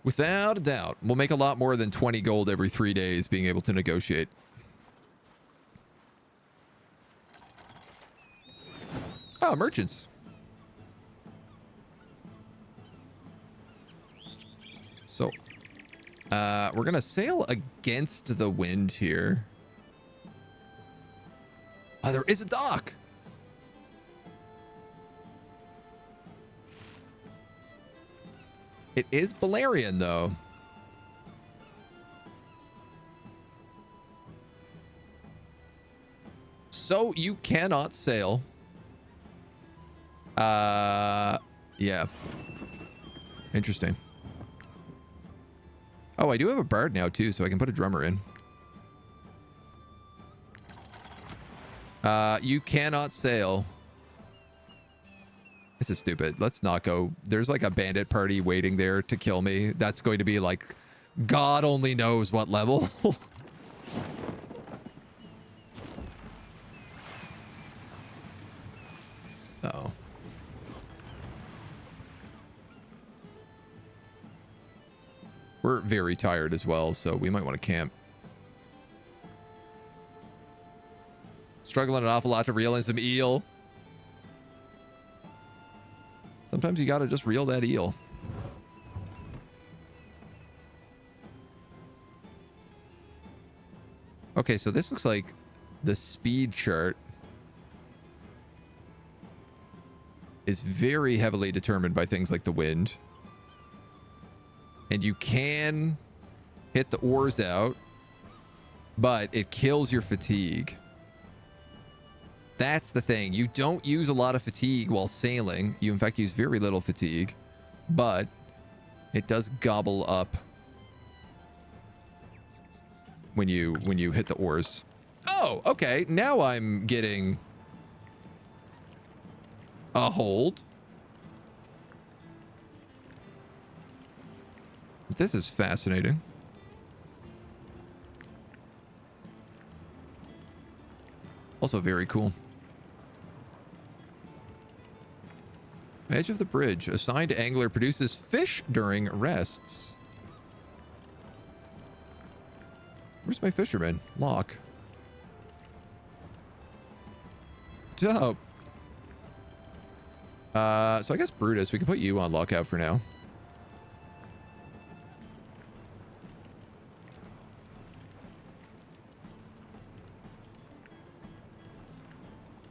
Without a doubt. We'll make a lot more than 20 gold every 3 days being able to negotiate. Oh, merchants. So, we're going to sail against the wind here. Oh, there is a dock. It is Balerion, though. So you cannot sail. Yeah. Interesting. Oh, I do have a bard now, too, so I can put a drummer in. You cannot sail. This is stupid. Let's not go. There's like a bandit party waiting there to kill me. That's going to be like God only knows what level. Uh-oh. We're very tired as well, so we might want to camp. Struggling an awful lot to reel in some eel. Sometimes you gotta just reel that eel. Okay, so this looks like the speed chart is very heavily determined by things like the wind. And you can hit the oars out, but it kills your fatigue. That's the thing. You don't use a lot of fatigue while sailing. You, in fact, use very little fatigue. But it does gobble up when you hit the oars. Oh, okay. Now I'm getting a hold. This is fascinating. Also very cool. Edge of the bridge. Assigned angler produces fish during rests. Where's my fisherman? Lock. Dope. So I guess Brutus, we can put you on lockout for now.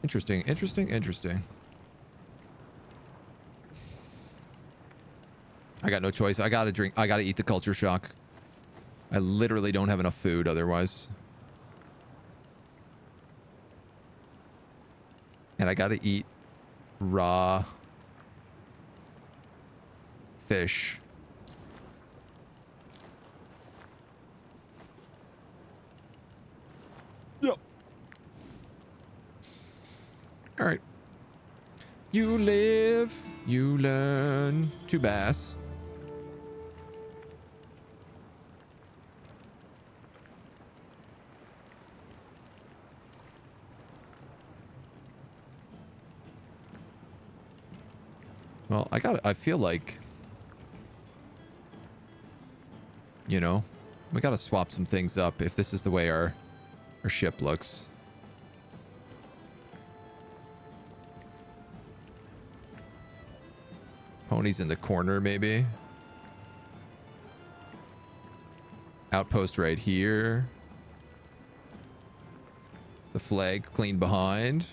Interesting, interesting, interesting. I got no choice. I gotta drink. I gotta eat the culture shock. I literally don't have enough food otherwise. And I gotta eat raw fish. Yep. All right. You live, you learn to bass. Well, I feel like, you know, we gotta swap some things up if this is the way our ship looks. Ponies in the corner, maybe. Outpost right here. The flag clean behind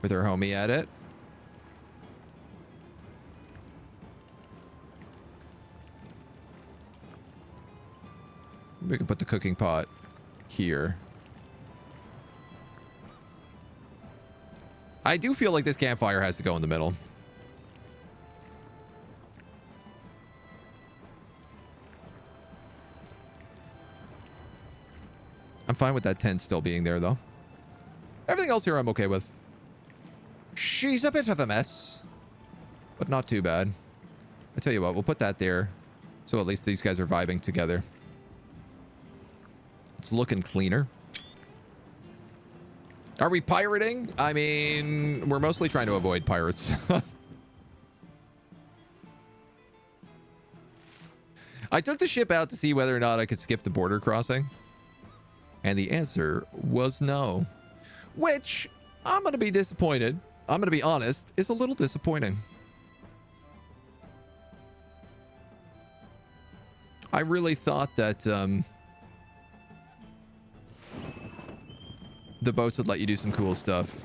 with our homie at it. We can put the cooking pot here. I do feel like this campfire has to go in the middle. I'm fine with that tent still being there, though. Everything else here I'm okay with. She's a bit of a mess, but not too bad. I tell you what, we'll put that there, so at least these guys are vibing together. It's looking cleaner. Are we pirating? I mean, we're mostly trying to avoid pirates. I took the ship out to see whether or not I could skip the border crossing. And the answer was no. Which, I'm going to be disappointed. I'm going to be honest, is a little disappointing. I really thought that the boats would let you do some cool stuff.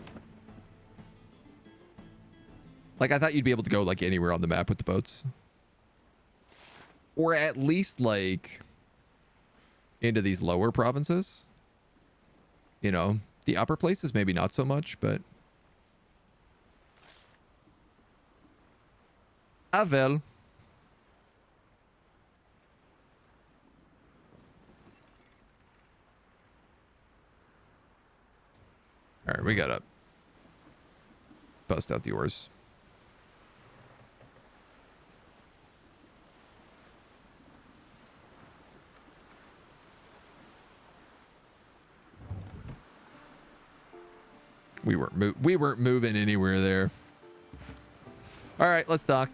Like, I thought you'd be able to go, like, anywhere on the map with the boats. Or at least, like, into these lower provinces. You know, the upper places maybe not so much, but... Avel. All right, we gotta bust out the oars. We weren't moving anywhere there. All right, let's dock.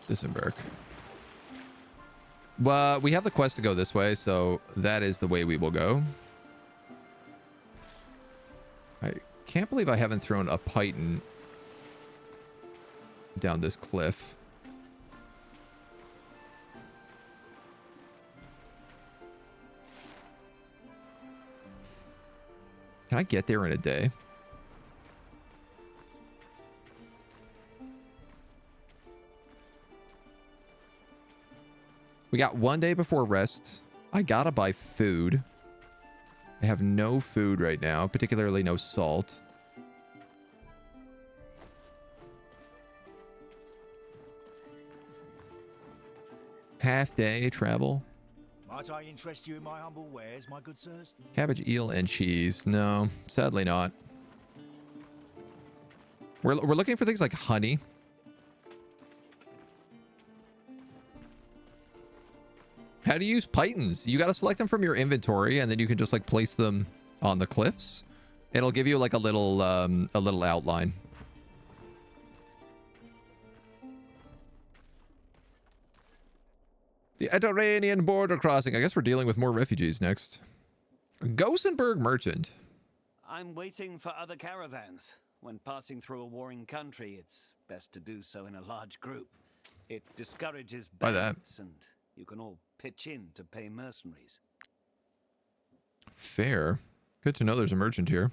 Disembark. Well, we have the quest to go this way, so that is the way we will go. I can't believe I haven't thrown a python down this cliff. Can I get there in a day? We got 1 day before rest. I gotta buy food. I have no food right now, particularly no salt. Half day travel. Might I interest you in my humble wares, my good sirs? Cabbage, eel, and cheese. No, sadly not. We're looking for things like honey. How do you use pythons? You got to select them from your inventory, and then you can just like place them on the cliffs. It'll give you like a little outline. The Edoranian border crossing. I guess we're dealing with more refugees next. Gothenburg merchant. I'm waiting for other caravans. When passing through a warring country, it's best to do so in a large group. It discourages By that. bands, and you can all pitch in to pay mercenaries. Fair. Good to know there's a merchant here.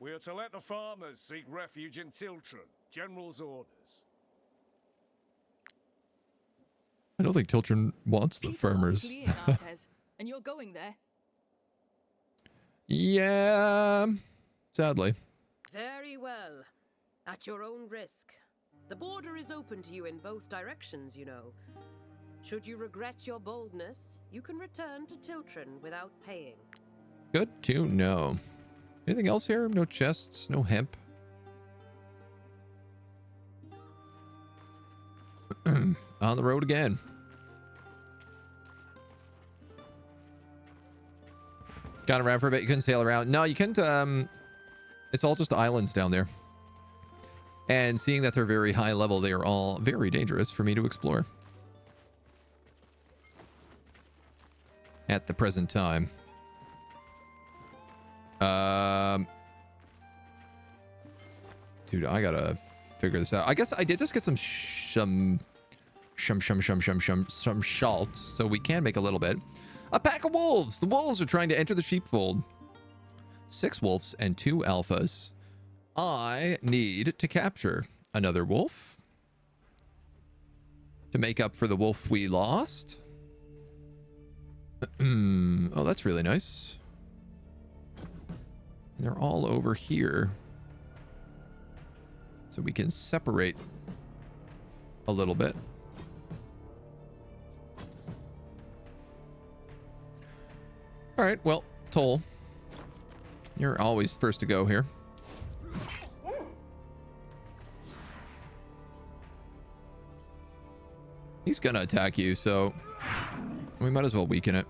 We are to let the farmers seek refuge in Tiltren. General's orders. I don't think Tiltren wants the farmers. Fleeing Wartales, and you're going there. Yeah, sadly. Very well. At your own risk. The border is open to you in both directions, you know. Should you regret your boldness, you can return to Tiltren without paying. Good to know. Anything else here? No chests, no hemp. On the road again. Got around for a bit. You couldn't sail around. No, you couldn't. It's all just islands down there. And seeing that they're very high level, they are all very dangerous for me to explore. At the present time. Dude, I gotta figure this out. I guess I did just get some shalt, so we can make a little bit. A pack of wolves! The wolves are trying to enter the sheepfold. 6 wolves and 2 alphas. I need to capture another wolf to make up for the wolf we lost. Oh, that's really nice. And they're all over here. So we can separate a little bit. All right, well, Toll, you're always first to go here. He's gonna attack you, so we might as well weaken it.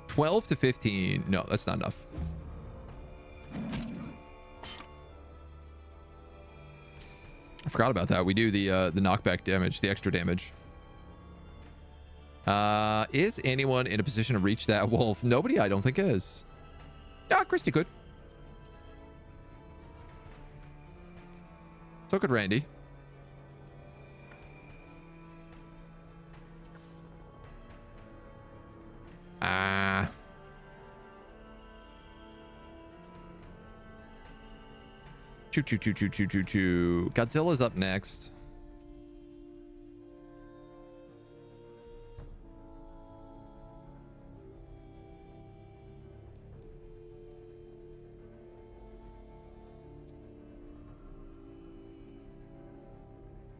12 to 15. No, that's not enough. I forgot about that. We do the knockback damage, the extra damage. Is anyone in a position to reach that wolf? Nobody, I don't think, is. Ah, Christy could. So could Randy. Ah. Choo choo choo choo choo choo choo. Godzilla's up next.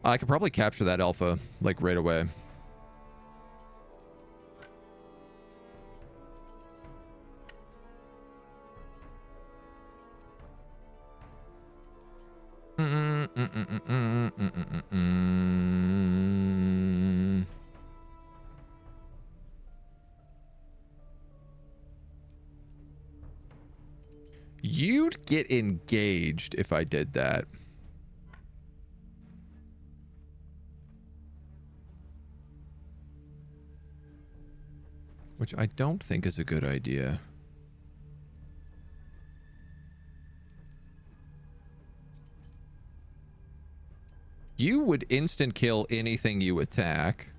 I could probably capture that alpha, like, right away. You'd get engaged if I did that. Which I don't think is a good idea. You would instant kill anything you attack.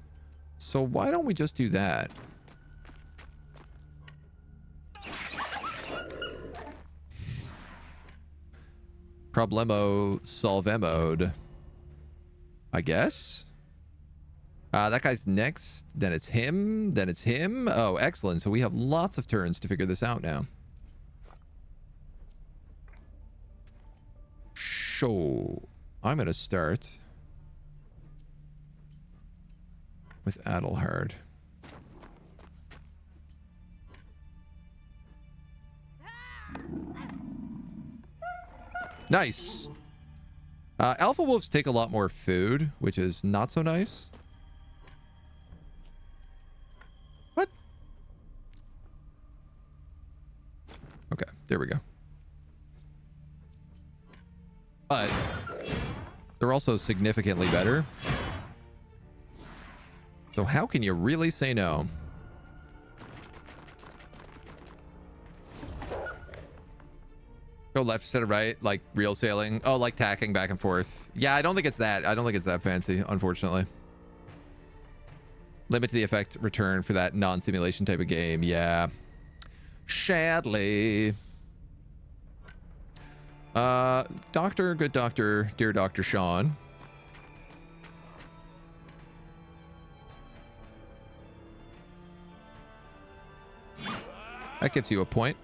So why don't we just do that? Problemo solvemoed. I guess? That guy's next. Then it's him. Then it's him. Oh, excellent. So we have lots of turns to figure this out now. So I'm going to start with Adelhard. Nice. Alpha wolves take a lot more food, which is not so nice. What? Okay, there we go. But they're also significantly better. So how can you really say no? Go left instead of right, like real sailing. Oh, like tacking back and forth. Yeah, I don't think it's that. I don't think it's that fancy, unfortunately. Limit the effect return for that non-simulation type of game. Yeah. Shadley. Doctor, good doctor, dear Dr. Sean. That gives you a point.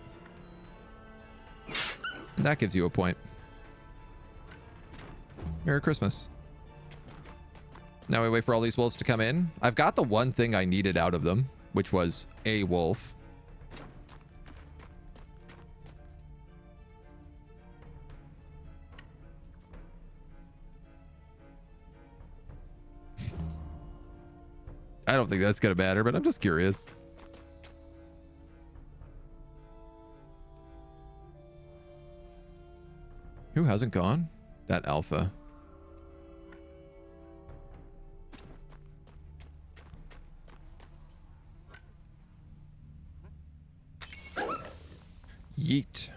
And that gives you a point. Merry Christmas. Now we wait for all these wolves to come in. I've got the one thing I needed out of them, which was a wolf. I don't think that's gonna matter, but I'm just curious. Who hasn't gone? That alpha. Yeet.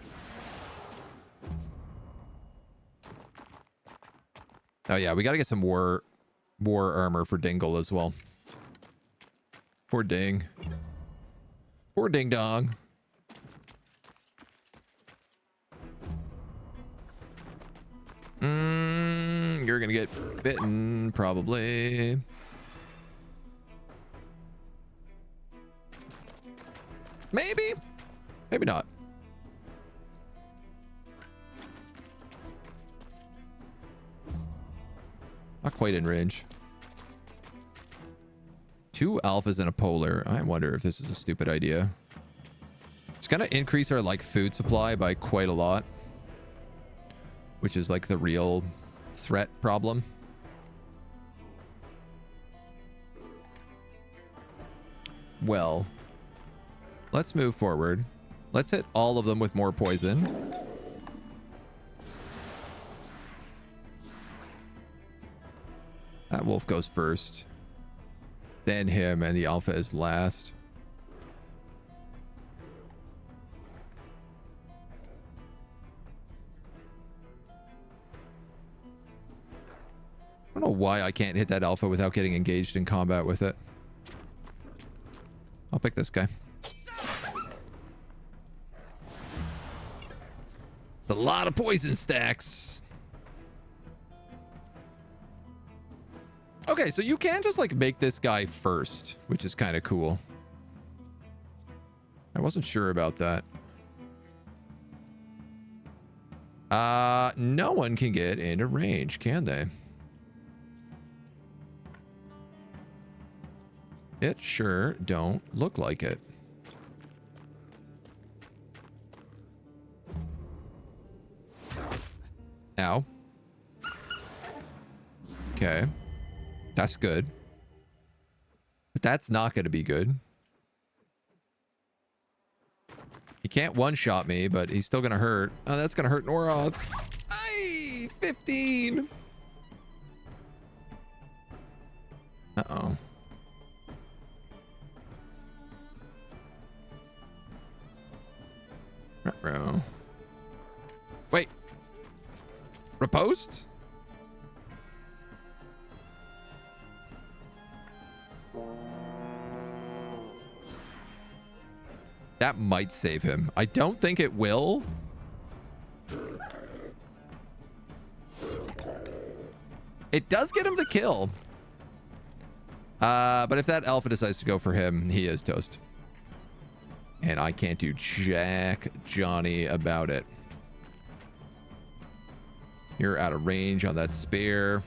Oh yeah, we gotta get some war armor for Dingle as well. Poor Ding. Poor Ding Dong. You're gonna get bitten, probably. Maybe. Maybe not. Not quite in range. 2 alphas and a polar. I wonder if this is a stupid idea. It's gonna increase our like food supply by quite a lot, which is like the real threat problem. Well, let's move forward. Let's hit all of them with more poison. That wolf goes first. Then him, and the alpha is last. I don't know why I can't hit that alpha without getting engaged in combat with it. I'll pick this guy. A lot of poison stacks. Okay, so you can just like make this guy first, which is kind of cool. I wasn't sure about that. No one can get into range, can they? It sure don't look like it. Ow. Okay. That's good. But that's not going to be good. He can't one-shot me, but he's still going to hurt. Oh, that's going to hurt Noroth. Aye! 15! Uh-oh. Ruh-roh. Wait. Riposte? That might save him. I don't think it will. It does get him to kill. But if that alpha decides to go for him, he is toast. And I can't do jack Johnny about it. You're out of range on that spear.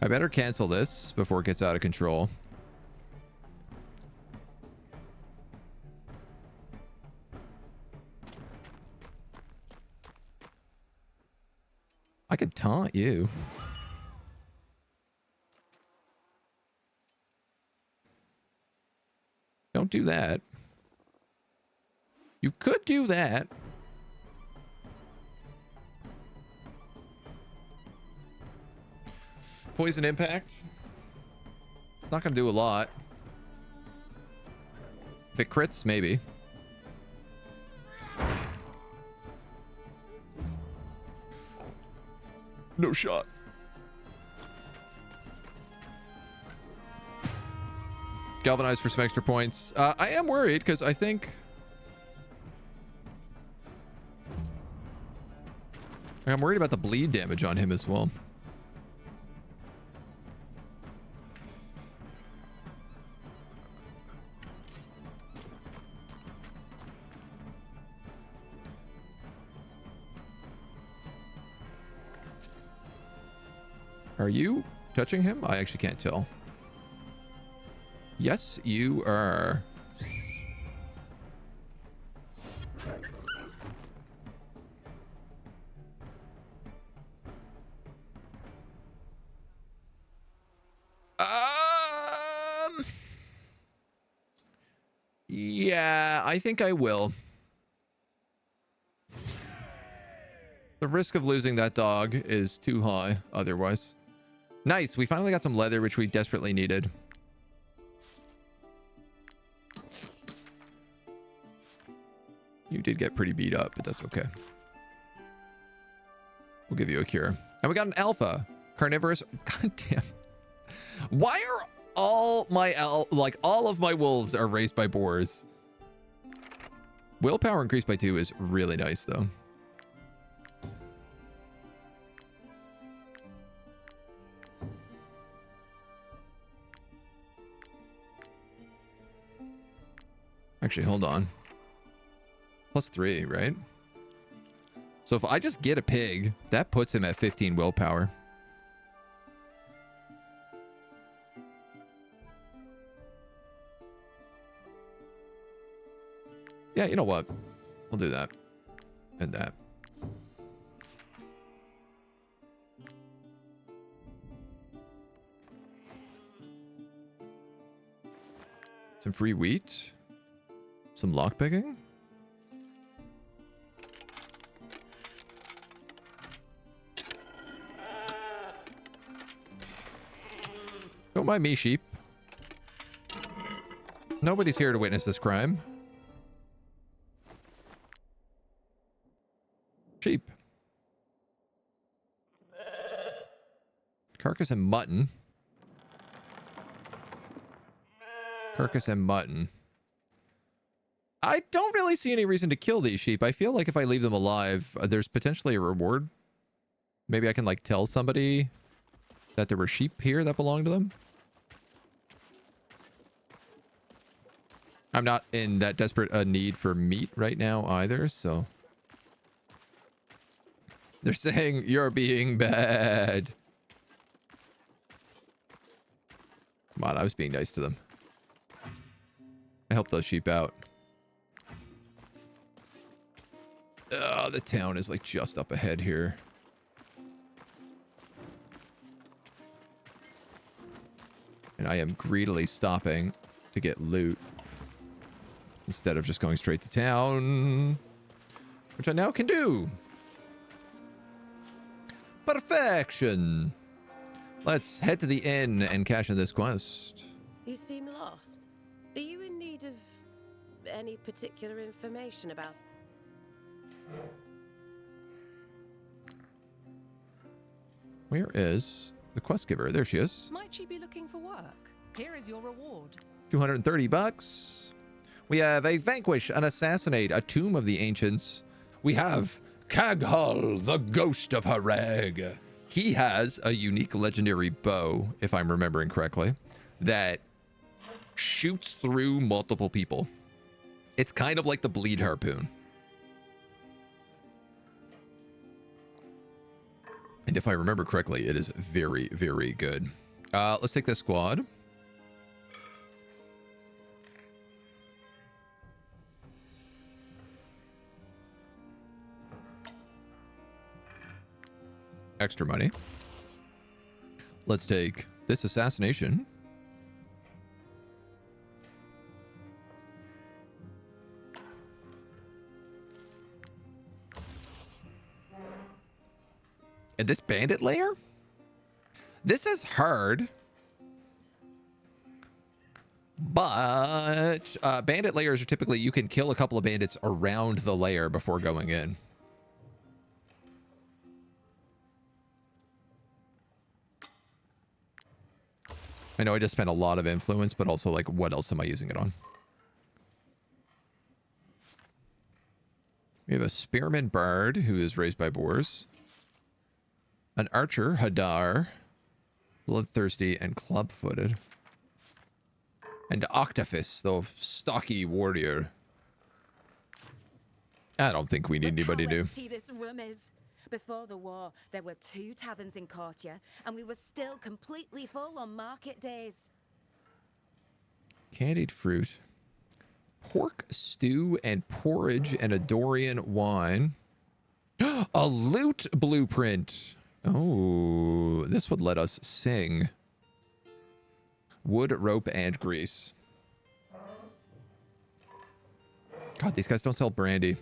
I better cancel this before it gets out of control. I can taunt you. Don't do that. You could do that. Poison impact. It's not going to do a lot. If it crits, maybe. No shot. Galvanize for some extra points. I am worried because I think... I'm worried about the bleed damage on him as well. Are you touching him? I actually can't tell. Yes, you are. Yeah, I think I will. The risk of losing that dog is too high otherwise. Nice, we finally got some leather, which we desperately needed. You did get pretty beat up, but that's okay. We'll give you a cure. And we got an alpha. Carnivorous. God damn. Why are all my all of my wolves are raised by boars? Willpower increased by 2 is really nice, though. Actually, hold on. +3, right? So if I just get a pig, that puts him at 15 willpower. Yeah, you know what? We'll do that. And that. Some free wheat. Some lockpicking. Don't mind me, sheep. Nobody's here to witness this crime. Sheep. Carcass and mutton. Carcass and mutton. I don't really see any reason to kill these sheep. I feel like if I leave them alive, there's potentially a reward. Maybe I can, like, tell somebody that there were sheep here that belonged to them. I'm not in that desperate a need for meat right now either, so... They're saying you're being bad. Come on, I was being nice to them. I helped those sheep out. Oh, the town is like just up ahead here. And I am greedily stopping to get loot instead of just going straight to town, which I now can do. Perfection. Let's head to the inn and cash in this quest. You seem lost. Are you in need of any particular information about... Where is the quest giver? There she is. Might she be looking for work? Here is your reward. 230 bucks. We have a vanquish, an assassinate, a tomb of the ancients. We have Caghal, the ghost of Harag. He has a unique legendary bow, if I'm remembering correctly, that shoots through multiple people. It's kind of like the bleed harpoon. And if I remember correctly, it is very, very good. Let's take this squad. Extra money. Let's take this assassination. And this bandit lair? This is hard. But bandit layers are typically, you can kill a couple of bandits around the layer before going in. I know I just spent a lot of influence, but also, like, what else am I using it on? We have a spearman bard who is raised by boars. An archer, Hadar, bloodthirsty and club-footed. And Octafis, the stocky warrior. I don't think we need anybody to. See this room is. Before the war, there were 2 taverns in Courtier, and we were still completely full on market days. Candied fruit. Pork stew and porridge and a Dorian wine. A loot blueprint. Oh, this would let us sing. Wood, rope, and grease. God, these guys don't sell brandy.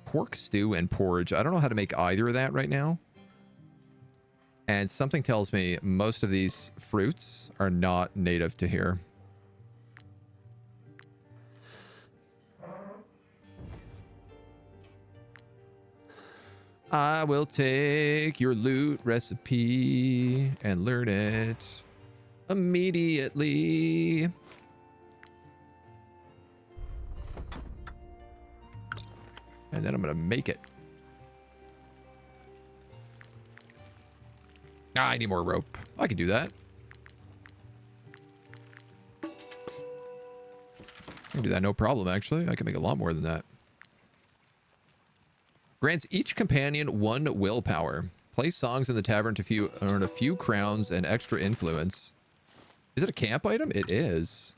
Pork stew and porridge. I don't know how to make either of that right now. And something tells me most of these fruits are not native to here. I will take your loot recipe and learn it immediately. And then I'm going to make it. I need more rope. I can do that. I can do that no problem, actually. I can make a lot more than that. Grants each companion 1 willpower. Play songs in the tavern to earn a few crowns and extra influence. Is it a camp item? It is.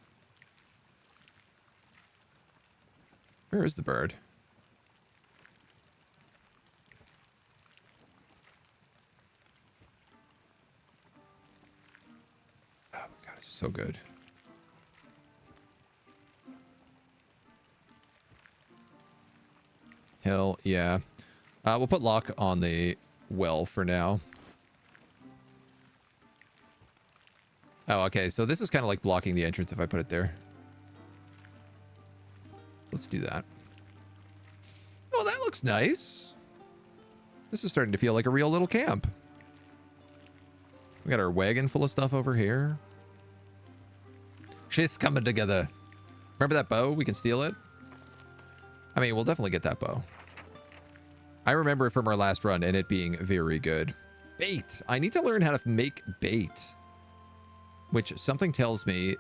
Where is the bird? Oh my god, it's so good. Hell yeah. We'll put lock on the well for now. Oh, okay. So this is kind of like blocking the entrance if I put it there. So let's do that. Oh, that looks nice. This is starting to feel like a real little camp. We got our wagon full of stuff over here. Shit's coming together. Remember that bow? We can steal it. I mean, we'll definitely get that bow. I remember it from our last run and it being very good. Bait. I need to learn how to make bait. Which something tells me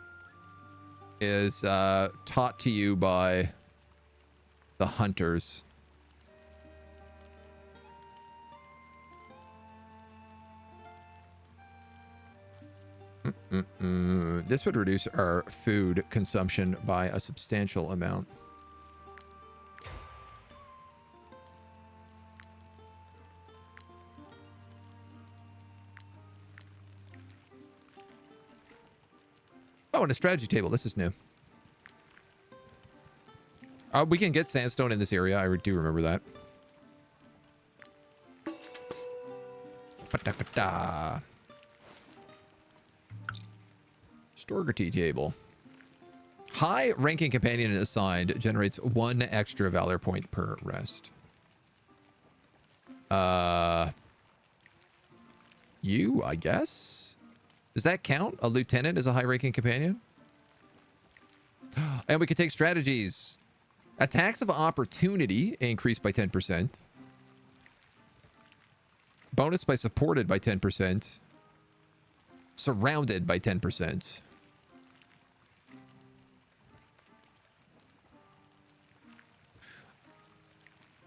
is taught to you by the hunters. This would reduce our food consumption by a substantial amount. Oh, and a strategy table. This is new. We can get sandstone in this area. I do remember that. Storgety table. High ranking companion assigned generates 1 extra valor point per rest. You, I guess? Does that count? A lieutenant is a high-ranking companion? And we can take strategies. Attacks of opportunity increased by 10%. Bonus by supported by 10%. Surrounded by 10%.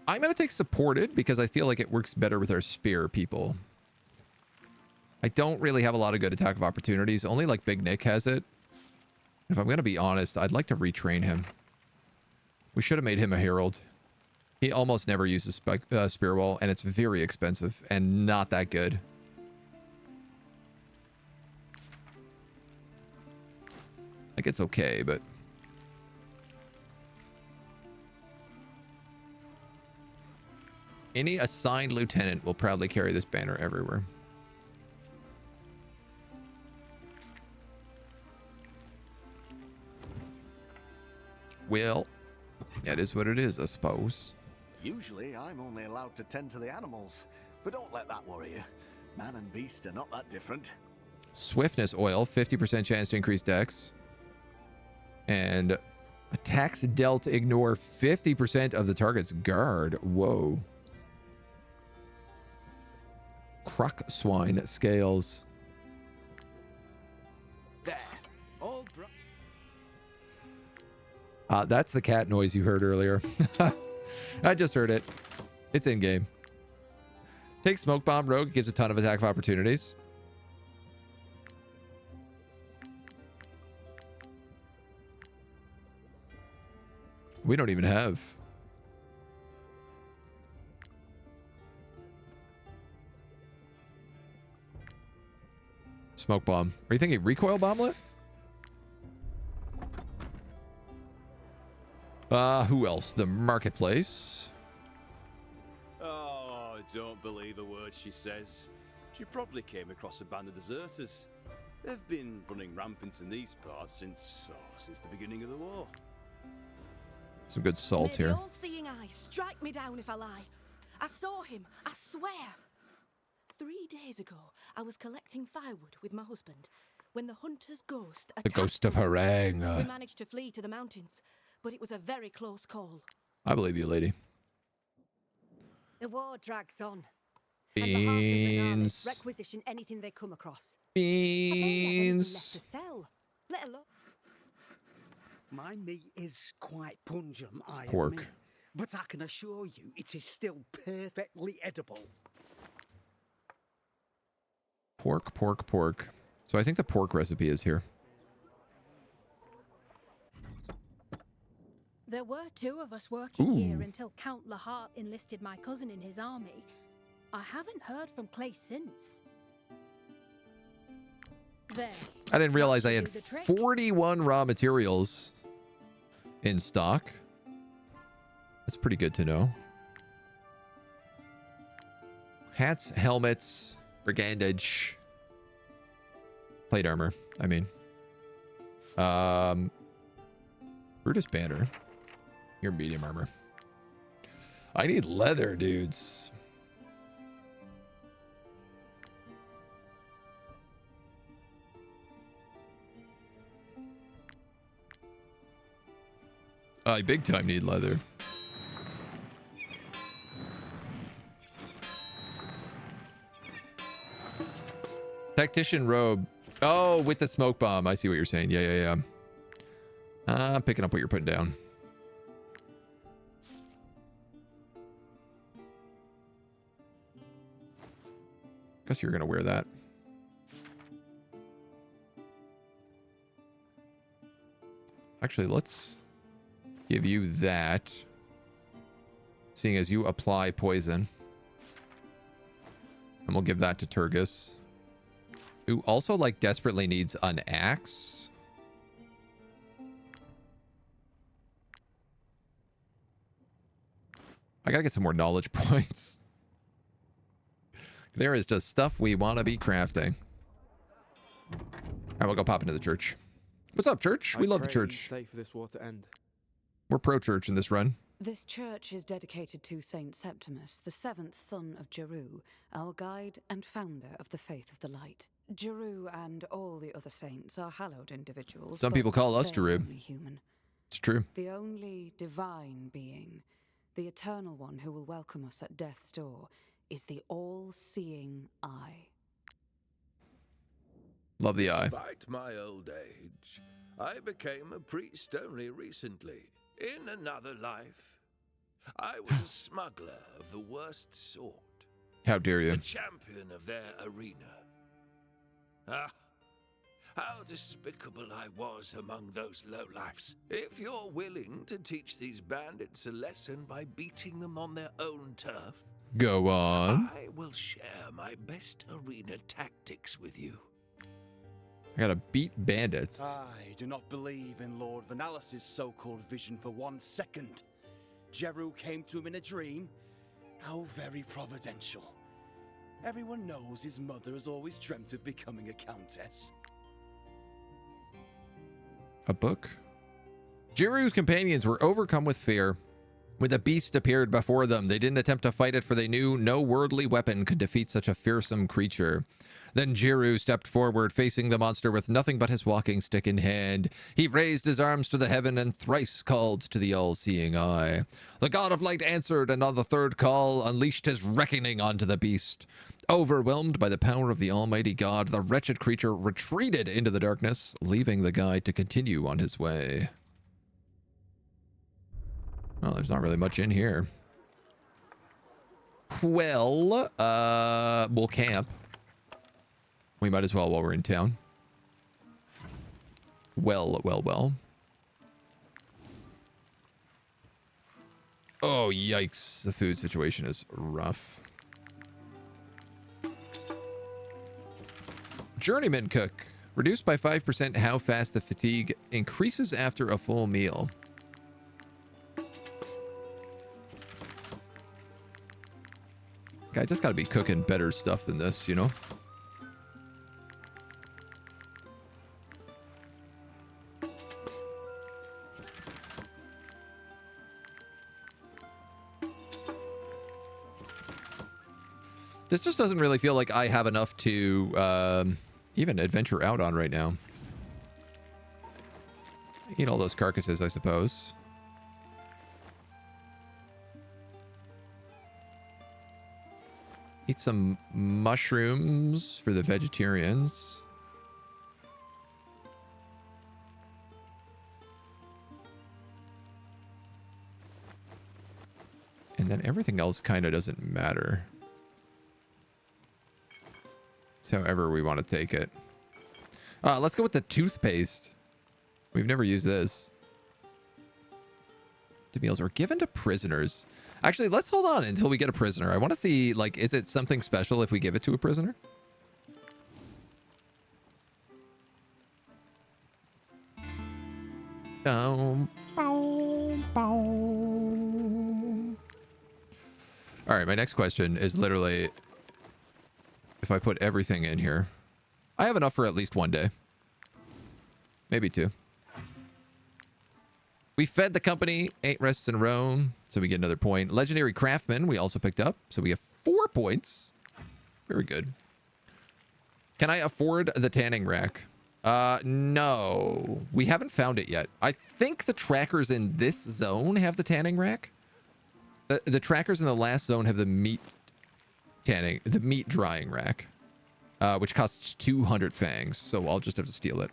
I'm going to take supported because I feel like it works better with our spear people. I don't really have a lot of good attack of opportunities. Only like Big Nick has it. If I'm going to be honest, I'd like to retrain him. We should have made him a herald. He almost never uses spear wall, and it's very expensive and not that good. Like, it's okay, but... Any assigned lieutenant will proudly carry this banner everywhere. Well, that is what it is, I suppose. Usually, I'm only allowed to tend to the animals, but don't let that worry you. Man and beast are not that different. Swiftness oil, 50% chance to increase dex. And attacks dealt ignore 50% of the target's guard. Whoa. Croc swine scales. There. All That's the cat noise you heard earlier. I just heard it. It's in game. Take smoke bomb rogue, gives a ton of attack of opportunities. We don't even have. Smoke bomb. Are you thinking recoil bomblet? Who else? The marketplace. Oh, I don't believe a word she says. She probably came across a band of deserters. They've been running rampant in these parts since the beginning of the war. Some good salt May here. the all-seeing eye strike me down if I lie. I saw him, I swear. 3 days ago, I was collecting firewood with my husband when the hunter's ghost attacked The ghost of us. Harang. We managed to flee to the mountains, but it was a very close call. I believe you, lady. The war drags on. Beans. Requisition anything they come across. Beans. Left to sell, let alone. My meat is quite pungent, I Pork. admit, but I can assure you it is still perfectly edible. Pork, pork, pork. So I think the pork recipe is here. There were 2 of us working Ooh. here until Count Lahart enlisted my cousin in his army. I haven't heard from Clay since. There. I didn't realize I That had should do the trick. 41 raw materials in stock. That's pretty good to know. Hats, helmets, brigandage, plate armor. I mean, Brutus banner. Your medium armor. I need leather, dudes. I big time need leather. Tactician robe. Oh, with the smoke bomb. I see what you're saying. Yeah. I'm picking up what you're putting down. Guess you're gonna wear that. Actually, let's give you that. Seeing as you apply poison. And we'll give that to Turgis. Who also, like, desperately needs an axe. I gotta get some more knowledge points. There is just stuff we want to be crafting. All right, we'll go pop into the church. What's up, church? We love the church. Stay for this war to end. We're pro-church in this run. This church is dedicated to Saint Septimus, the 7th son of Jeru, our guide and founder of the Faith of the Light. Jeru and all the other saints are hallowed individuals. Some but people call us they're Jeru. only human. It's true. The only divine being, the eternal one who will welcome us at death's door, is the all-seeing eye. Love the eye. Despite my old age, I became a priest only recently. In another life, I was a smuggler of the worst sort. How dare you? A champion of their arena. Ah, how despicable I was among those lowlifes. If you're willing to teach these bandits a lesson by beating them on their own turf, Go on. I will share my best arena tactics with you. I gotta beat bandits. I do not believe in Lord Vanalis's so-called vision for 1 second. Jeru came to him in a dream, How very providential. Everyone knows his mother has always dreamt of becoming a countess. A book? Jeru's companions were overcome with fear. When the beast appeared before them, they didn't attempt to fight it, for they knew no worldly weapon could defeat such a fearsome creature. Then Jeru stepped forward, facing the monster with nothing but his walking stick in hand. He raised his arms to the heaven and thrice called to the all-seeing eye. The god of light answered, and on the third call unleashed his reckoning onto the beast. Overwhelmed by the power of the almighty god, the wretched creature retreated into the darkness, leaving the guide to continue on his way. Well, there's not really much in here. Well, we'll camp. We might as well while we're in town. Well. Oh, yikes. The food situation is rough. Journeyman cook. Reduced by 5% how fast the fatigue increases after a full meal. I just gotta be cooking better stuff than this, you know? This just doesn't really feel like I have enough to even adventure out on right now. Eat all those carcasses, I suppose. Eat some mushrooms for the vegetarians. And then everything else kind of doesn't matter. It's however we want to take it. Let's go with the toothpaste. We've never used this. The meals were given to prisoners. Actually, let's hold on until we get a prisoner. I want to see, like, is it something special if we give it to a prisoner? All right, my next question is literally, if I put everything in here, I have enough for at least one day. Maybe two. We fed the company 8 rests in a row, so we get another point. Legendary Craftsman, we also picked up, so we have 4 points. Very good. Can I afford the tanning rack? No. We haven't found it yet. I think the trackers in this zone have the tanning rack. The trackers in the last zone have the meat drying rack, which costs 200 fangs, so I'll just have to steal it.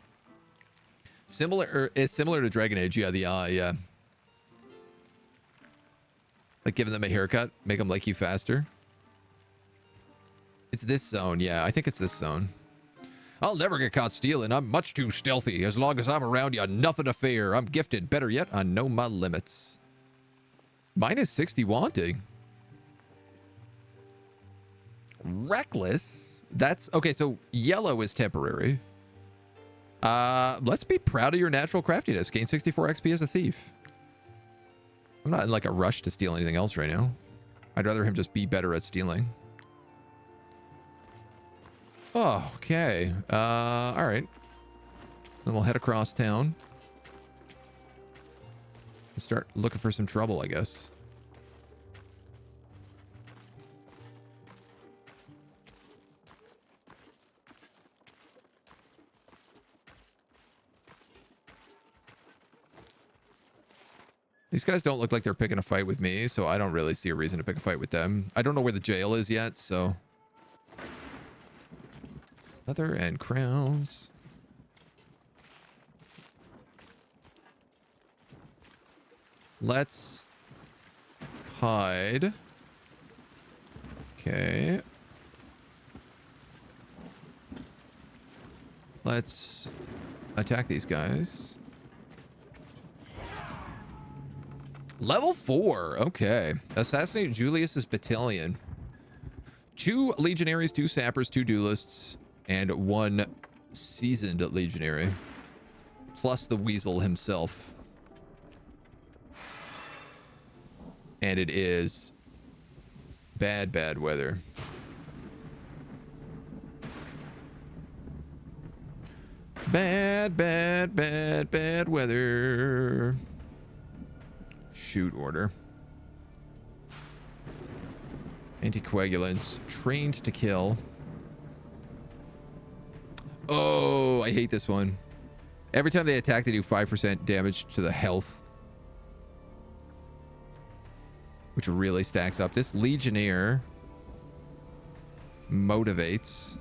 It's similar to Dragon Age, yeah, the eye, yeah. Like giving them a haircut, make them like you faster. It's this zone, yeah, I think it's this zone. I'll never get caught stealing. I'm much too stealthy. As long as I'm around you, nothing to fear. I'm gifted. Better yet, I know my limits. Minus 60 wanting. Reckless? That's... Okay, so yellow is temporary. Let's be proud of your natural craftiness. Gain 64 XP as a thief. I'm not in like a rush to steal anything else right now. I'd rather him just be better at stealing. Oh, okay. All right. Then we'll head across town. And start looking for some trouble, I guess. These guys don't look like they're picking a fight with me, so I don't really see a reason to pick a fight with them. I don't know where the jail is yet, so... Leather and crowns. Let's hide. Okay. Let's attack these guys. Level 4. Okay. Assassinate Julius's battalion. 2 legionaries, 2 sappers, 2 duelists, and 1 seasoned legionary. Plus the weasel himself. And it is Bad, bad weather. Bad, bad, bad, bad weather. Shoot order. Anticoagulants. Trained to kill. Oh, I hate this one. Every time they attack, they do 5% damage to the health. Which really stacks up. This Legionnaire motivates.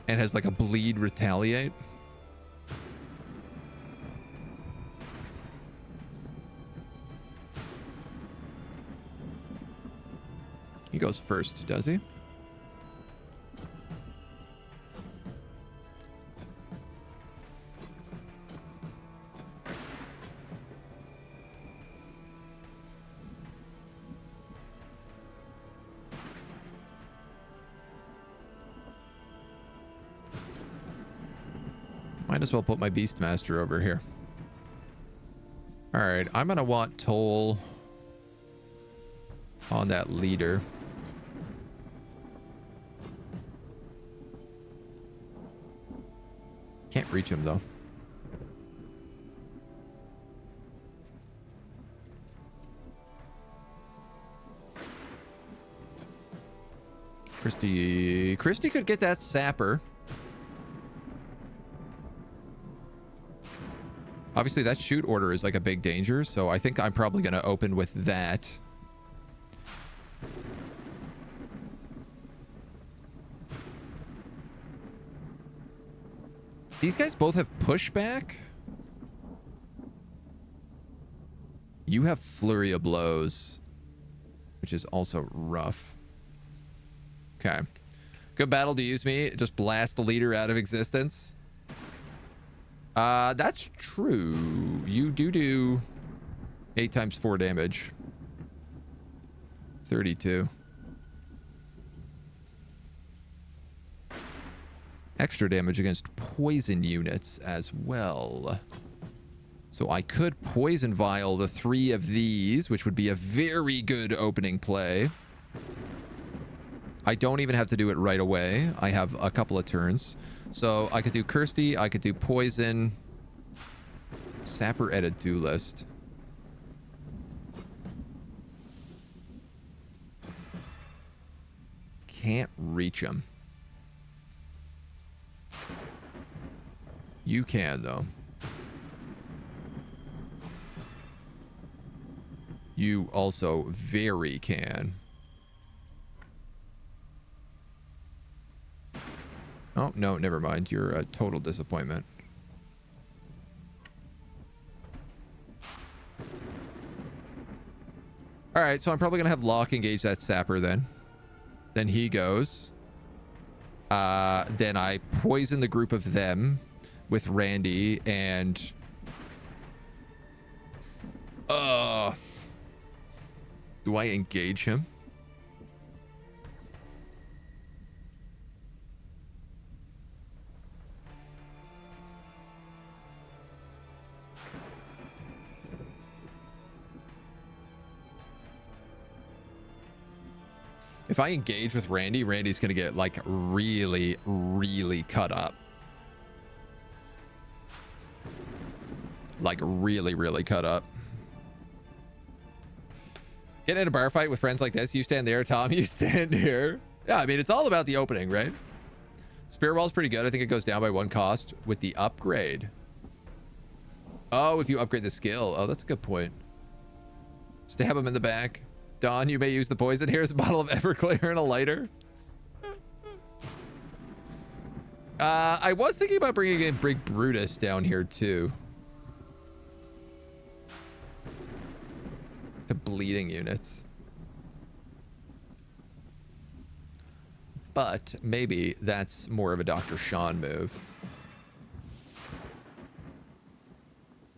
And has like a bleed retaliate. He goes first, does he? Might as well put my Beastmaster over here. All right, I'm gonna want toll on that leader. Can't reach him though. Christy could get that sapper. Obviously that shoot order is like a big danger, so I think I'm probably going to open with that. These guys both have pushback. You have flurry of blows, which is also rough. Okay. Good battle to use me. Just blast the leader out of existence. That's true. You do 8 times 4 damage. 32. Extra damage against poison units as well. So I could poison vial the 3 of these, which would be a very good opening play. I don't even have to do it right away. I have a couple of turns. So I could do Kirsty, I could do poison. Sapper edit do list. Can't reach him. You can though. You also very can. Oh, no, never mind. You're a total disappointment. All right, so I'm probably going to have Locke engage that sapper then. Then he goes. Then I poison the group of them with Randy and... do I engage him? If I engage with Randy, Randy's going to get like really, really cut up. Like really, really cut up. Getting in a bar fight with friends like this. You stand there, Tom. You stand here. Yeah, I mean, it's all about the opening, right? Spear Wall's pretty good. I think it goes down by 1 cost with the upgrade. Oh, if you upgrade the skill. Oh, that's a good point. Stab him in the back. Don, you may use the poison. Here's a bottle of Everclear and a lighter. I was thinking about bringing in Big Brutus down here too. The bleeding units. But maybe that's more of a Dr. Sean move.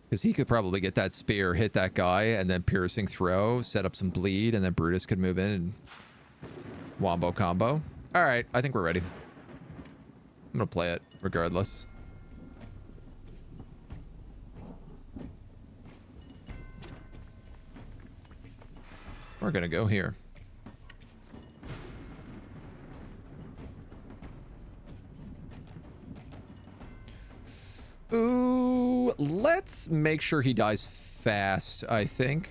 Because he could probably get that spear, hit that guy, and then piercing throw, set up some bleed, and then Brutus could move in and wombo combo. All right, I think we're ready. I'm going to play it regardless. We're gonna go here. Ooh, let's make sure he dies fast, I think.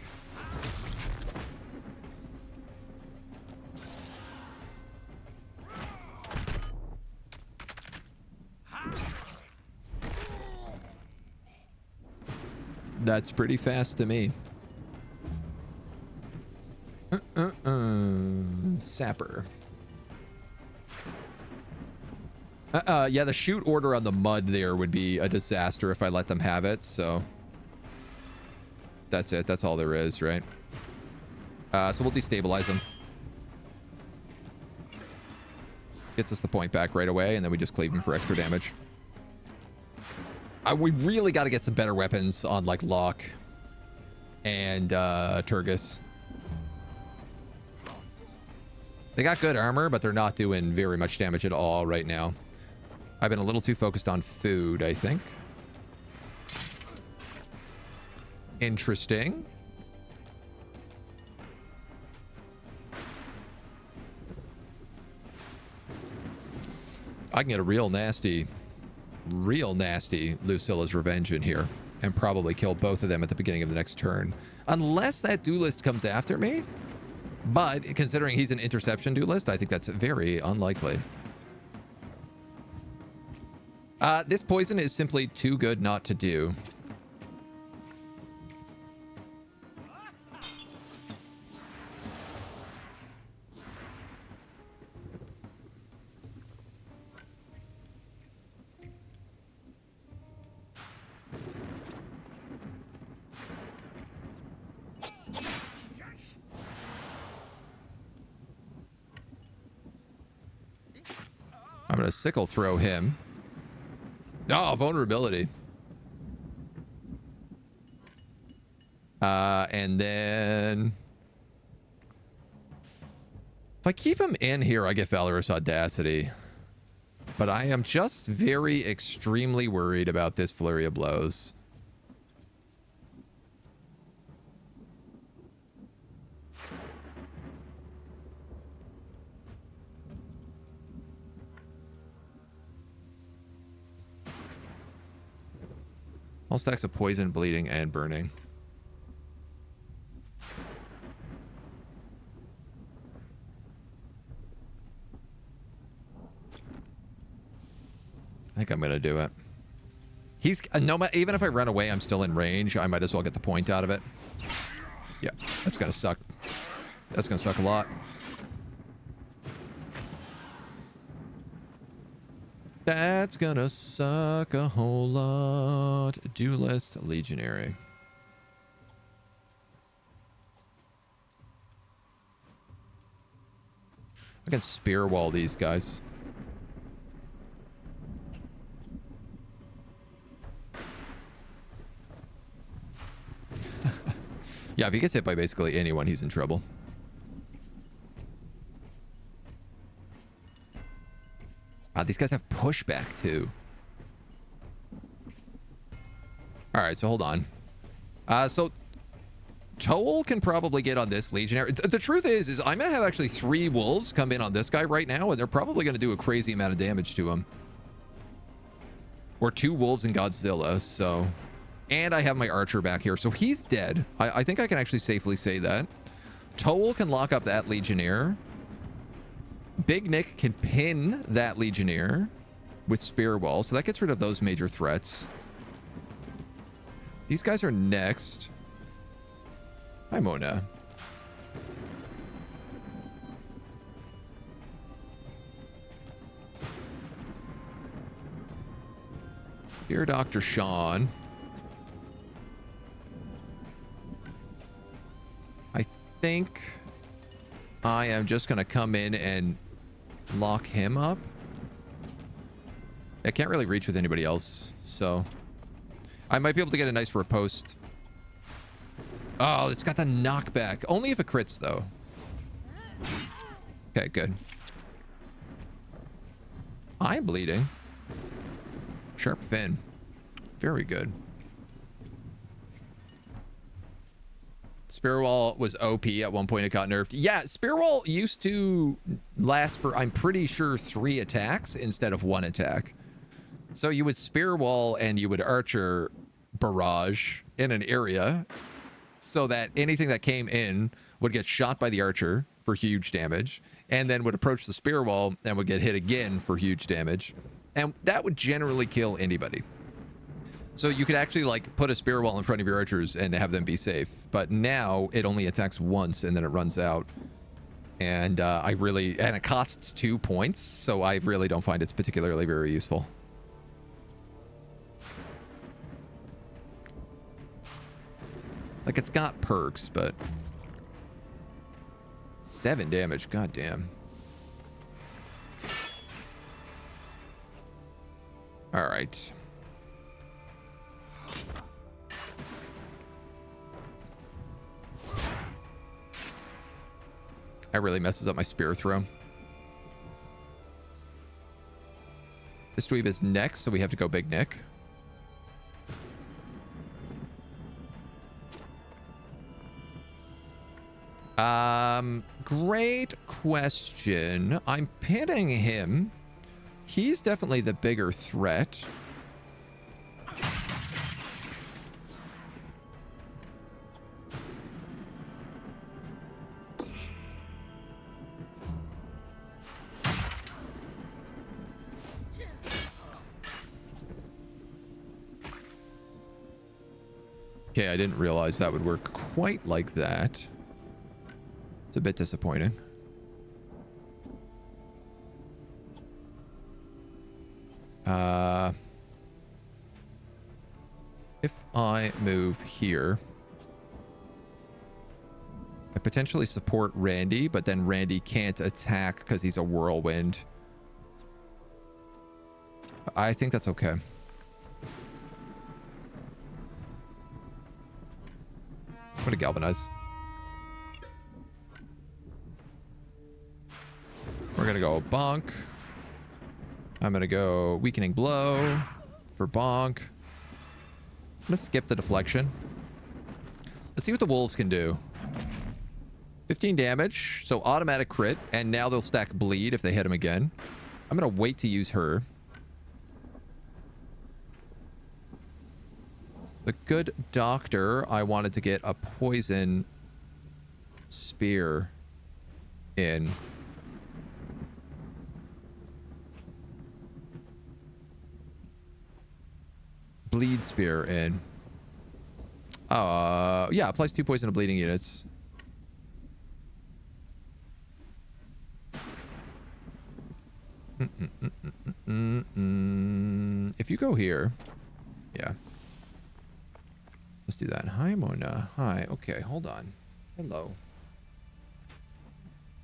That's pretty fast to me. Sapper. Yeah, the shoot order on the mud there would be a disaster if I let them have it, so that's it. That's all there is, right? So we'll destabilize them. Gets us the point back right away, and then we just cleave him for extra damage. We really got to get some better weapons on, like, Locke and Turgis. They got good armor, but they're not doing very much damage at all right now. I've been a little too focused on food, I think. Interesting. I can get a real nasty Lucilla's Revenge in here and probably kill both of them at the beginning of the next turn. Unless that duelist comes after me. But considering he's an interception duelist, I think that's very unlikely. This poison is simply too good not to do. I'm going to sickle throw him. Oh, vulnerability. And then if I keep him in here, I get Valorous Audacity. But I am just very extremely worried about this Flurry of Blows. All stacks of poison, bleeding, and burning. I think I'm going to do it. He's no, even if I run away, I'm still in range. I might as well get the point out of it. Yeah, that's going to suck. That's going to suck a lot. That's gonna suck a whole lot. Duelist, Legionary. I can spear wall these guys. Yeah, if he gets hit by basically anyone, he's in trouble. These guys have pushback too. All right, so hold on. So Toll can probably get on this Legionary. The truth is I'm gonna have actually 3 wolves come in on this guy right now, and they're probably gonna do a crazy amount of damage to him. Or 2 wolves and Godzilla. So, and I have my archer back here, so he's dead. I think I can actually safely say that. Toll can lock up that Legionnaire. Big Nick can pin that Legionnaire with Spear Wall, so that gets rid of those major threats. These guys are next. Hi, Mona. Dear Dr. Sean. I think I am just going to come in and lock him up. I can't really reach with anybody else, so I might be able to get a nice riposte. Oh, it's got the knockback. Only if it crits, though. Okay, good. I'm bleeding. Sharp fin. Very good. Spearwall was OP at one point. It got nerfed. Yeah, Spearwall used to last for, I'm pretty sure, 3 attacks instead of 1 attack. So you would Spearwall and you would Archer barrage in an area so that anything that came in would get shot by the Archer for huge damage, and then would approach the Spearwall and would get hit again for huge damage. And that would generally kill anybody. So you could actually like put a Spearwall in front of your archers and have them be safe. But now it only attacks once and then it runs out. And and it costs 2 points. So I really don't find it's particularly very useful. Like, it's got perks, but 7 damage, goddamn. All right. That really messes up my spear throw. This dweeb is next, so we have to go Big Nick. Great question. I'm pinning him. He's definitely the bigger threat. Okay, I didn't realize that would work quite like that. It's a bit disappointing. If I move here, I potentially support Randy, but then Randy can't attack because he's a whirlwind. I think that's okay. I'm gonna galvanize. We're gonna go bonk. I'm gonna go weakening blow for bonk. Let's skip the deflection. Let's see what the wolves can do. 15 damage, so automatic crit, and now they'll stack bleed if they hit him again. I'm gonna wait to use her. The good doctor, I wanted to get a poison spear in. Bleed spear in. Yeah, applies 2 poison to bleeding units. If you go here, yeah. Let's do that. Hi, Mona. Hi. Okay, hold on. Hello.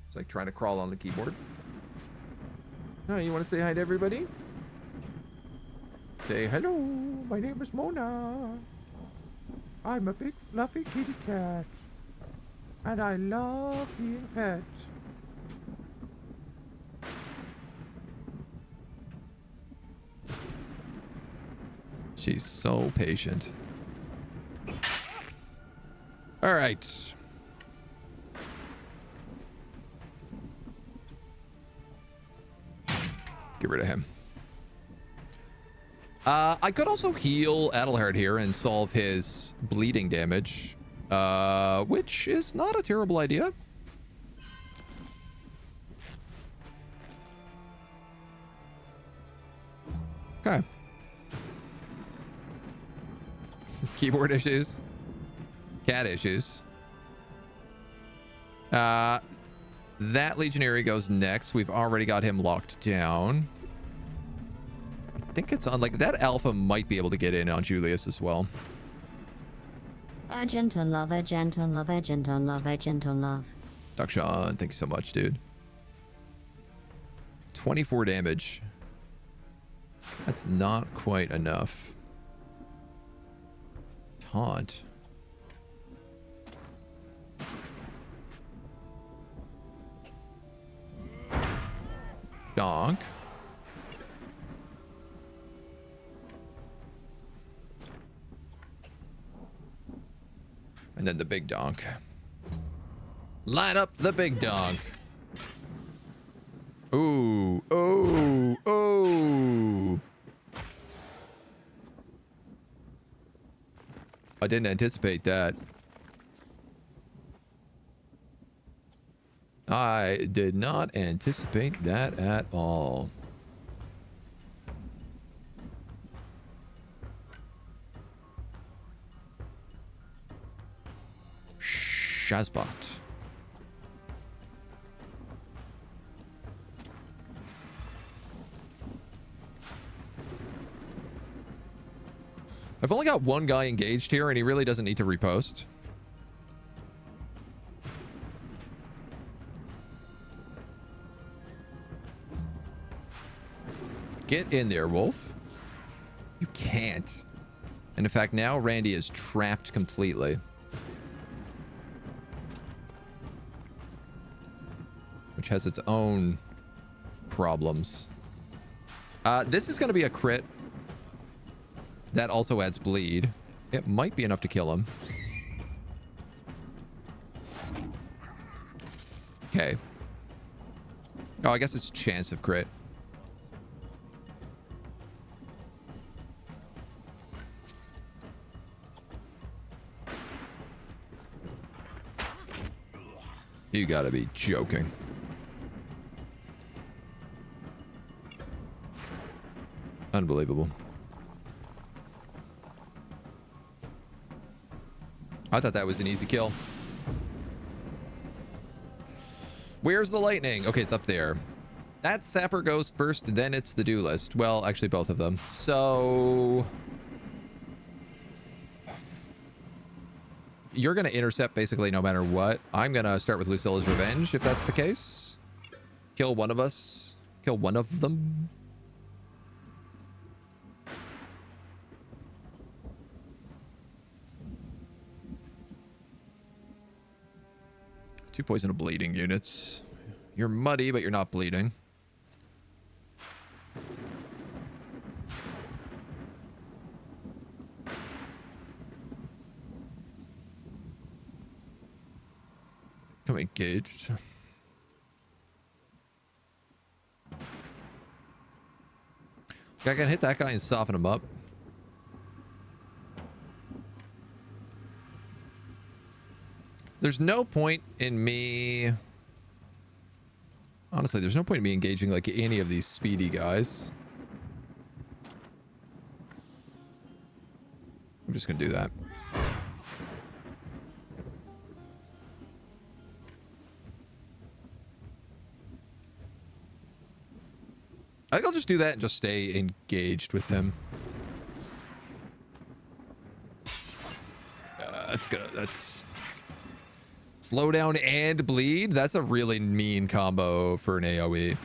It's like trying to crawl on the keyboard. Hi, you want to say hi to everybody? Say hello. My name is Mona. I'm a big fluffy kitty cat. And I love being pet. She's so patient. All right. Get rid of him. I could also heal Adelhard here and solve his bleeding damage, which is not a terrible idea. Okay. Keyboard issues. Cat issues. That legionary goes next. We've already got him locked down. I think it's on, like, that alpha might be able to get in on Julius as well. Agent on love, agent on love, agent on love, agent on love. Dakshan, thank you so much, dude. 24 damage. That's not quite enough. Taunt. Donk. And then the big donk. Line up the big donk. Ooh, ooh, ooh. I didn't anticipate that. I did not anticipate that at all. Shazbot. I've only got one guy engaged here, and he really doesn't need to repost. Get in there, Wolf. You can't. And in fact, now Randy is trapped completely. Which has its own problems. This is going to be a crit. That also adds bleed. It might be enough to kill him. Okay. Oh, I guess it's chance of crit. You gotta be joking. Unbelievable. I thought that was an easy kill. Where's the lightning? Okay, it's up there. That sapper goes first, then it's the do list. Well, actually both of them. So you're going to intercept basically no matter what. I'm going to start with Lucilla's Revenge if that's the case. Kill one of us. Kill one of them. Two poison of bleeding units. You're muddy, but you're not bleeding. Come engaged. I can hit that guy and soften him up. There's no point in me... Honestly, there's no point in me engaging like any of these speedy guys. I'm just gonna do that. I think I'll just do that and just stay engaged with him. That's slow down and bleed. That's a really mean combo for an AoE.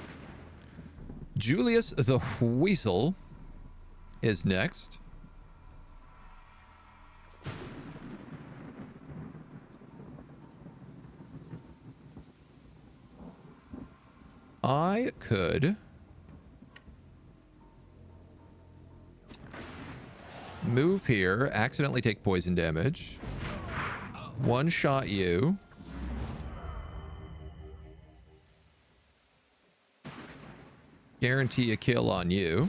Julius the Weasel is next. I could move here, accidentally take poison damage, one shot you, guarantee a kill on you,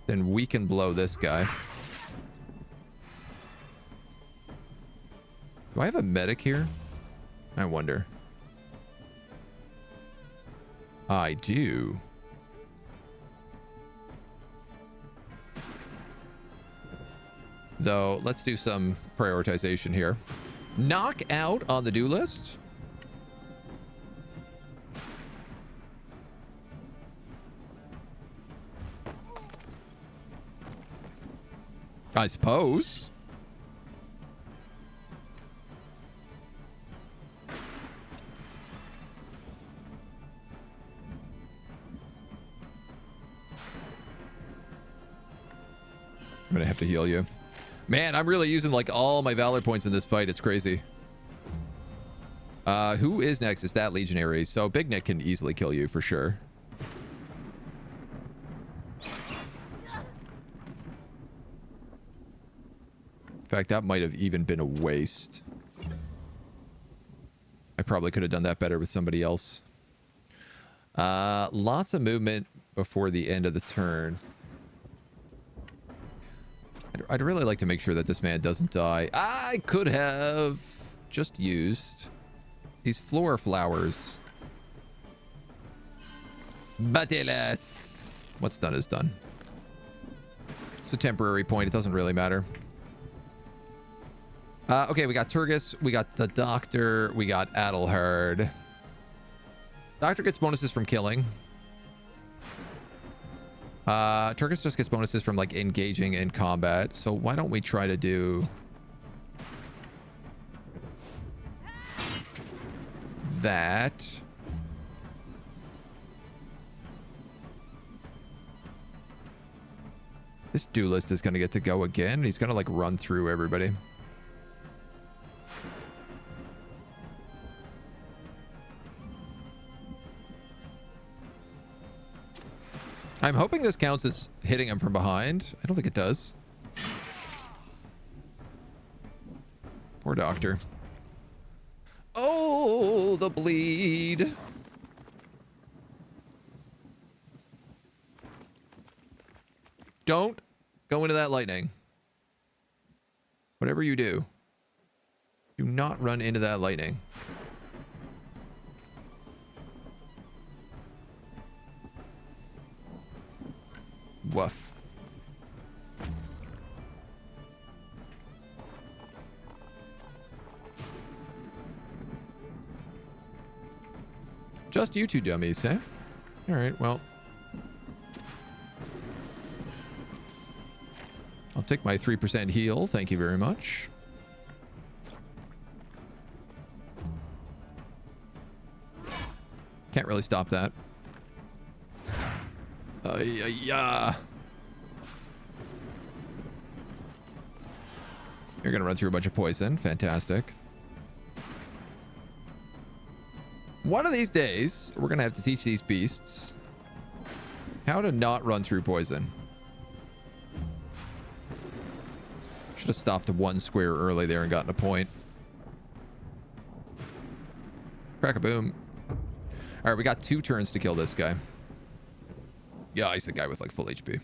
then we can blow this guy. Do I have a medic here? I wonder. I do. Though, let's do some prioritization here. Knock out on the do list. I suppose. I'm gonna have to heal you. Man, I'm really using like all my valor points in this fight. It's crazy. Who is next? It's that legionary. So Big Nick can easily kill you for sure. In fact, that might have even been a waste. I probably could have done that better with somebody else. Lots of movement before the end of the turn. I'd really like to make sure that this man doesn't die. I could have just used these floor flowers. But alas, what's done is done. It's a temporary point. It doesn't really matter. Okay, we got Turgis. We got the Doctor. We got Adelhard. Doctor gets bonuses from killing. Turgis just gets bonuses from, like, engaging in combat. So why don't we try to do that? This duelist is going to get to go again. He's going to, like, run through everybody. I'm hoping this counts as hitting him from behind. I don't think it does. Poor Doctor. Oh, the bleed. Don't go into that lightning. Whatever you do, do not run into that lightning. Woof. Just you two dummies, eh? All right, well. I'll take my 3% heal. Thank you very much. Can't really stop that. Yeah. You're gonna run through a bunch of poison. Fantastic. One of these days, we're gonna have to teach these beasts how to not run through poison. Should have stopped one square early there and gotten a point. Crack-a-boom. All right, we got 2 turns to kill this guy. Yeah, he's the guy with, like, full HP.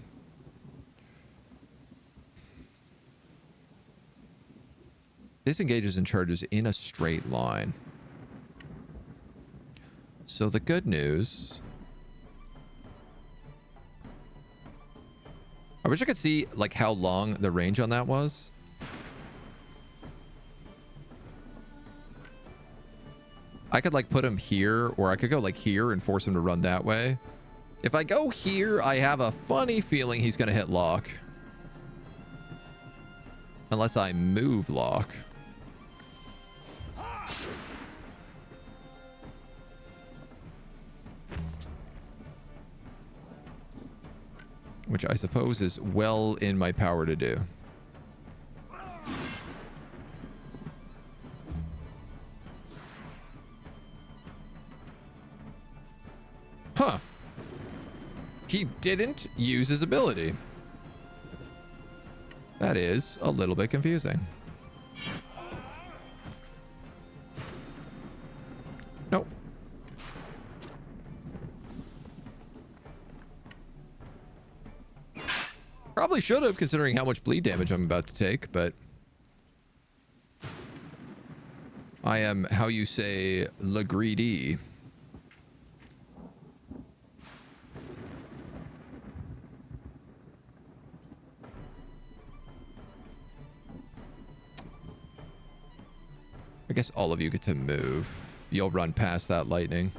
Disengages and charges in a straight line. So the good news... I wish I could see, like, how long the range on that was. I could, like, put him here, or I could go, like, here and force him to run that way. If I go here, I have a funny feeling he's going to hit lock. Unless I move lock. Which I suppose is well in my power to do. Huh. He didn't use his ability. That is a little bit confusing. Nope. Probably should have, considering how much bleed damage I'm about to take, but I am, how you say, le greedy. I guess all of you get to move. You'll run past that lightning.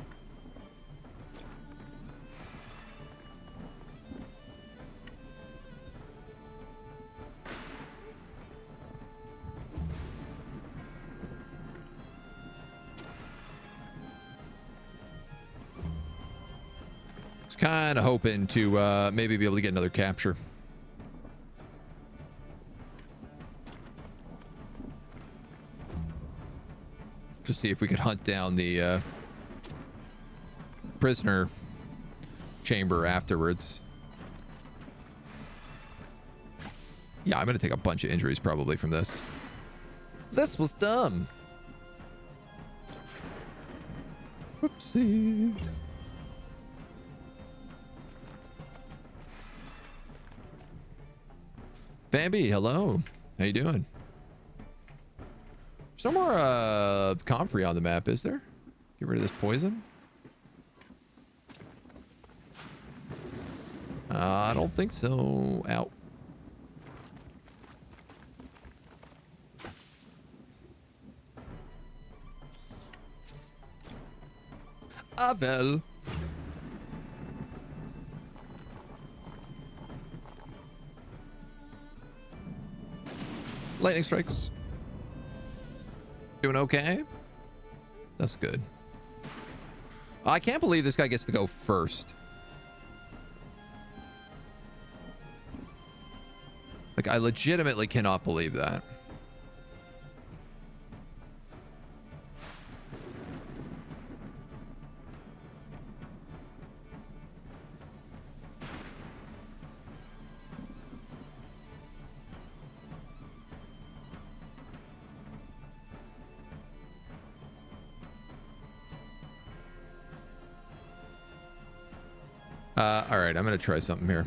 Just kind of hoping to maybe be able to get another capture. Just see if we could hunt down the prisoner chamber afterwards. Yeah, I'm going to take a bunch of injuries probably from this. This was dumb. Whoopsie. Bambi, hello. How you doing? There's no more comfrey on the map, is there? Get rid of this poison. I don't think so. Ow. Well. Lightning strikes. Doing okay? That's good. I can't believe this guy gets to go first. Like, I legitimately cannot believe that. All right, I'm going to try something here.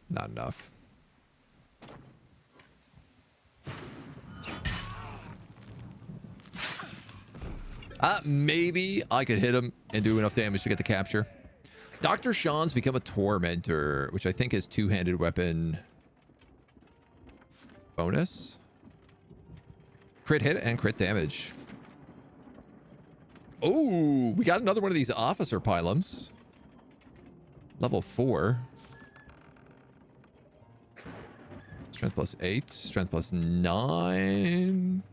Not enough. Maybe I could hit him and do enough damage to get the capture. Dr. Sean's become a tormentor, which I think is two-handed weapon bonus. Crit hit and crit damage. Oh, we got another one of these officer pylums. Level 4. Strength plus 8. Strength plus 9.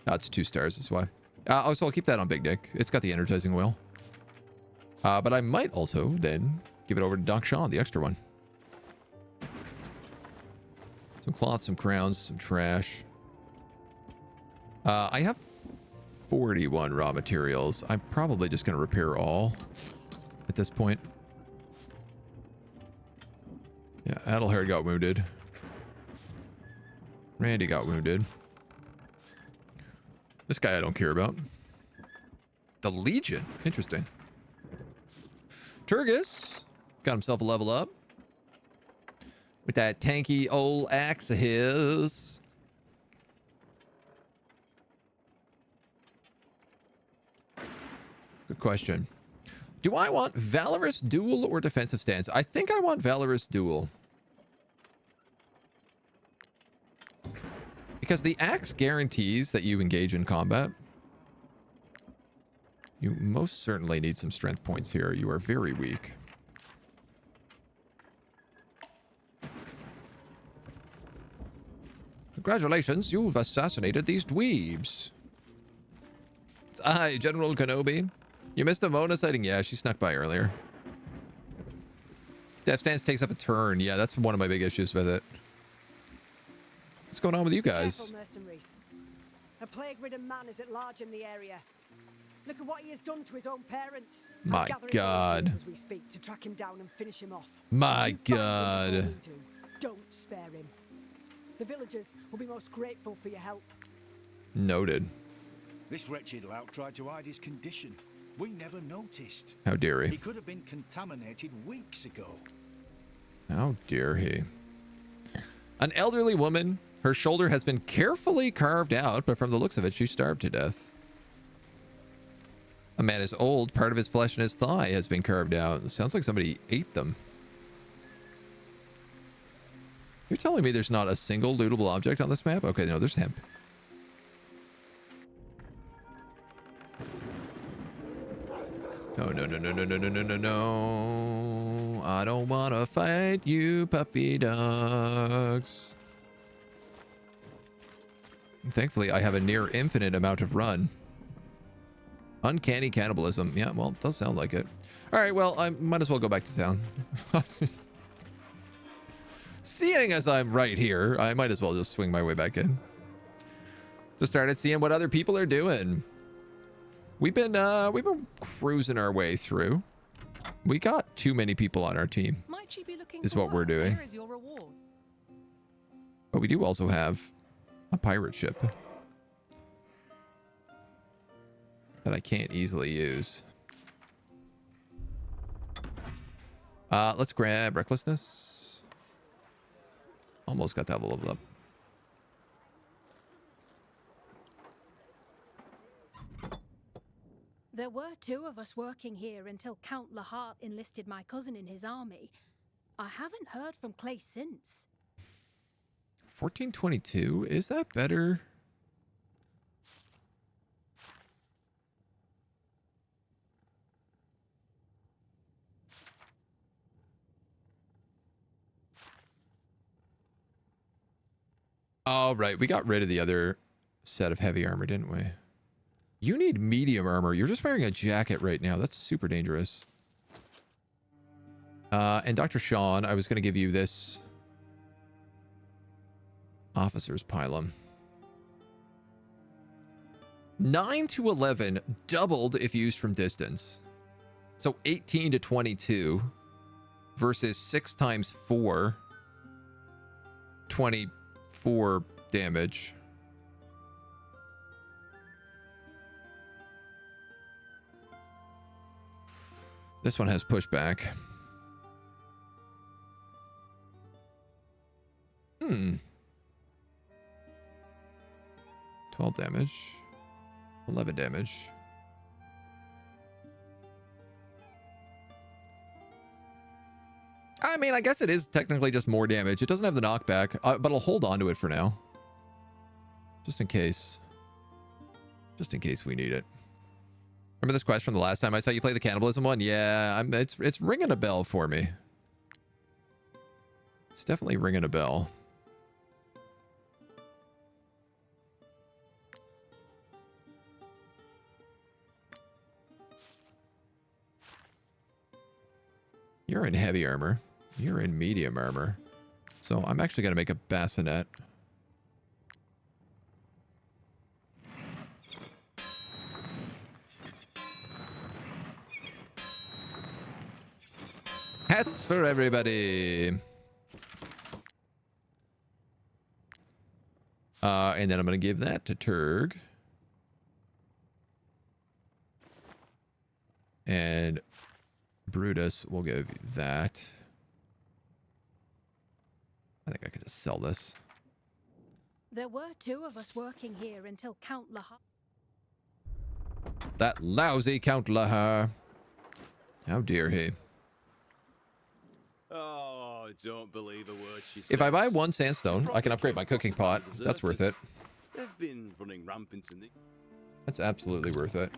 Oh, it's 2 stars, that's why. So I'll keep that on Big Dick. It's got the energizing wheel. But I might also then give it over to Doc Sean, the extra one. Some cloth, some crowns, some trash. I have 41 raw materials. I'm probably just going to repair all at this point. Yeah, Adelhair got wounded. Randy got wounded. This guy I don't care about. The Legion. Interesting. Turgis got himself a level up with that tanky old axe of his. Good question. Do I want Valorous Duel or Defensive Stance? I think I want Valorous Duel. Because the axe guarantees that you engage in combat. You most certainly need some strength points here. You are very weak. Congratulations, you've assassinated these dweebs. It's I, General Kenobi. You missed a Mona sighting? Yeah, she snuck by earlier. Death Stance takes up a turn. Yeah, that's one of my big issues with it. What's going on with you guys? Careful, mercenaries. A plague-ridden man is at large in the area. Look at what he has done to his own parents. My God. As we speak to track him down and finish him off. My God. Don't spare him. The villagers will be most grateful for your help. Noted. This wretched lout tried to hide his condition. We never noticed. How dare he? He could have been contaminated weeks ago. How dare he? An elderly woman. Her shoulder has been carefully carved out, but from the looks of it, she's starved to death. A man is old. Part of his flesh and his thigh has been carved out. It sounds like somebody ate them. You're telling me there's not a single lootable object on this map? Okay, no, there's hemp. No, no, no, no, no, no, no, no, no, no. I don't want to fight you, puppy dogs. Thankfully, I have a near infinite amount of run. Uncanny cannibalism. Yeah, well, it does sound like it. All right, well, I might as well go back to town. See ya! seeing as I'm right here, I might as well just swing my way back in. Just started seeing what other people are doing. We've been cruising our way through. We got too many people on our team. Might you be looking is for what we're work? doing. Here is your reward. But we do also have a pirate ship that I can't easily use. Let's grab recklessness. Almost got that leveled up. There were two of us working here until Count Lahart enlisted my cousin in his army. I haven't heard from Clay since. 1422, is that better? Oh, right. We got rid of the other set of heavy armor, didn't we? You need medium armor. You're just wearing a jacket right now. That's super dangerous. And Dr. Sean, I was going to give you this officer's pylon. 9 to 11, doubled if used from distance. So 18 to 22 versus 6 times 4. 24 damage. This one has pushback. 12 damage. 11 damage. I mean, I guess it is technically just more damage. It doesn't have the knockback, but I'll hold on to it for now. Just in case. Just in case we need it. Remember this quest from the last time I saw you play the cannibalism one? Yeah, it's ringing a bell for me. It's definitely ringing a bell. You're in heavy armor. You're in medium armor. So I'm actually going to make a bassinet. Hats for everybody. And then I'm going to give that to Turg. And Brutus will give you that. I think I could just sell this. There were two of us working here until Count Lahart. That lousy Count Lahar. How dare he? Oh, I don't believe a word she says. If I buy 1 sandstone, I can upgrade my cooking pot. That's worth it. They've been running rampant in the... That's absolutely worth it.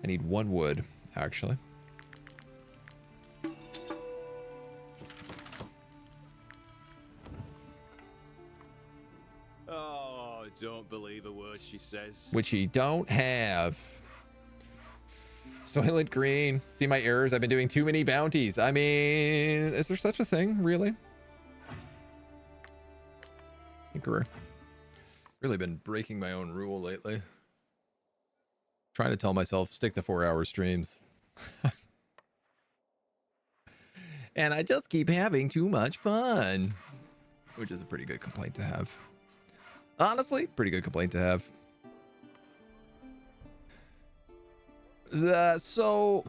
I need 1 wood, actually. Oh, I don't believe a word she says. Which you don't have. Soylent Green. See my errors? I've been doing too many bounties. I mean, is there such a thing, really? I think we're really been breaking my own rule lately. Trying to tell myself, stick to 4-hour streams. And I just keep having too much fun. Which is a pretty good complaint to have. Honestly, pretty good complaint to have. So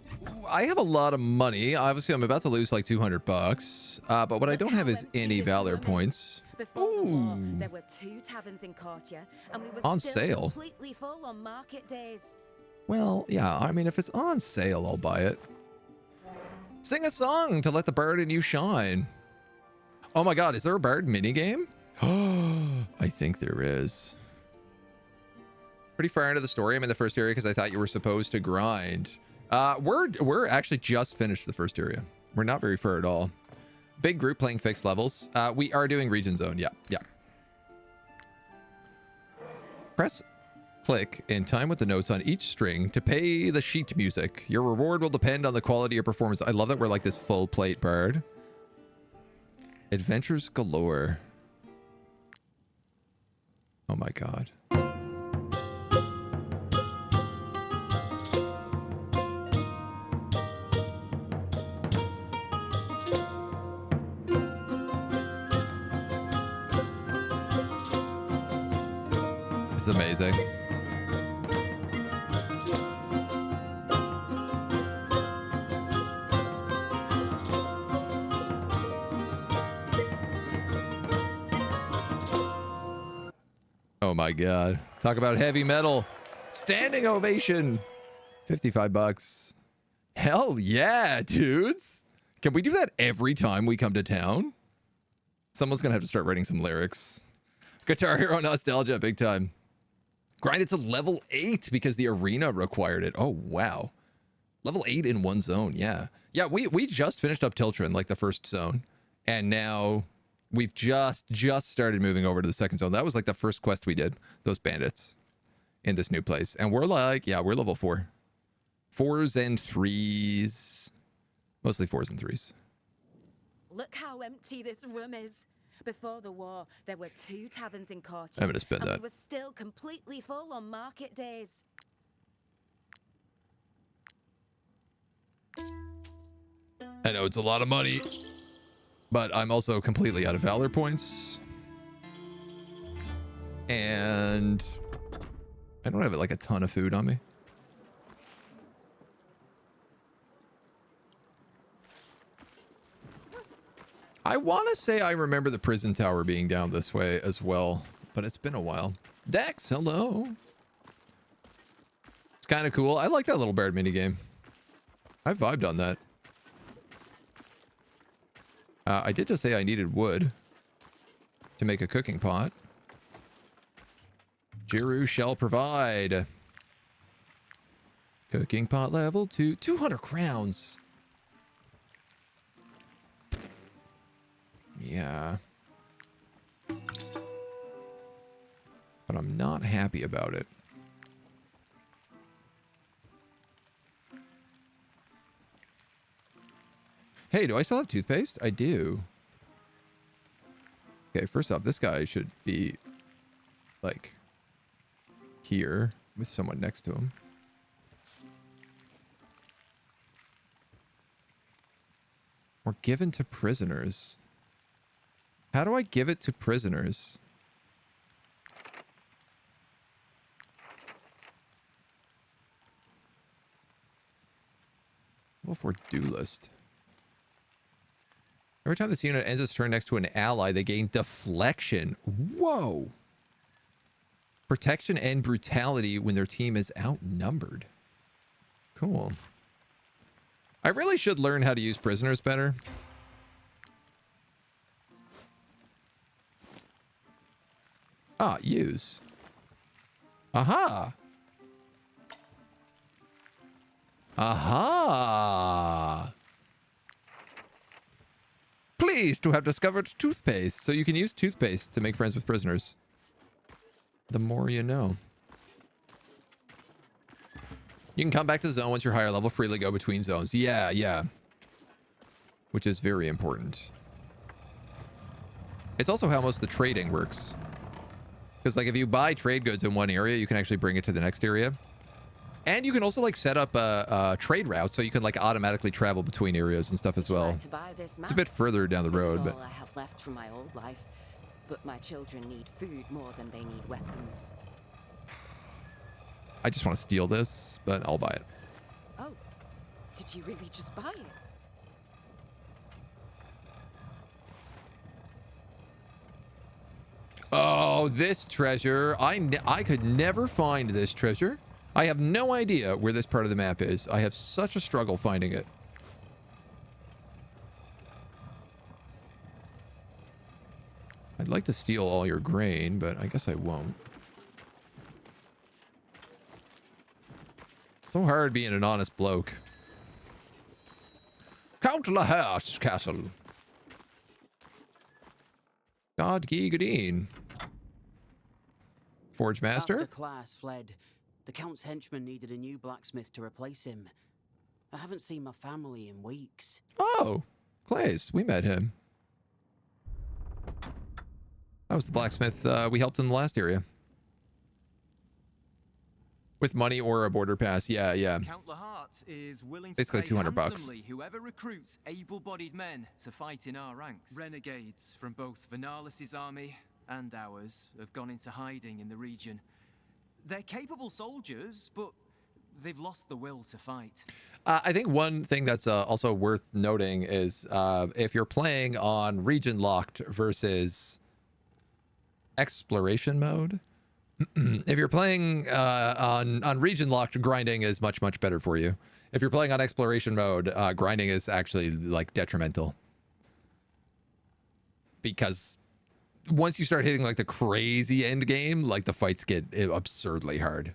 I have a lot of money. Obviously, I'm about to lose like 200 bucks. But what I don't have is any valor points. Ooh. There were 2 taverns in Courtier, and we were on still sale. Completely full on market days. Well, yeah, I mean, if it's on sale, I'll buy it. Sing a song to let the bird in you shine. Oh my god, is there a bird minigame? I think there is. Pretty far into the story. I'm in the first area because I thought you were supposed to grind. We're actually just finished the first area. We're not very far at all. Big group playing fixed levels. We are doing region zone. Yeah. Press Click in time with the notes on each string to pay the sheet music. Your reward will depend on the quality of performance. I love that we're like this full plate bard. Adventures galore. Oh my god. This is amazing. Oh my god. Talk about heavy metal. Standing ovation. 55 bucks. Hell yeah, dudes. Can we do that every time we come to town? Someone's gonna have to start writing some lyrics. Guitar Hero nostalgia, big time. Grind it to level 8 because the arena required it. Oh, wow. Level 8 in one zone, yeah. Yeah, we just finished up Tiltren, like the first zone. And now we've just started moving over to the second zone. That was like the first quest we did, those bandits in this new place. And we're like, yeah, we're level 4. 4s and 3s. Mostly 4s and 3s. Look how empty this room is. Before the war, there were 2 taverns in Courtier. I'm gonna spend that. And we were still completely full on market days. I know it's a lot of money, but I'm also completely out of valor points. And I don't have like a ton of food on me. I want to say I remember the prison tower being down this way as well, but it's been a while. Dex, hello. It's kind of cool. I like that little bird minigame. I vibed on that. I did just say I needed wood to make a cooking pot. Jeru shall provide. Cooking pot level 2. 200 crowns. Yeah. But I'm not happy about it. Hey, do I still have toothpaste? I do. Okay, first off, this guy should be, like, here with someone next to him. Or given to prisoners. How do I give it to prisoners? Level 4 duelist. Every time this unit ends its turn next to an ally, they gain deflection. Whoa. Protection and brutality when their team is outnumbered. Cool. I really should learn how to use prisoners better. Ah, use. Aha. Aha. Pleased to have discovered toothpaste. So you can use toothpaste to make friends with prisoners. The more you know. You can come back to the zone once you're higher level, freely go between zones. Yeah, yeah. Which is very important. It's also how most of the trading works. Because, like, if you buy trade goods in one area, you can actually bring it to the next area. And you can also, like, set up a trade route so you can, like, automatically travel between areas and stuff as well. It's a bit further down the road, but... All I have left from my old life, but my children need food more than they need weapons. I just want to steal this, but I'll buy it. Oh, did you really just buy it? Oh, this treasure. I could never find this treasure. I have no idea where this part of the map is. I have such a struggle finding it. I'd like to steal all your grain, but I guess I won't. So hard being an honest bloke. Count Lahart's castle. God Godin. Forge Master. After Class fled, the Count's henchman needed a new blacksmith to replace him. I haven't seen my family in weeks. Oh, Clays. We met him. That was the blacksmith we helped in the last area. With money or a border pass. Yeah, yeah. Count Lahart is willing to basically pay $200 handsomely whoever recruits able-bodied men to fight in our ranks. Renegades from both Vanalis's army and ours have gone into hiding in the region. They're capable soldiers, but they've lost the will to fight. I think one thing that's also worth noting is if you're playing on region locked versus exploration mode, if you're playing on region locked, grinding is much better for you. If you're playing on exploration mode, grinding is actually like detrimental, because once you start hitting like the crazy end game, like the fights get absurdly hard.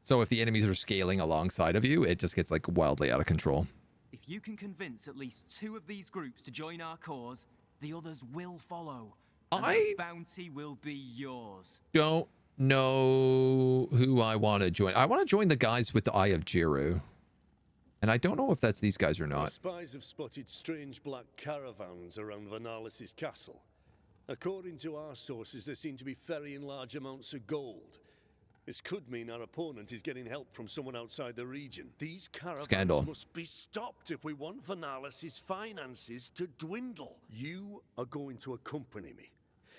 So if the enemies are scaling alongside of you, it just gets like wildly out of control. If you can convince at least 2 of these groups to join our cause, the others will follow. And the bounty will be yours. Don't know who I want to join. I want to join the guys with the Eye of Jeru. And I don't know if that's these guys or not. Spies have spotted strange black caravans around Vanalis's castle. According to our sources, there seem to be ferrying large amounts of gold. This could mean our opponent is getting help from someone outside the region. These caravans must be stopped if we want Vanalis's finances to dwindle. You are going to accompany me.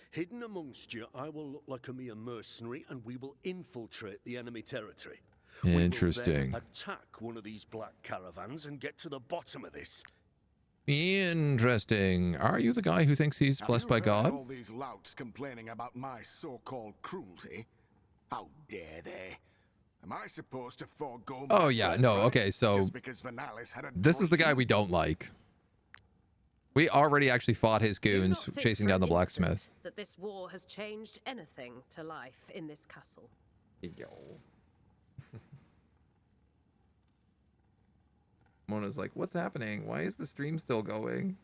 Hidden amongst you, I will look like a mere mercenary, and we will infiltrate the enemy territory. Interesting. We will then attack one of these black caravans and get to the bottom of this. Interesting. Are you the guy who thinks he's blessed by God? All these louts complaining about my so-called cruelty. How dare they? Am I supposed to forego? Oh yeah, no. Okay, so this is the guy we don't like. We already actually fought his goons chasing down the blacksmith. That this war has changed anything to life in this castle. Yo. Mona's like, what's happening? Why is the stream still going?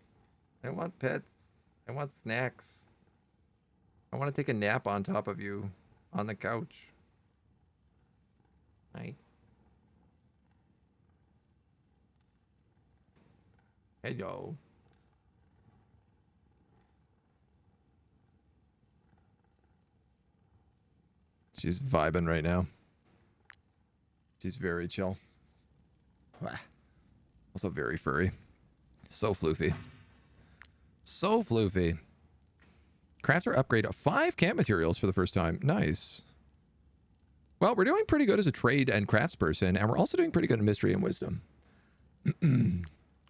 I want pets. I want snacks. I want to take a nap on top of you on the couch. Hi. Hello. She's vibing right now. She's very chill. Also very furry. So floofy. So floofy. Crafter upgrade 5 camp materials for the first time. Nice. Well, we're doing pretty good as a trade and craftsperson, and we're also doing pretty good in mystery and wisdom.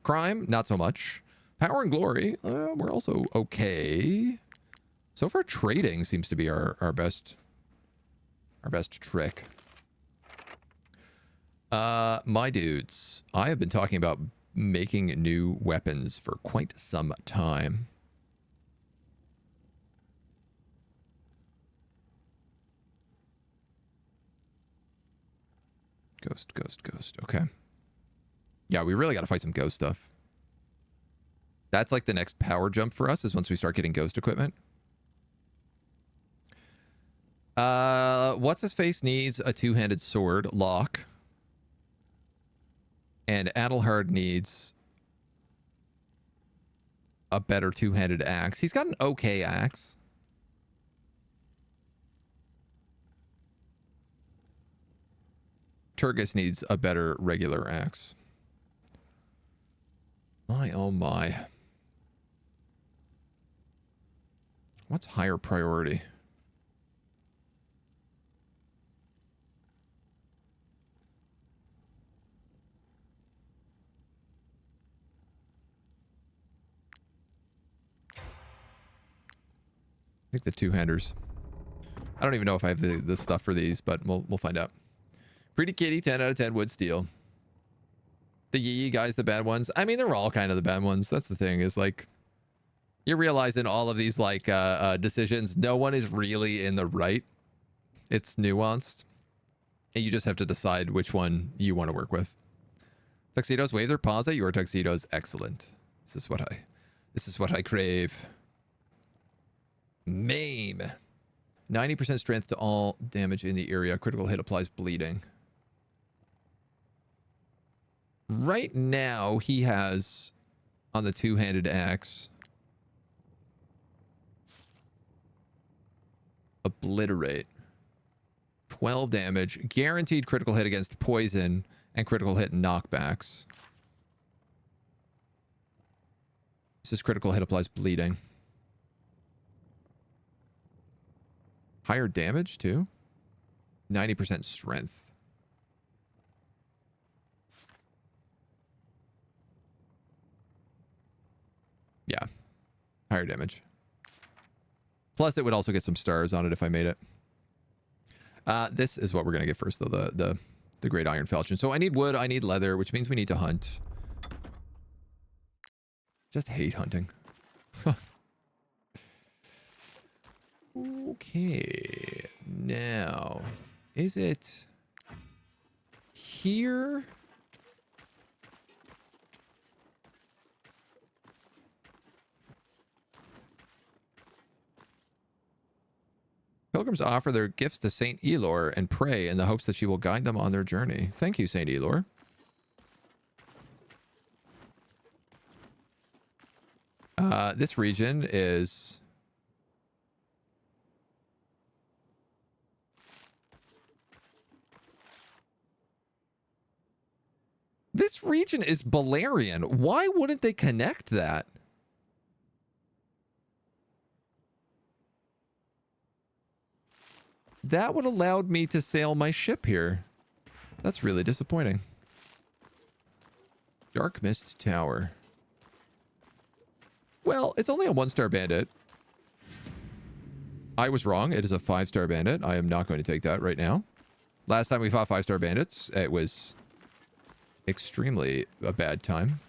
Crime, not so much. Power and glory, we're also okay. So far, trading seems to be our best trick. My dudes, I have been talking about making new weapons for quite some time. Ghost. Okay. Yeah, we really got to fight some ghost stuff. That's like the next power jump for us, is once we start getting ghost equipment. What's his face needs a 2-handed sword lock. And Adelhard needs a better 2-handed axe. He's got an okay axe. Turgis needs a better regular axe. My, oh my. What's higher priority? I think the 2-handers. I don't even know if I have the stuff for these, but we'll find out. Pretty Kitty, 10 out of 10 wood steel. The Yee guys, the bad ones. I mean, they're all kind of the bad ones. That's the thing, is like, you realize in all of these like decisions, no one is really in the right. It's nuanced. And you just have to decide which one you want to work with. Tuxedos, wave their paws at your tuxedos. Excellent. This is what I crave. Maim. 90% strength to all damage in the area. Critical hit applies bleeding. Right now, he has, on the two-handed axe, obliterate. 12 damage. Guaranteed critical hit against poison and critical hit knockbacks. This is critical hit applies bleeding. Higher damage, too. 90% strength. Yeah. Higher damage. Plus, it would also get some stars on it if I made it. This is what we're going to get first, though. The Great Iron Falchion. So I need wood. I need leather, which means we need to hunt. Just hate hunting. Okay. Now, is it here? Pilgrims offer their gifts to Saint Elor and pray in the hopes that she will guide them on their journey. Thank you, Saint Elor. This region is... This region is Balerion. Why wouldn't they connect that? That would have allowed me to sail my ship here. That's really disappointing. Dark Mist Tower. Well, it's only a 1-star bandit. I was wrong. It is a 5-star bandit. I am not going to take that right now. Last time we fought 5-star bandits, it was extremely a bad time.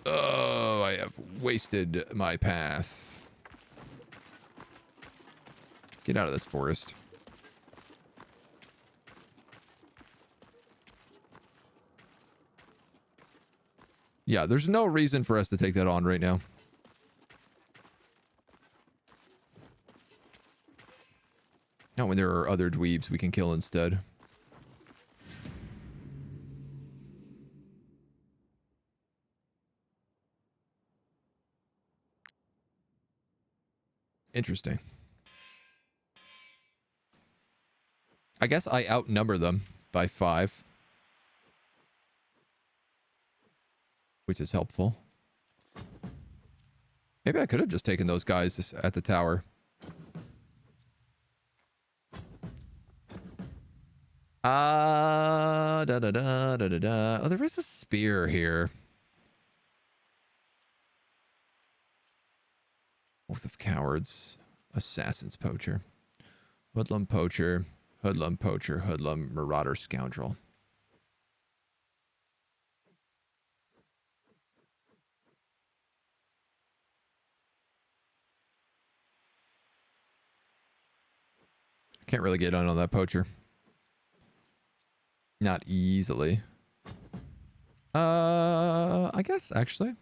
Oh, I have wasted my path. Get out of this forest. Yeah, there's no reason for us to take that on right now. Not when there are other dweebs we can kill instead. Interesting. I guess I outnumber them by 5. Which is helpful. Maybe I could have just taken those guys at the tower. Oh, there is a spear here. Oath of Cowards. Assassin's Poacher. Hoodlum Poacher. Hoodlum Poacher. Hoodlum Marauder Scoundrel. Can't really get on that poacher. Not easily. I guess, actually.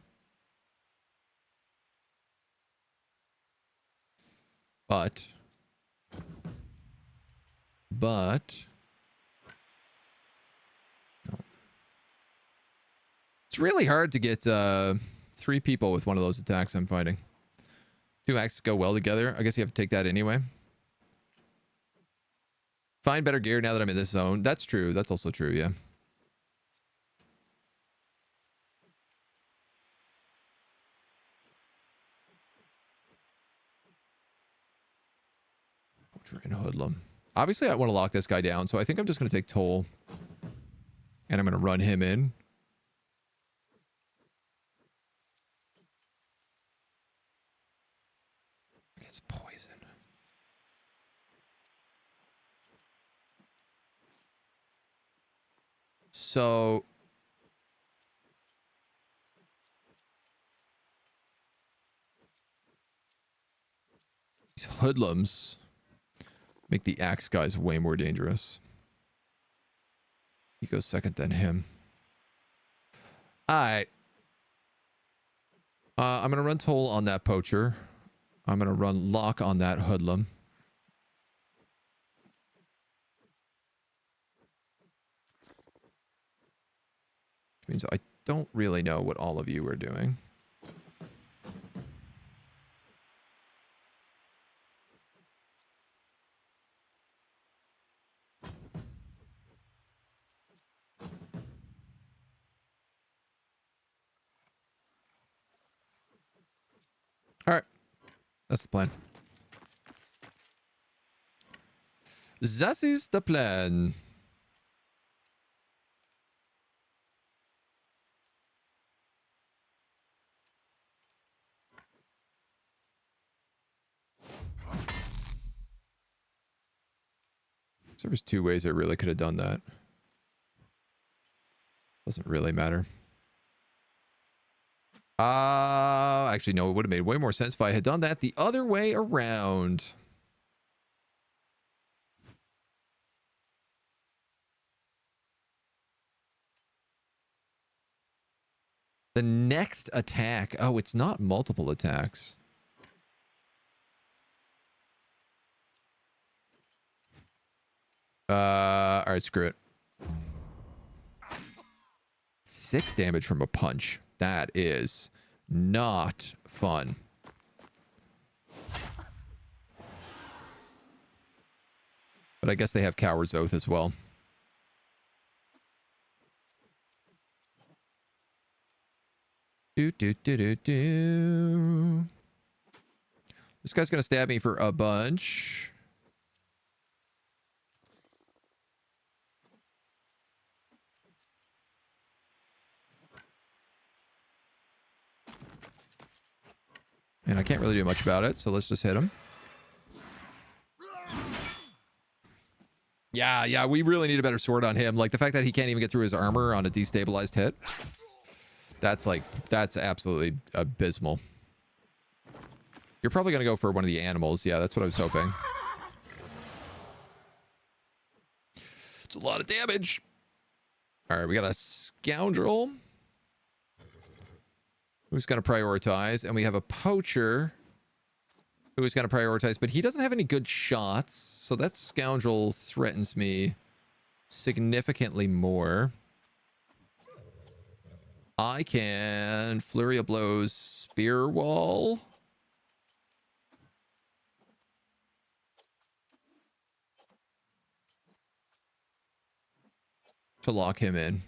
But. No. It's really hard to get 3 people with one of those attacks I'm fighting. 2 axes go well together. I guess you have to take that anyway. Find better gear now that I'm in this zone. That's true. That's also true, yeah. Poacher and Hoodlum. Obviously, I want to lock this guy down, so I think I'm just going to take Toll. And I'm going to run him in. It's poison. So these hoodlums make the axe guys way more dangerous. He goes second, then him. All right. I'm going to run toll on that poacher. I'm going to run lock on that hoodlum. Which means I don't really know what all of you are doing. All right. That's the plan. That is the plan. So there's two ways I really could have done that. Doesn't really matter. Actually, no, it would have made way more sense if I had done that the other way around. The next attack. Oh, it's not multiple attacks. All right, screw it. 6 damage from a punch. That is not fun. But I guess they have Coward's Oath as well. This guy's gonna stab me for a bunch. And I can't really do much about it, so let's just hit him. Yeah, we really need a better sword on him. Like, the fact that he can't even get through his armor on a destabilized hit. That's absolutely abysmal. You're probably going to go for one of the animals. Yeah, that's what I was hoping. It's a lot of damage. All right, we got a scoundrel who's going to prioritize, and we have a poacher who's going to prioritize, but he doesn't have any good shots, so that scoundrel threatens me significantly more. I can Flurry of Blows Spear Wall. To lock him in.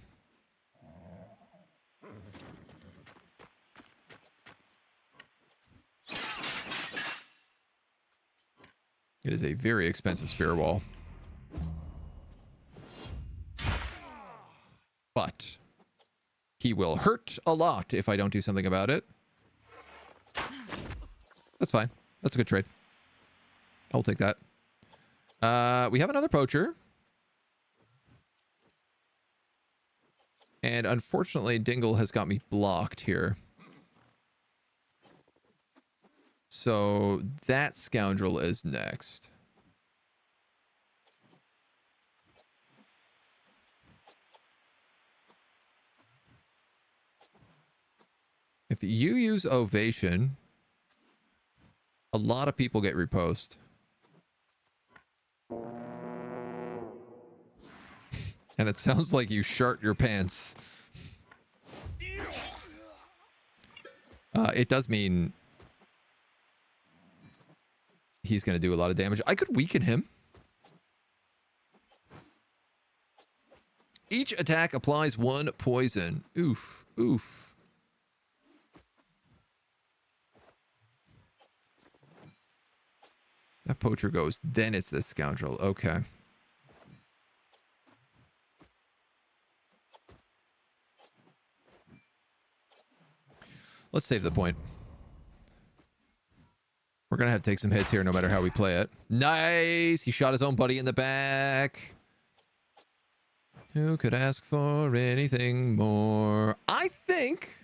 It is a very expensive spear wall. But he will hurt a lot if I don't do something about it. That's fine. That's a good trade. I'll take that. We have another poacher. And unfortunately, Dingle has got me blocked here. So that scoundrel is next. If you use Ovation, a lot of people get repost. And it sounds like you shart your pants. It does mean he's going to do a lot of damage. I could weaken him. Each attack applies 1 poison. Oof, oof. That poacher goes, then it's this scoundrel. Okay. Let's save the point. We're going to have to take some hits here no matter how we play it. Nice! He shot his own buddy in the back. Who could ask for anything more? I think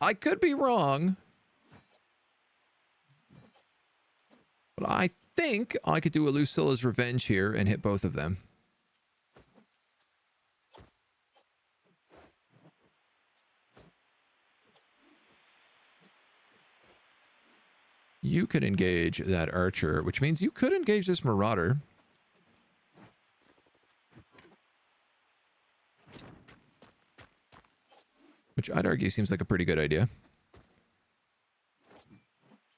I could be wrong. But I think I could do a Lucilla's Revenge here and hit both of them. You could engage that archer, which means you could engage this marauder. Which I'd argue seems like a pretty good idea.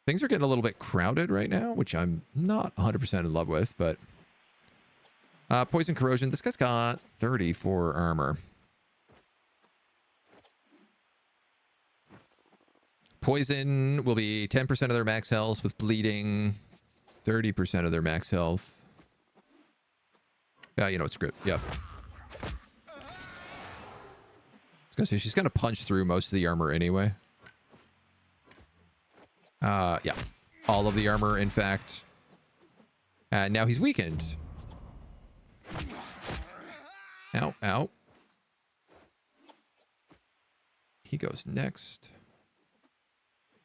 Things are getting a little bit crowded right now, which I'm not 100% in love with, but... poison corrosion. This guy's got 34 armor. Poison will be 10% of their max health with bleeding. 30% of their max health. Yeah, you know it's good. Yep. I was gonna say she's gonna punch through most of the armor anyway. Yeah. All of the armor, in fact. And now he's weakened. Ow, ow. He goes next.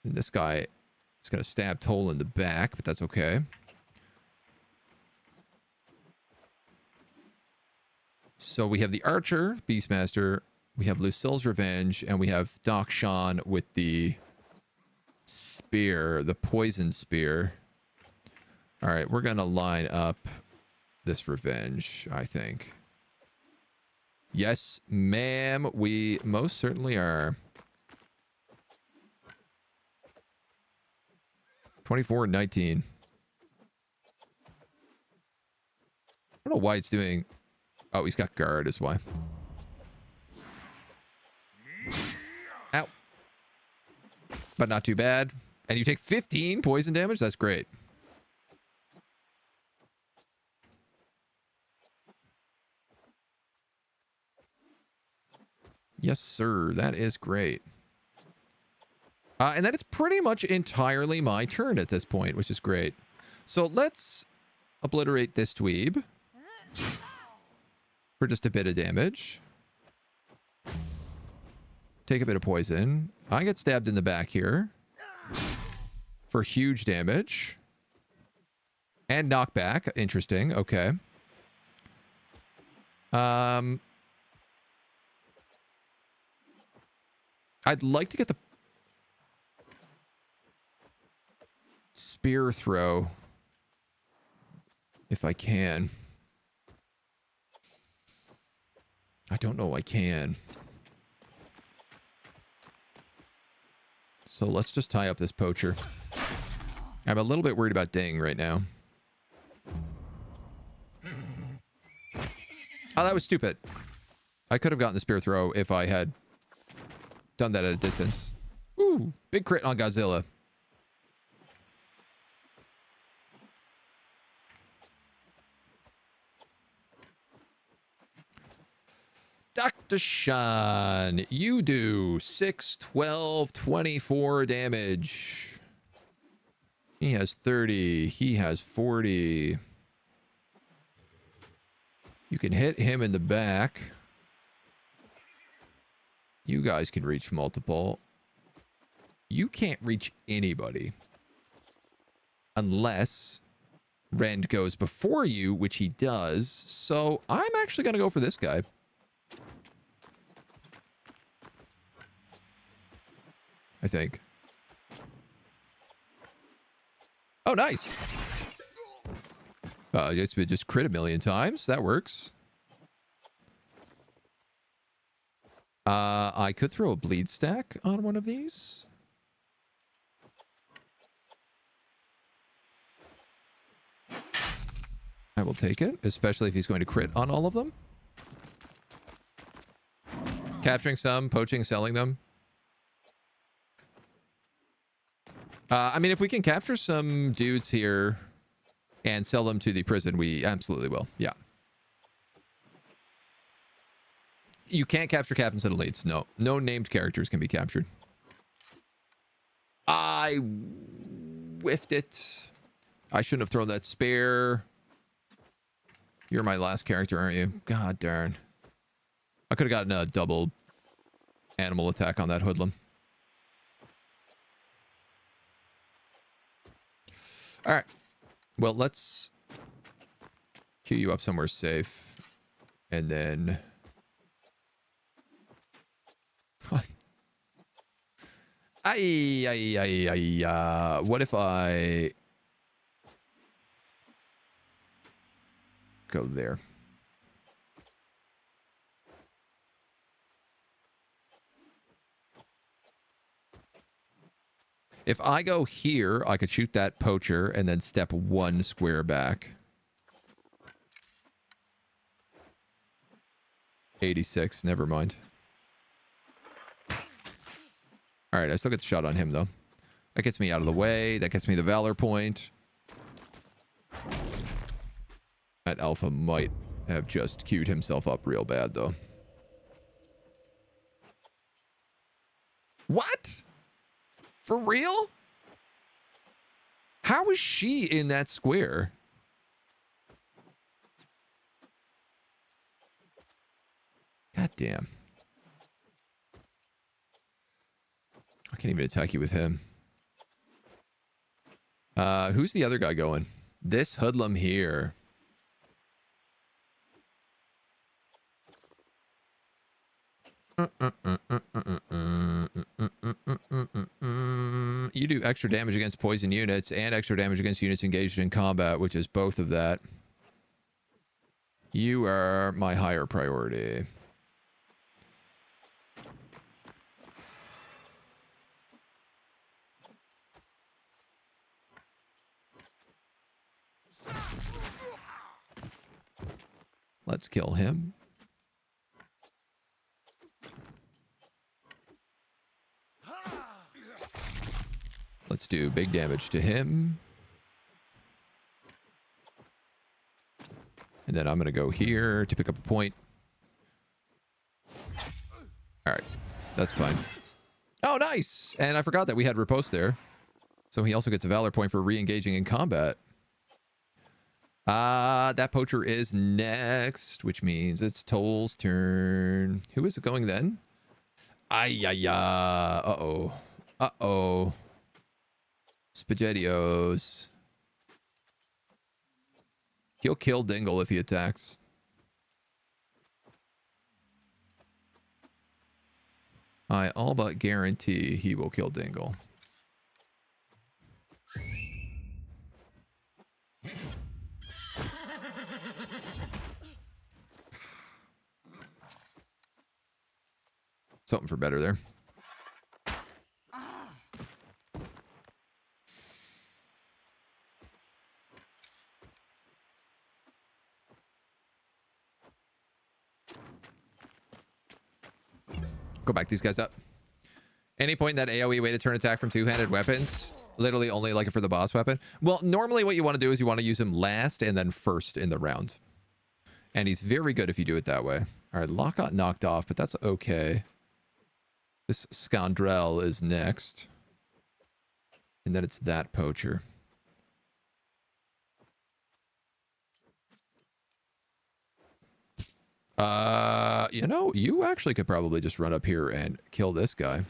And this guy is going to stab Toll in the back, but that's okay. So we have the Archer, Beastmaster. We have Lucille's Revenge, and we have Doc Sean with the spear, the poison spear. All right, we're going to line up this Revenge, I think. Yes, ma'am, we most certainly are. 24 and 19. I don't know why it's doing... Oh, he's got guard is why. Ow. But not too bad. And you take 15 poison damage? That's great. Yes, sir. That is great. And then it's pretty much entirely my turn at this point, which is great. So let's obliterate this dweeb for just a bit of damage. Take a bit of poison. I get stabbed in the back here for huge damage. And knockback. Interesting. Okay. I'd like to get the spear throw if I can. I don't know I can. So let's just tie up this poacher. I'm a little bit worried about Ding right now. Oh, that was stupid. I could have gotten the spear throw if I had done that at a distance. Ooh, big crit on Godzilla. Dr. Sean, you do 6, 12, 24 damage. He has 30. He has 40. You can hit him in the back. You guys can reach multiple. You can't reach anybody. Unless Rend goes before you, which he does. So I'm actually going to go for this guy. I think. Oh, nice. It's been just crit a million times. That works. I could throw a bleed stack on one of these. I will take it, especially if he's going to crit on all of them. Capturing some, poaching, selling them. I mean, if we can capture some dudes here and sell them to the prison, we absolutely will. Yeah. You can't capture captains and elites. No. No named characters can be captured. I whiffed it. I shouldn't have thrown that spare. You're my last character, aren't you? God darn. I could have gotten a double animal attack on that hoodlum. All right. Well, let's queue you up somewhere safe. And then... What if I go there? If I go here, I could shoot that poacher and then step 1 square back. 86, never mind. All right, I still get the shot on him, though. That gets me out of the way. That gets me the valor point. That alpha might have just queued himself up real bad, though. What? For real? How is she in that square? God damn. I can't even attack you with him. Who's the other guy going? This hoodlum here. You do extra damage against poison units and extra damage against units engaged in combat, which is both of that. You are my higher priority. Let's kill him. Let's do big damage to him. And then I'm going to go here to pick up a point. All right. That's fine. Oh, nice. And I forgot that we had riposte there. So he also gets a valor point for re-engaging in combat. That poacher is next, which means it's Toll's turn. Who is it going then? Uh-oh. Uh-oh. SpaghettiOs. He'll kill Dingle if he attacks. I all but guarantee he will kill Dingle. Something for better there. Go back these guys up. Any point in that AoE way to turn attack from two-handed weapons? Literally only like it for the boss weapon? Well, normally what you want to do is you want to use him last and then first in the round. And he's very good if you do it that way. All right, Locke got knocked off, but that's okay. This scoundrel is next. And then it's that poacher. You know, you actually could probably just run up here and kill this guy.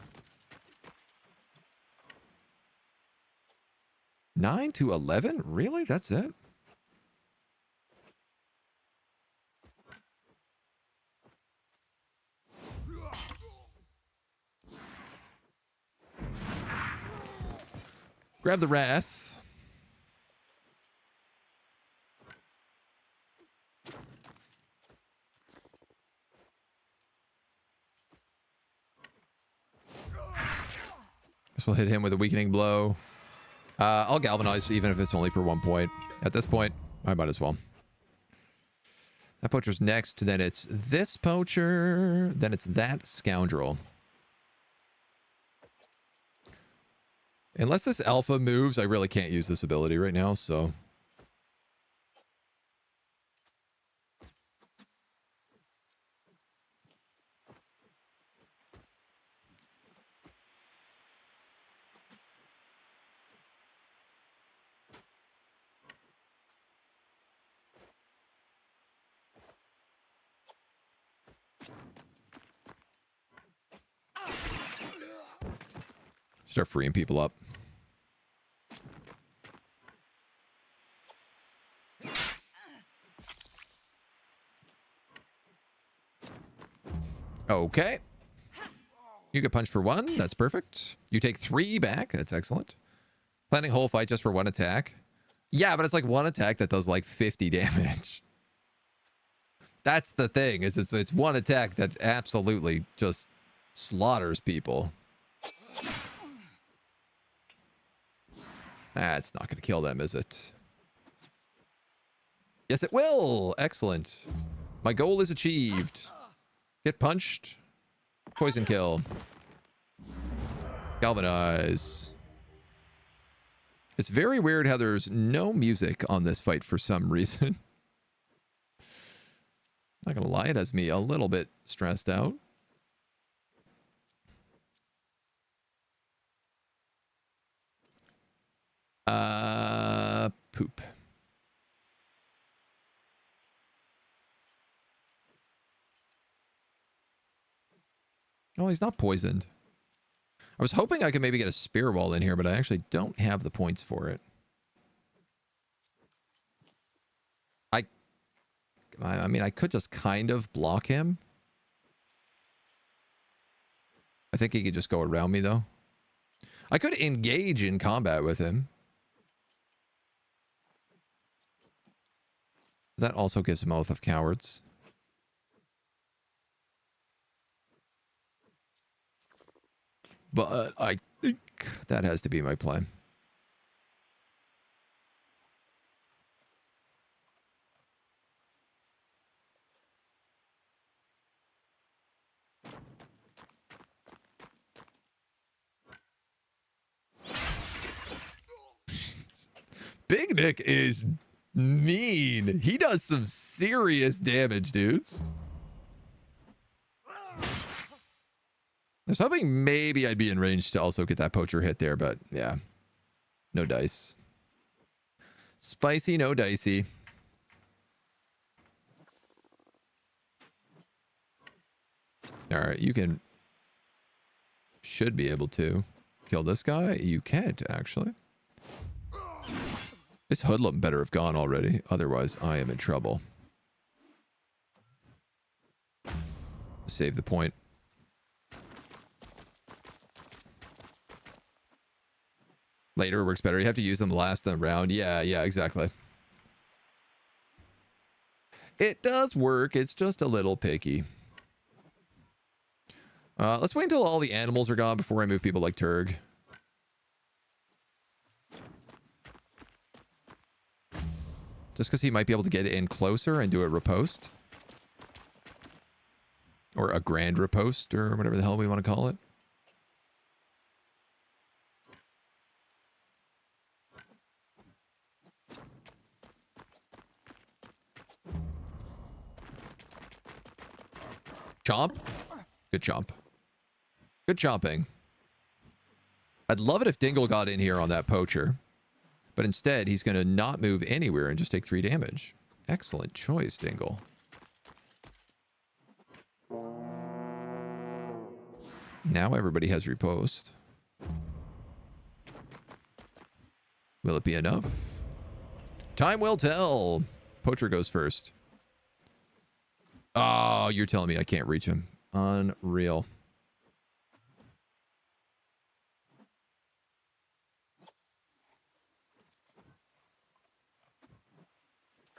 9 to 11? Really? That's it? Grab the wrath. This will hit him with a weakening blow. I'll galvanize even if it's only for 1 point. At this point, I might as well. That poacher's next. Then it's this poacher. Then it's that scoundrel. Unless this alpha moves, I really can't use this ability right now, so... Start freeing people up. Okay. You get punched for 1. That's perfect. You take 3 back. That's excellent. Planning whole fight just for 1 attack. Yeah, but it's like 1 attack that does like 50 damage. That's the thing, is it's 1 attack that absolutely just slaughters people. It's not going to kill them, is it? Yes, it will. Excellent. My goal is achieved. Get punched. Poison kill. Galvanize. It's very weird how there's no music on this fight for some reason. Not gonna lie, it has me a little bit stressed out. Poop. Oh, he's not poisoned. I was hoping I could maybe get a spear wall in here, but I actually don't have the points for it. I mean, I could just kind of block him. I think he could just go around me, though. I could engage in combat with him. That also gives him Oath of Cowards. But I think that has to be my plan. Big Nick is mean. He does some serious damage, dudes. I was hoping maybe I'd be in range to also get that poacher hit there, but yeah. No dice. Spicy, no dicey. All right, you can... should be able to kill this guy. You can't, actually. This hoodlum better have gone already. Otherwise, I am in trouble. Save the point. Later works better. You have to use them last in the round. Yeah, exactly. It does work. It's just a little picky. Let's wait until all the animals are gone before I move people like Turg. Just because he might be able to get in closer and do a riposte. Or a grand riposte, or whatever the hell we want to call it. Chomp. Good chomp. Good chomping. I'd love it if Dingle got in here on that poacher. But instead, he's going to not move anywhere and just take 3 damage. Excellent choice, Dingle. Now everybody has riposte. Will it be enough? Time will tell. Poacher goes first. Oh, you're telling me I can't reach him. Unreal.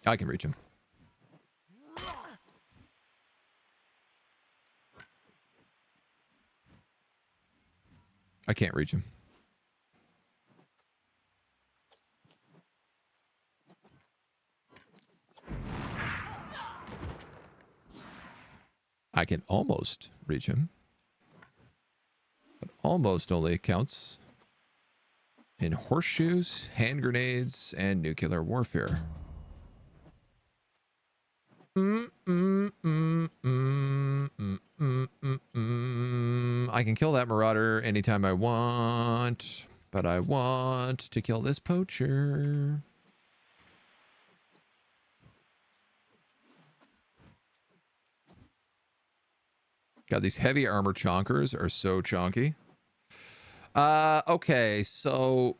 I can reach him. I can't reach him. I can almost reach him. But almost only counts in horseshoes, hand grenades, and nuclear warfare. I can kill that marauder anytime I want, but I want to kill this poacher. God, these heavy armor chonkers are so chonky. Okay, so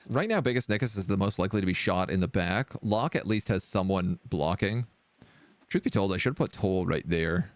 right now, Biggest Nickus is the most likely to be shot in the back. Locke at least has someone blocking. Truth be told, I should have put Toll right there.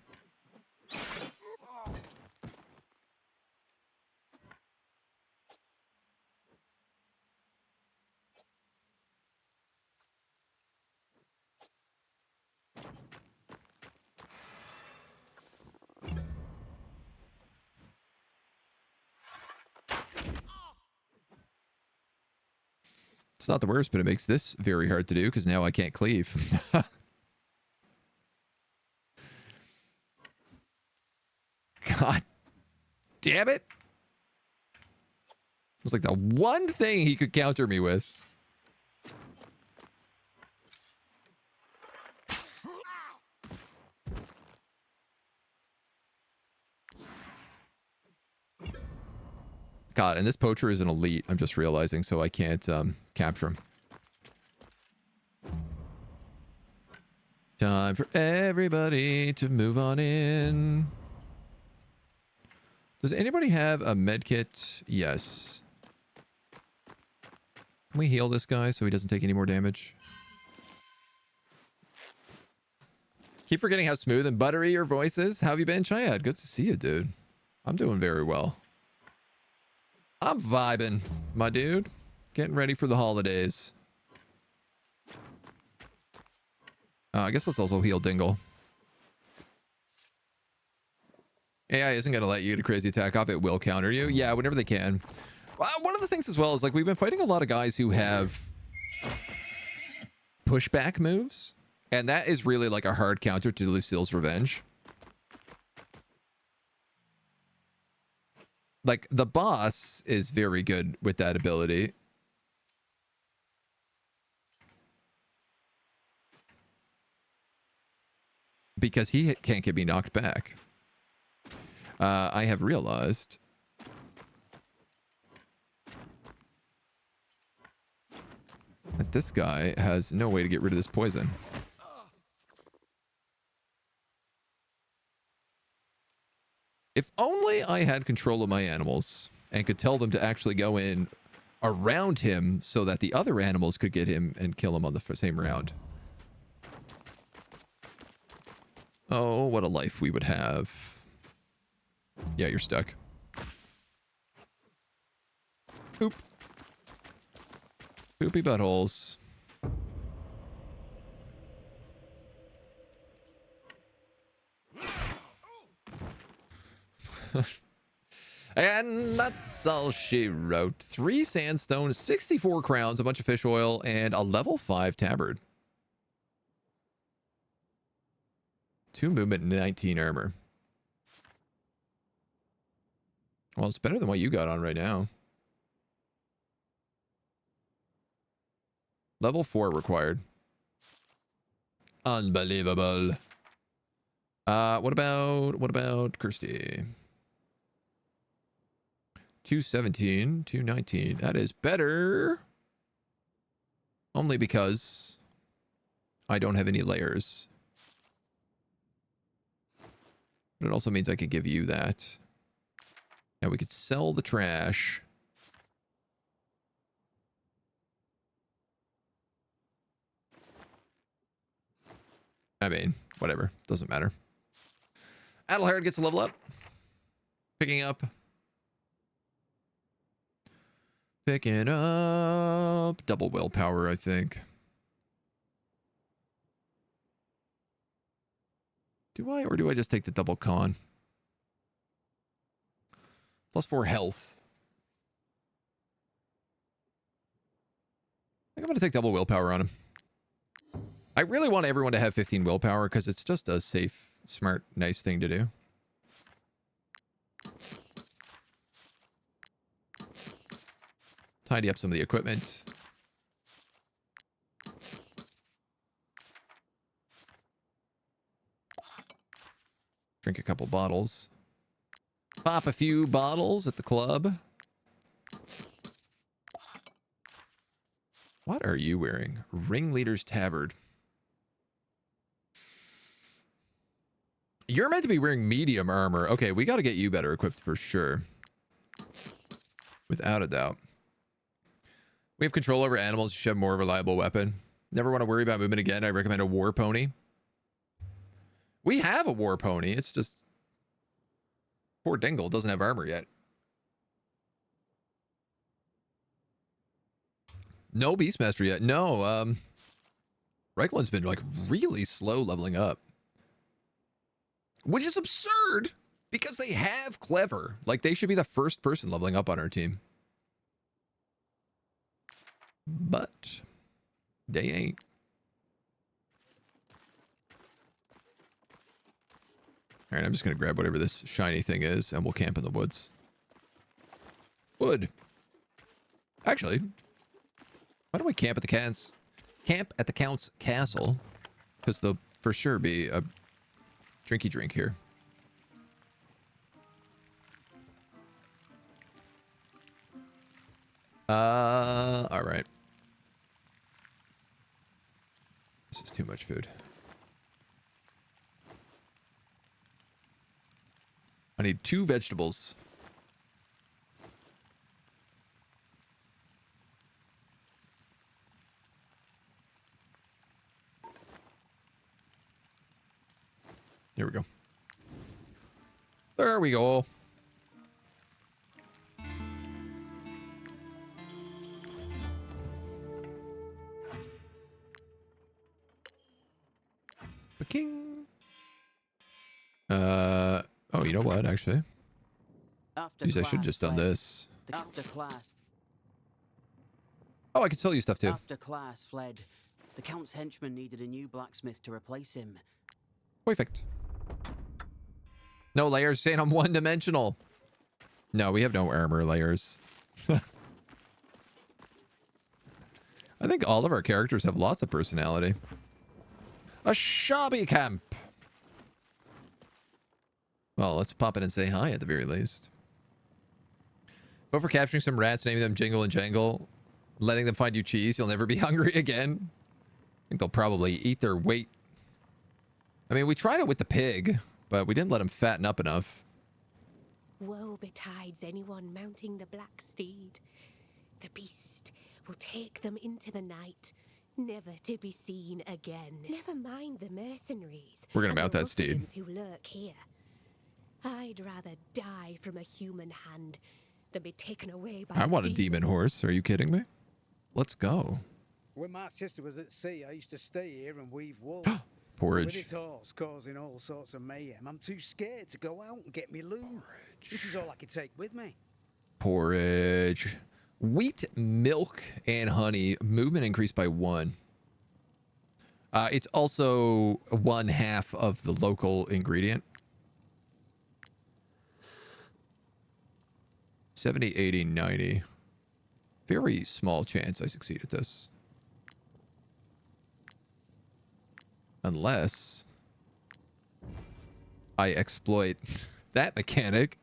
It's not the worst, but it makes this very hard to do because now I can't cleave. God damn it. It was like the one thing he could counter me with. God, and this poacher is an elite, I'm just realizing, so I can't capture him. Time for everybody to move on in. Does anybody have a med kit? Yes. Can we heal this guy so he doesn't take any more damage? Keep forgetting how smooth and buttery your voice is. How have you been, Chayad? Good to see you, dude. I'm doing very well. I'm vibing, my dude. Getting ready for the holidays. I guess let's also heal Dingle. AI isn't going to let you get a crazy attack off. It will counter you. Yeah, whenever they can. One of the things as well is like we've been fighting a lot of guys who have pushback moves. And that is really like a hard counter to Lucille's Revenge. Like, the boss is very good with that ability. Because he can't get me knocked back. I have realized that this guy has no way to get rid of this poison. If only I had control of my animals and could tell them to actually go in around him so that the other animals could get him and kill him on the same round. Oh, what a life we would have. Yeah, you're stuck. Oop. Poopy buttholes. And that's all she wrote. 3 sandstone, 64 crowns, a bunch of fish oil, and a level 5 tabard. 2 movement, 19 armor. Well, it's better than what you got on right now. Level 4 required. Unbelievable. What about Kirsty? 217, 219. That is better. Only because I don't have any layers. But it also means I could give you that. Now we could sell the trash. I mean, whatever. Doesn't matter. Adelhard gets a level up. Picking up. Picking up. Double willpower, I think. Do I, or do I just take the double con? +4 health. I think I'm going to take double willpower on him. I really want everyone to have 15 willpower because it's just a safe, smart, nice thing to do. Tidy up some of the equipment. Drink a couple bottles. Pop a few bottles at the club. What are you wearing? Ringleader's tabard. You're meant to be wearing medium armor. Okay, we got to get you better equipped for sure. Without a doubt. We have control over animals. You should have more reliable weapon. Never want to worry about movement again. I recommend a war pony. We have a war pony. It's just Poor Dingle doesn't have armor yet. No Beastmaster yet. No, Reikland's been like really slow leveling up. Which is absurd because they have clever. Like they should be the first person leveling up on our team. But they ain't. All right, I'm just going to grab whatever this shiny thing is and we'll camp in the woods. Wood. Actually, why don't we camp at the Count's castle? Because there'll for sure be a drinky drink here. All right. This is too much food. I need 2 vegetables. Here we go. There we go. King. Oh, you know what, actually? Jeez, I should have just done this. After class. Oh, I can sell you stuff too. After class fled, the Count's henchman needed a new blacksmith to replace him. Perfect. No layers saying I'm one-dimensional. No, we have no armor layers. I think all of our characters have lots of personality. A shabby camp. Well, let's pop in and say hi at the very least. Vote for capturing some rats, naming them Jingle and Jangle, letting them find you cheese. You'll never be hungry again. I think they'll probably eat their weight. I mean, we tried it with the pig, but we didn't let him fatten up enough. Woe betides anyone mounting the black steed. The beast will take them into the night, never to be seen again. Never mind the mercenaries. We're gonna mount that steed. Who lurk here. I'd rather die from a human hand than be taken away by I want a demon horse. Are you kidding me? Let's go. When my sister was at sea, I used to stay here and weave wool. Porridge. With this horse causing all sorts of mayhem, I'm too scared to go out and get me loot. This is all I can take with me. Porridge. Wheat, milk, and honey. Movement increased by 1. It's also 1/2 of the local ingredient. 70, 80, 90. Very small chance I succeed at this. Unless I exploit that mechanic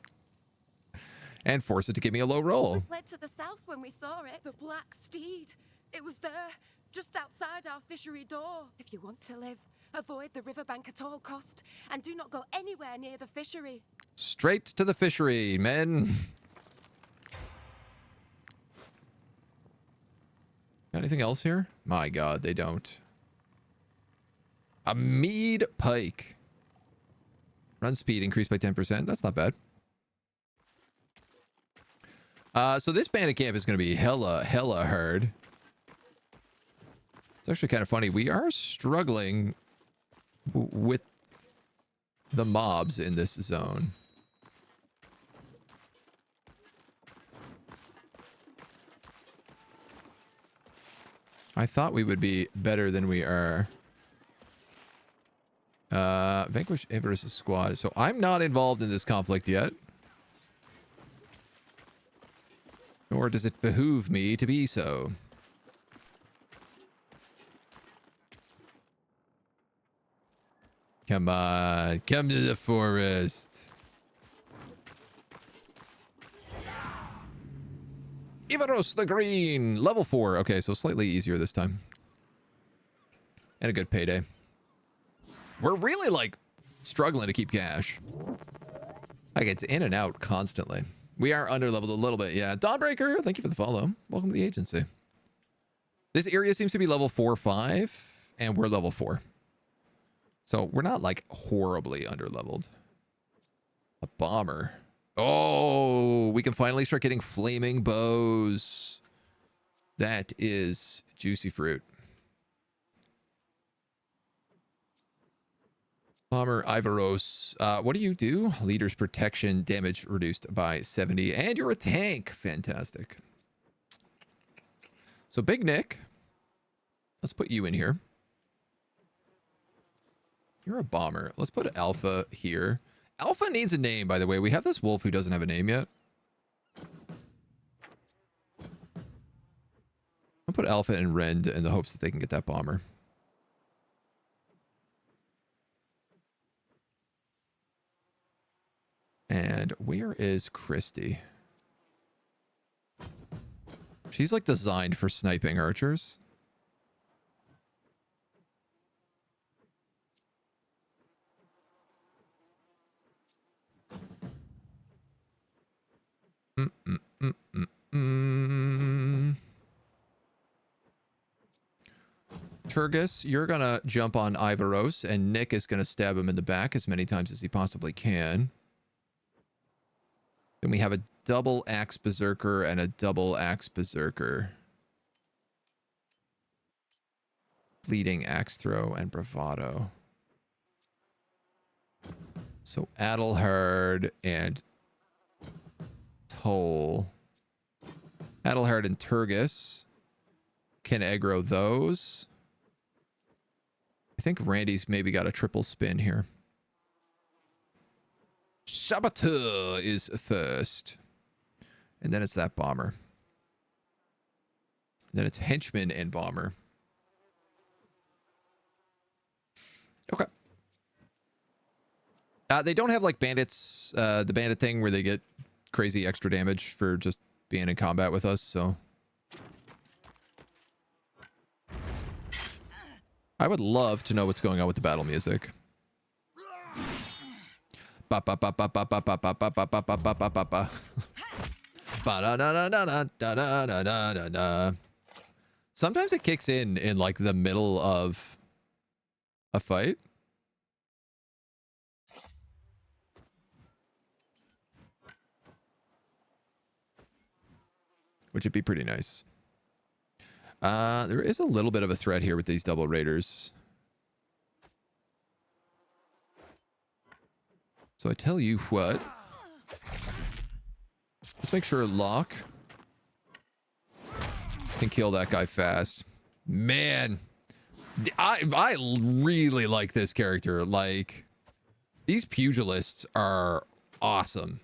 and force it to give me a low roll. We fled to the south when we saw it. The black steed. It was there, just outside our fishery door. If you want to live, avoid the riverbank at all cost, and do not go anywhere near the fishery. Straight to the fishery, men. Anything else here? My God, they don't. A mead pike. Run speed increased by 10%. That's not bad. So this bandit camp is going to be hella hard. It's actually kind of funny. We are struggling with the mobs in this zone. I thought we would be better than we are. Vanquish Everest's squad. So I'm not involved in this conflict yet. Nor does it behoove me to be so. Come on, come to the forest. Ivaros the Green, level 4. Okay, so slightly easier this time. And a good payday. We're really, like, struggling to keep cash. Like, it's in and out constantly. We are underleveled a little bit, yeah. Dawnbreaker, thank you for the follow. Welcome to the agency. This area seems to be level 4 or 5, and we're level 4. So we're not, like, horribly underleveled. A bomber. Oh, we can finally start getting flaming bows. That is juicy fruit. Bomber Ivaros. What do you do? Leader's protection damage reduced by 70. And you're a tank. Fantastic. So Big Nick. Let's put you in here. You're a bomber. Let's put Alpha here. Alpha needs a name, by the way. We have this wolf who doesn't have a name yet. I'll put Alpha and Rend in the hopes that they can get that bomber. And where is Christy? She's like designed for sniping archers. Turgis, you're gonna jump on Ivaros, and Nick is gonna stab him in the back as many times as he possibly can. Then we have a double axe berserker and a double axe berserker. Bleeding axe throw and bravado. So Adelhard and Toll. Adelhard and Turgis can aggro those. I think Randy's maybe got a triple spin here. Saboteur is first. And then it's that bomber. Then it's henchman and bomber. Okay. They don't have like bandits, the bandit thing where they get crazy extra damage for just being in combat with us, so. I would love to know what's going on with the battle music. Ba ba ba ba ba ba ba ba ba ba ba ba ba ba ba ba. Ba da da da da da da da da da da. Sometimes it kicks in like the middle of a fight. Which would be pretty nice. There is a little bit of a threat here with these double raiders. So I tell you what. Let's make sure Locke can kill that guy fast. Man, I really like this character. Like, these pugilists are awesome.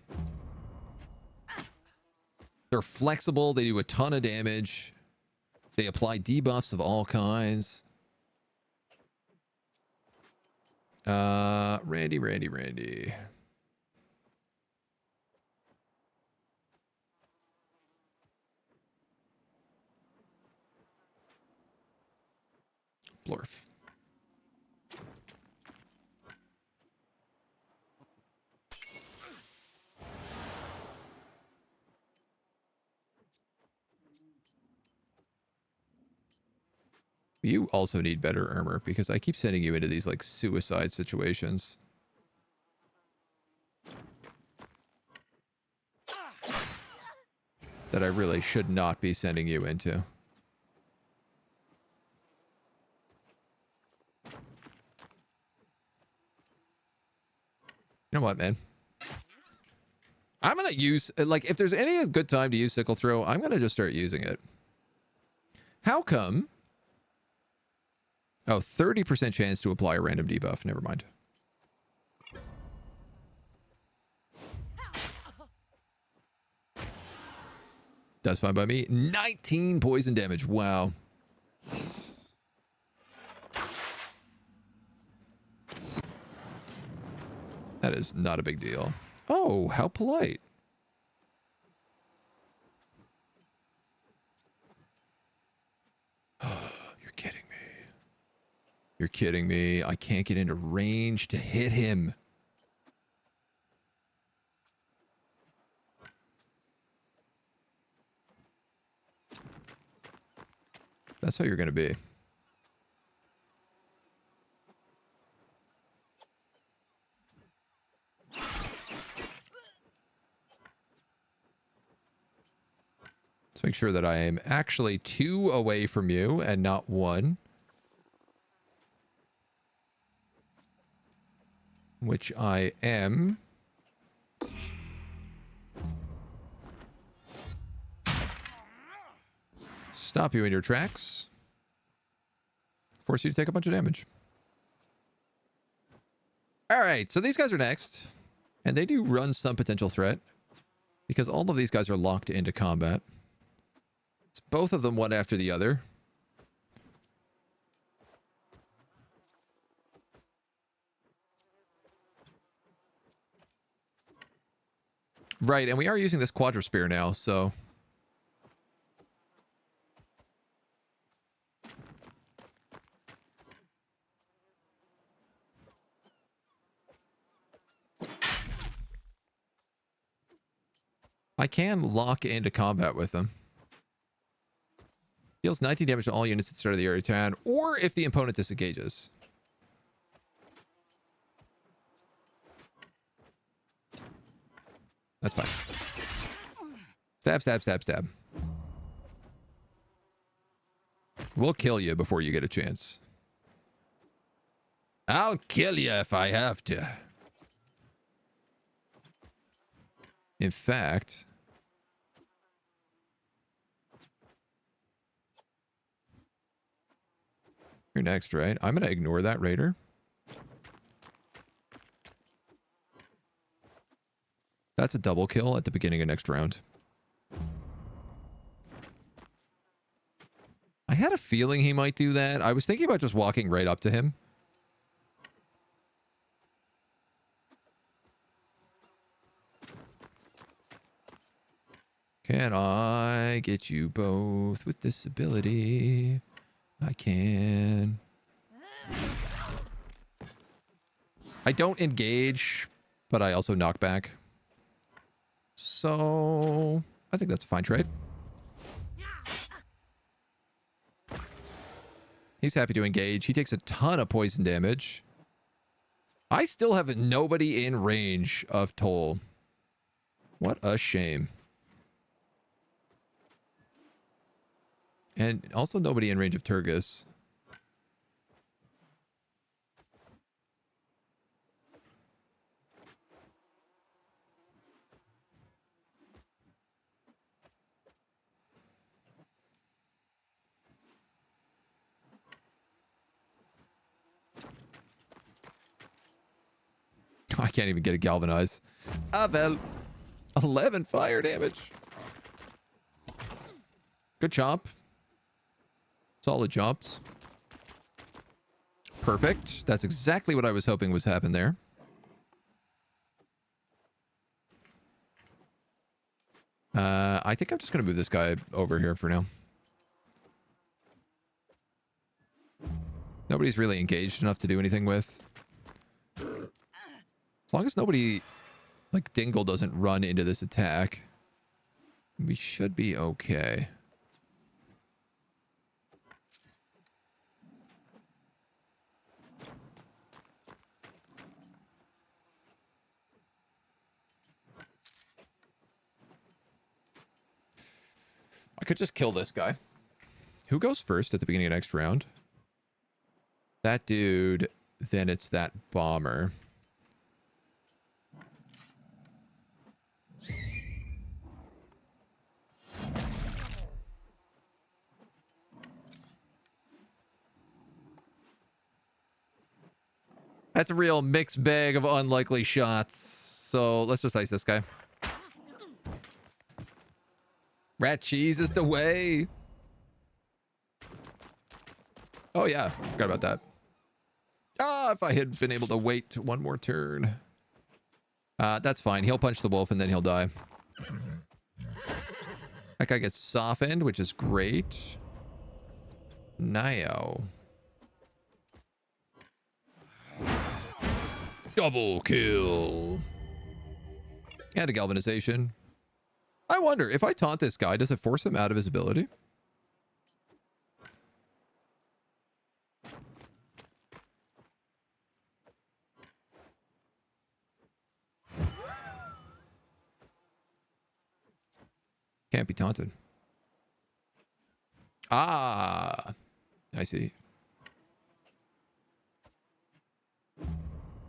They're flexible. They do a ton of damage. They apply debuffs of all kinds. Randy. Blorf. You also need better armor because I keep sending you into these like suicide situations. That I really should not be sending you into. You know what, man? I'm going to use, like, if there's any good time to use sickle throw, I'm going to just start using it. How come? Oh, 30% chance to apply a random debuff. Never mind. That's fine by me. 19 poison damage. Wow. That is not a big deal. Oh, how polite. You're kidding me. You're kidding me. I can't get into range to hit him. That's how you're going to be. make sure that I am actually 2 away from you and not 1. Which I am. Stop you in your tracks. Force you to take a bunch of damage. Alright, so these guys are next. And they do run some potential threat. Because all of these guys are locked into combat. It's both of them one after the other. Right, and we are using this quadra-spear now, so... I can lock into combat with them. Deals 19 damage to all units at the start of the area turn, or if the opponent disengages. That's fine. Stab, stab, stab, stab. We'll kill you before you get a chance. I'll kill you if I have to. In fact... You're next, right? I'm going to ignore that raider. That's a double kill at the beginning of next round. I had a feeling he might do that. I was thinking about just walking right up to him. Can I get you both with this ability? I can. I don't engage, but I also knock back. So, I think that's a fine trade. He's happy to engage. He takes a ton of poison damage. I still have nobody in range of Toll. What a shame. And also nobody in range of Turgis. I can't even get a galvanize. Avel. 11 fire damage. Good chomp. Solid jumps. Perfect. That's exactly what I was hoping was happen there. I think I'm just going to move this guy over here for now. Nobody's really engaged enough to do anything with. As long as nobody, like Dingle, doesn't run into this attack, we should be okay. I could just kill this guy. Who goes first at the beginning of next round? That dude, then it's that bomber. That's a real mixed bag of unlikely shots. So let's just ice this guy. Rat cheese is the way. Oh yeah, forgot about that. Ah, if I had been able to wait one more turn. That's fine. He'll punch the wolf and then he'll die. That guy gets softened, which is great. Now. Double kill. And a galvanization. I wonder, if I taunt this guy, does it force him out of his ability? Can't be taunted. Ah, I see.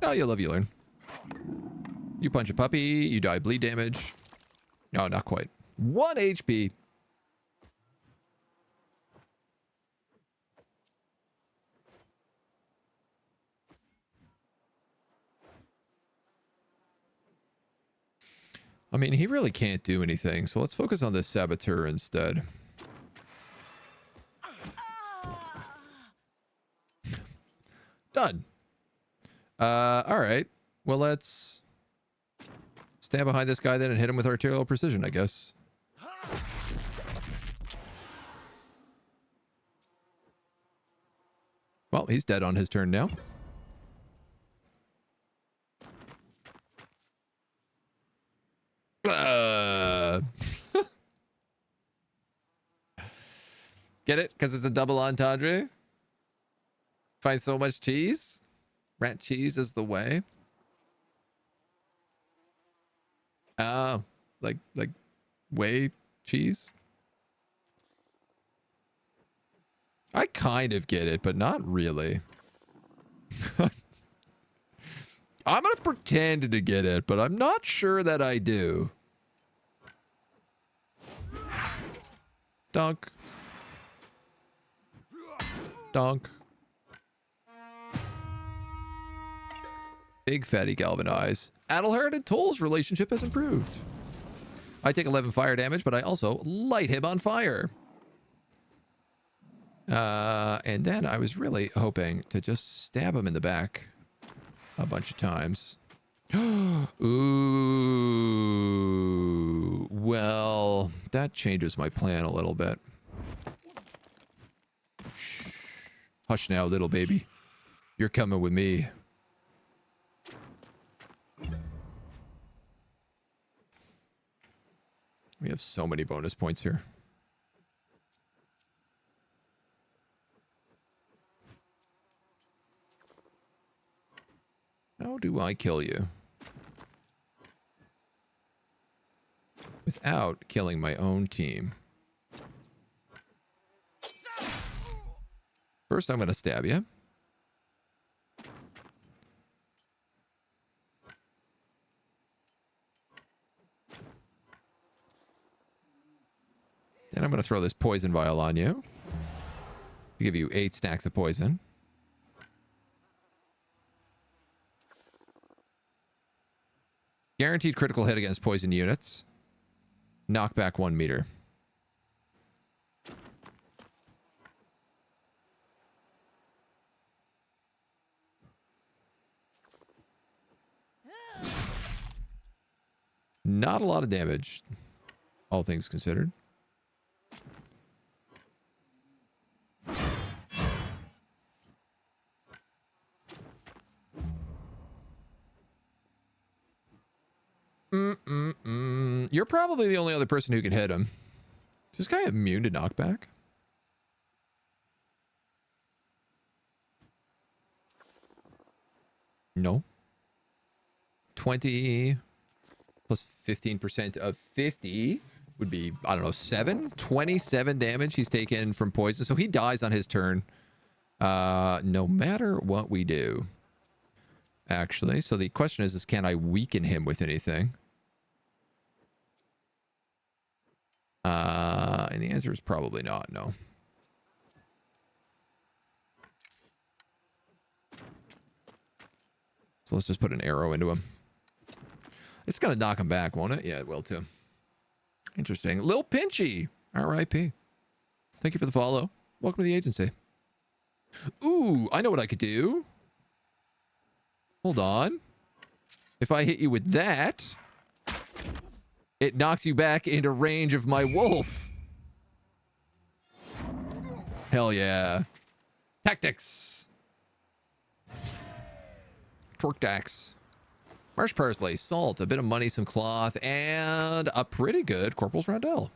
Oh, you love you learn. You punch a puppy, you die bleed damage. No, not quite. 1 HP. I mean, he really can't do anything, so let's focus on this saboteur instead. Done. All right. Well, let's stand behind this guy then and hit him with arterial precision, I guess. Well, he's dead on his turn now. Get it? Because it's a double entendre? Find so much cheese? Rat cheese is the way. Oh, like whey cheese? I kind of get it, but not really. I'm going to pretend to get it, but I'm not sure that I do. Donk. Donk. Big fatty galvanize. Adelhard and Toll's relationship has improved. I take 11 fire damage, but I also light him on fire. And then I was really hoping to just stab him in the back a bunch of times. Ooh. Well, that changes my plan a little bit. Shh. Hush now, little baby. You're coming with me. We have so many bonus points here. How do I kill you? Without killing my own team. First, I'm going to stab you. Then I'm going to throw this poison vial on you. Give you 8 stacks of poison. Guaranteed critical hit against poison units. Knockback 1 meter. Not a lot of damage, all things considered. You're probably the only other person who can hit him. Is this guy immune to knockback? No. 20 plus 15% of 50 would be, I don't know, 27 damage he's taken from poison. So he dies on his turn. No matter what we do. Actually, so the question is can I weaken him with anything? And the answer is probably not, no. So let's just put an arrow into him. It's gonna knock him back, won't it? Yeah, it will too. Interesting. Lil Pinchy, R.I.P. Thank you for the follow. Welcome to the agency. Ooh, I know what I could do. Hold on. If I hit you with that, it knocks you back into range of my wolf. Hell yeah. Tactics. Torque dax. Marsh parsley, salt, a bit of money, some cloth, and a pretty good Corporal's Roundel.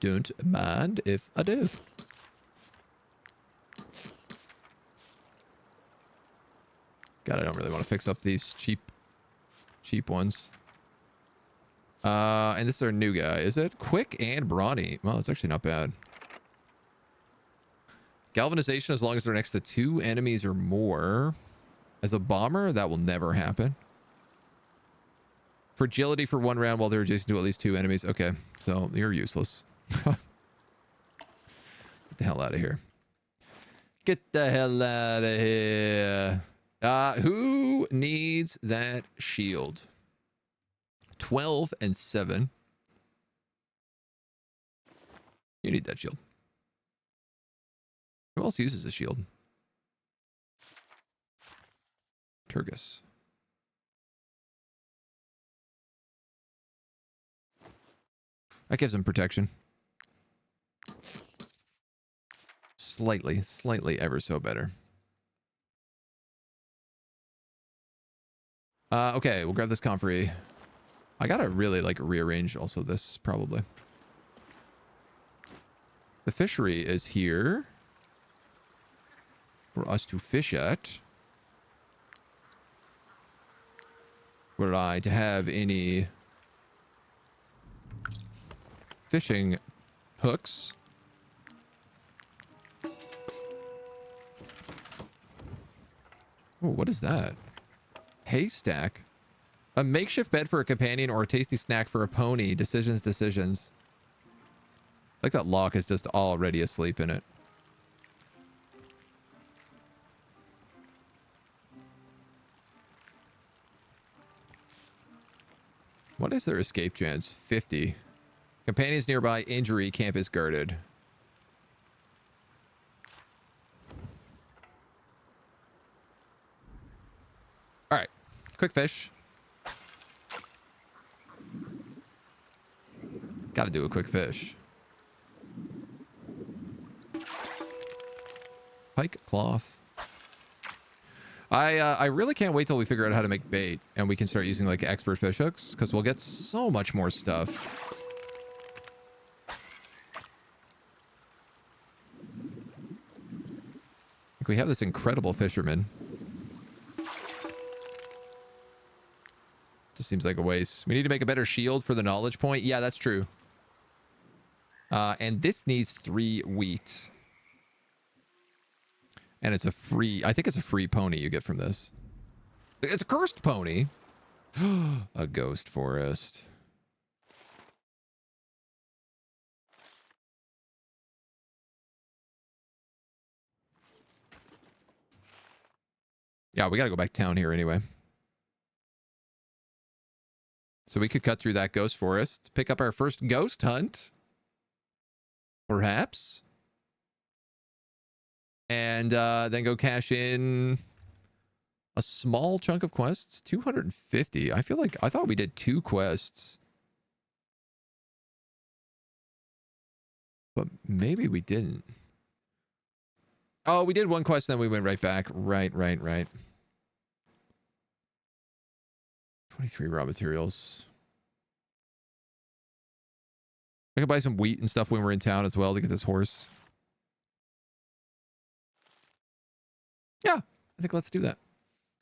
Don't mind if I do. God, I don't really want to fix up these cheap ones. And this is our new guy, is it? Quick and brawny. Well, that's actually not bad. Galvanization as long as they're next to 2 enemies or more. As a bomber, that will never happen. Fragility for 1 round while they're adjacent to at least 2 enemies. Okay, so you're useless. Get the hell out of here. Get the hell out of here. Who needs that shield? 12 and 7. You need that shield. Who else uses a shield? Turgus. That gives him protection. Slightly ever so better. Okay, we'll grab this comfrey. I gotta really like rearrange also this probably. The fishery is here for us to fish at. Were I to have any fishing hooks. Oh, what is that? Haystack. A makeshift bed for a companion or a tasty snack for a pony. Decisions. Like that lock is just already asleep in it. What is their escape chance? 50. Companions nearby. Injury. Camp is guarded. All right. Quick fish. Got to do a quick fish. Pike cloth. I really can't wait till we figure out how to make bait and we can start using like expert fish hooks because we'll get so much more stuff. Like we have this incredible fisherman. Just seems like a waste. We need to make a better shield for the knowledge point. Yeah, that's true. And this needs 3 wheat. And it's a free... I think it's a free pony you get from this. It's a cursed pony. A ghost forest. Yeah, we gotta go back to town here anyway. So we could cut through that ghost forest. Pick up our first ghost hunt. Perhaps. And then go cash in a small chunk of quests. 250. I feel like I thought we did 2 quests. But maybe we didn't. Oh, we did 1 quest, then we went right back. Right. 23 raw materials. I could buy some wheat and stuff when we're in town as well to get this horse. Yeah, I think let's do that.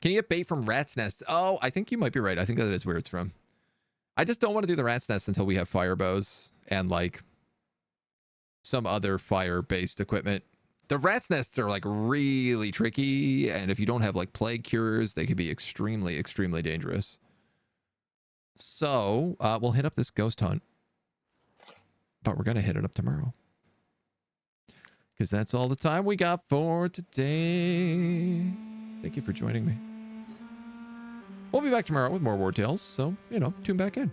Can you get bait from rat's nests? Oh, I think you might be right. I think that is where it's from. I just don't want to do the rat's nest until we have fire bows and like some other fire-based equipment. The rat's nests are like really tricky, and if you don't have like plague cures, they could be extremely, extremely dangerous. So we'll hit up this ghost hunt, but we're going to hit it up tomorrow. Because that's all the time we got for today. Thank you for joining me. We'll be back tomorrow with more Wartales, so, you know, tune back in.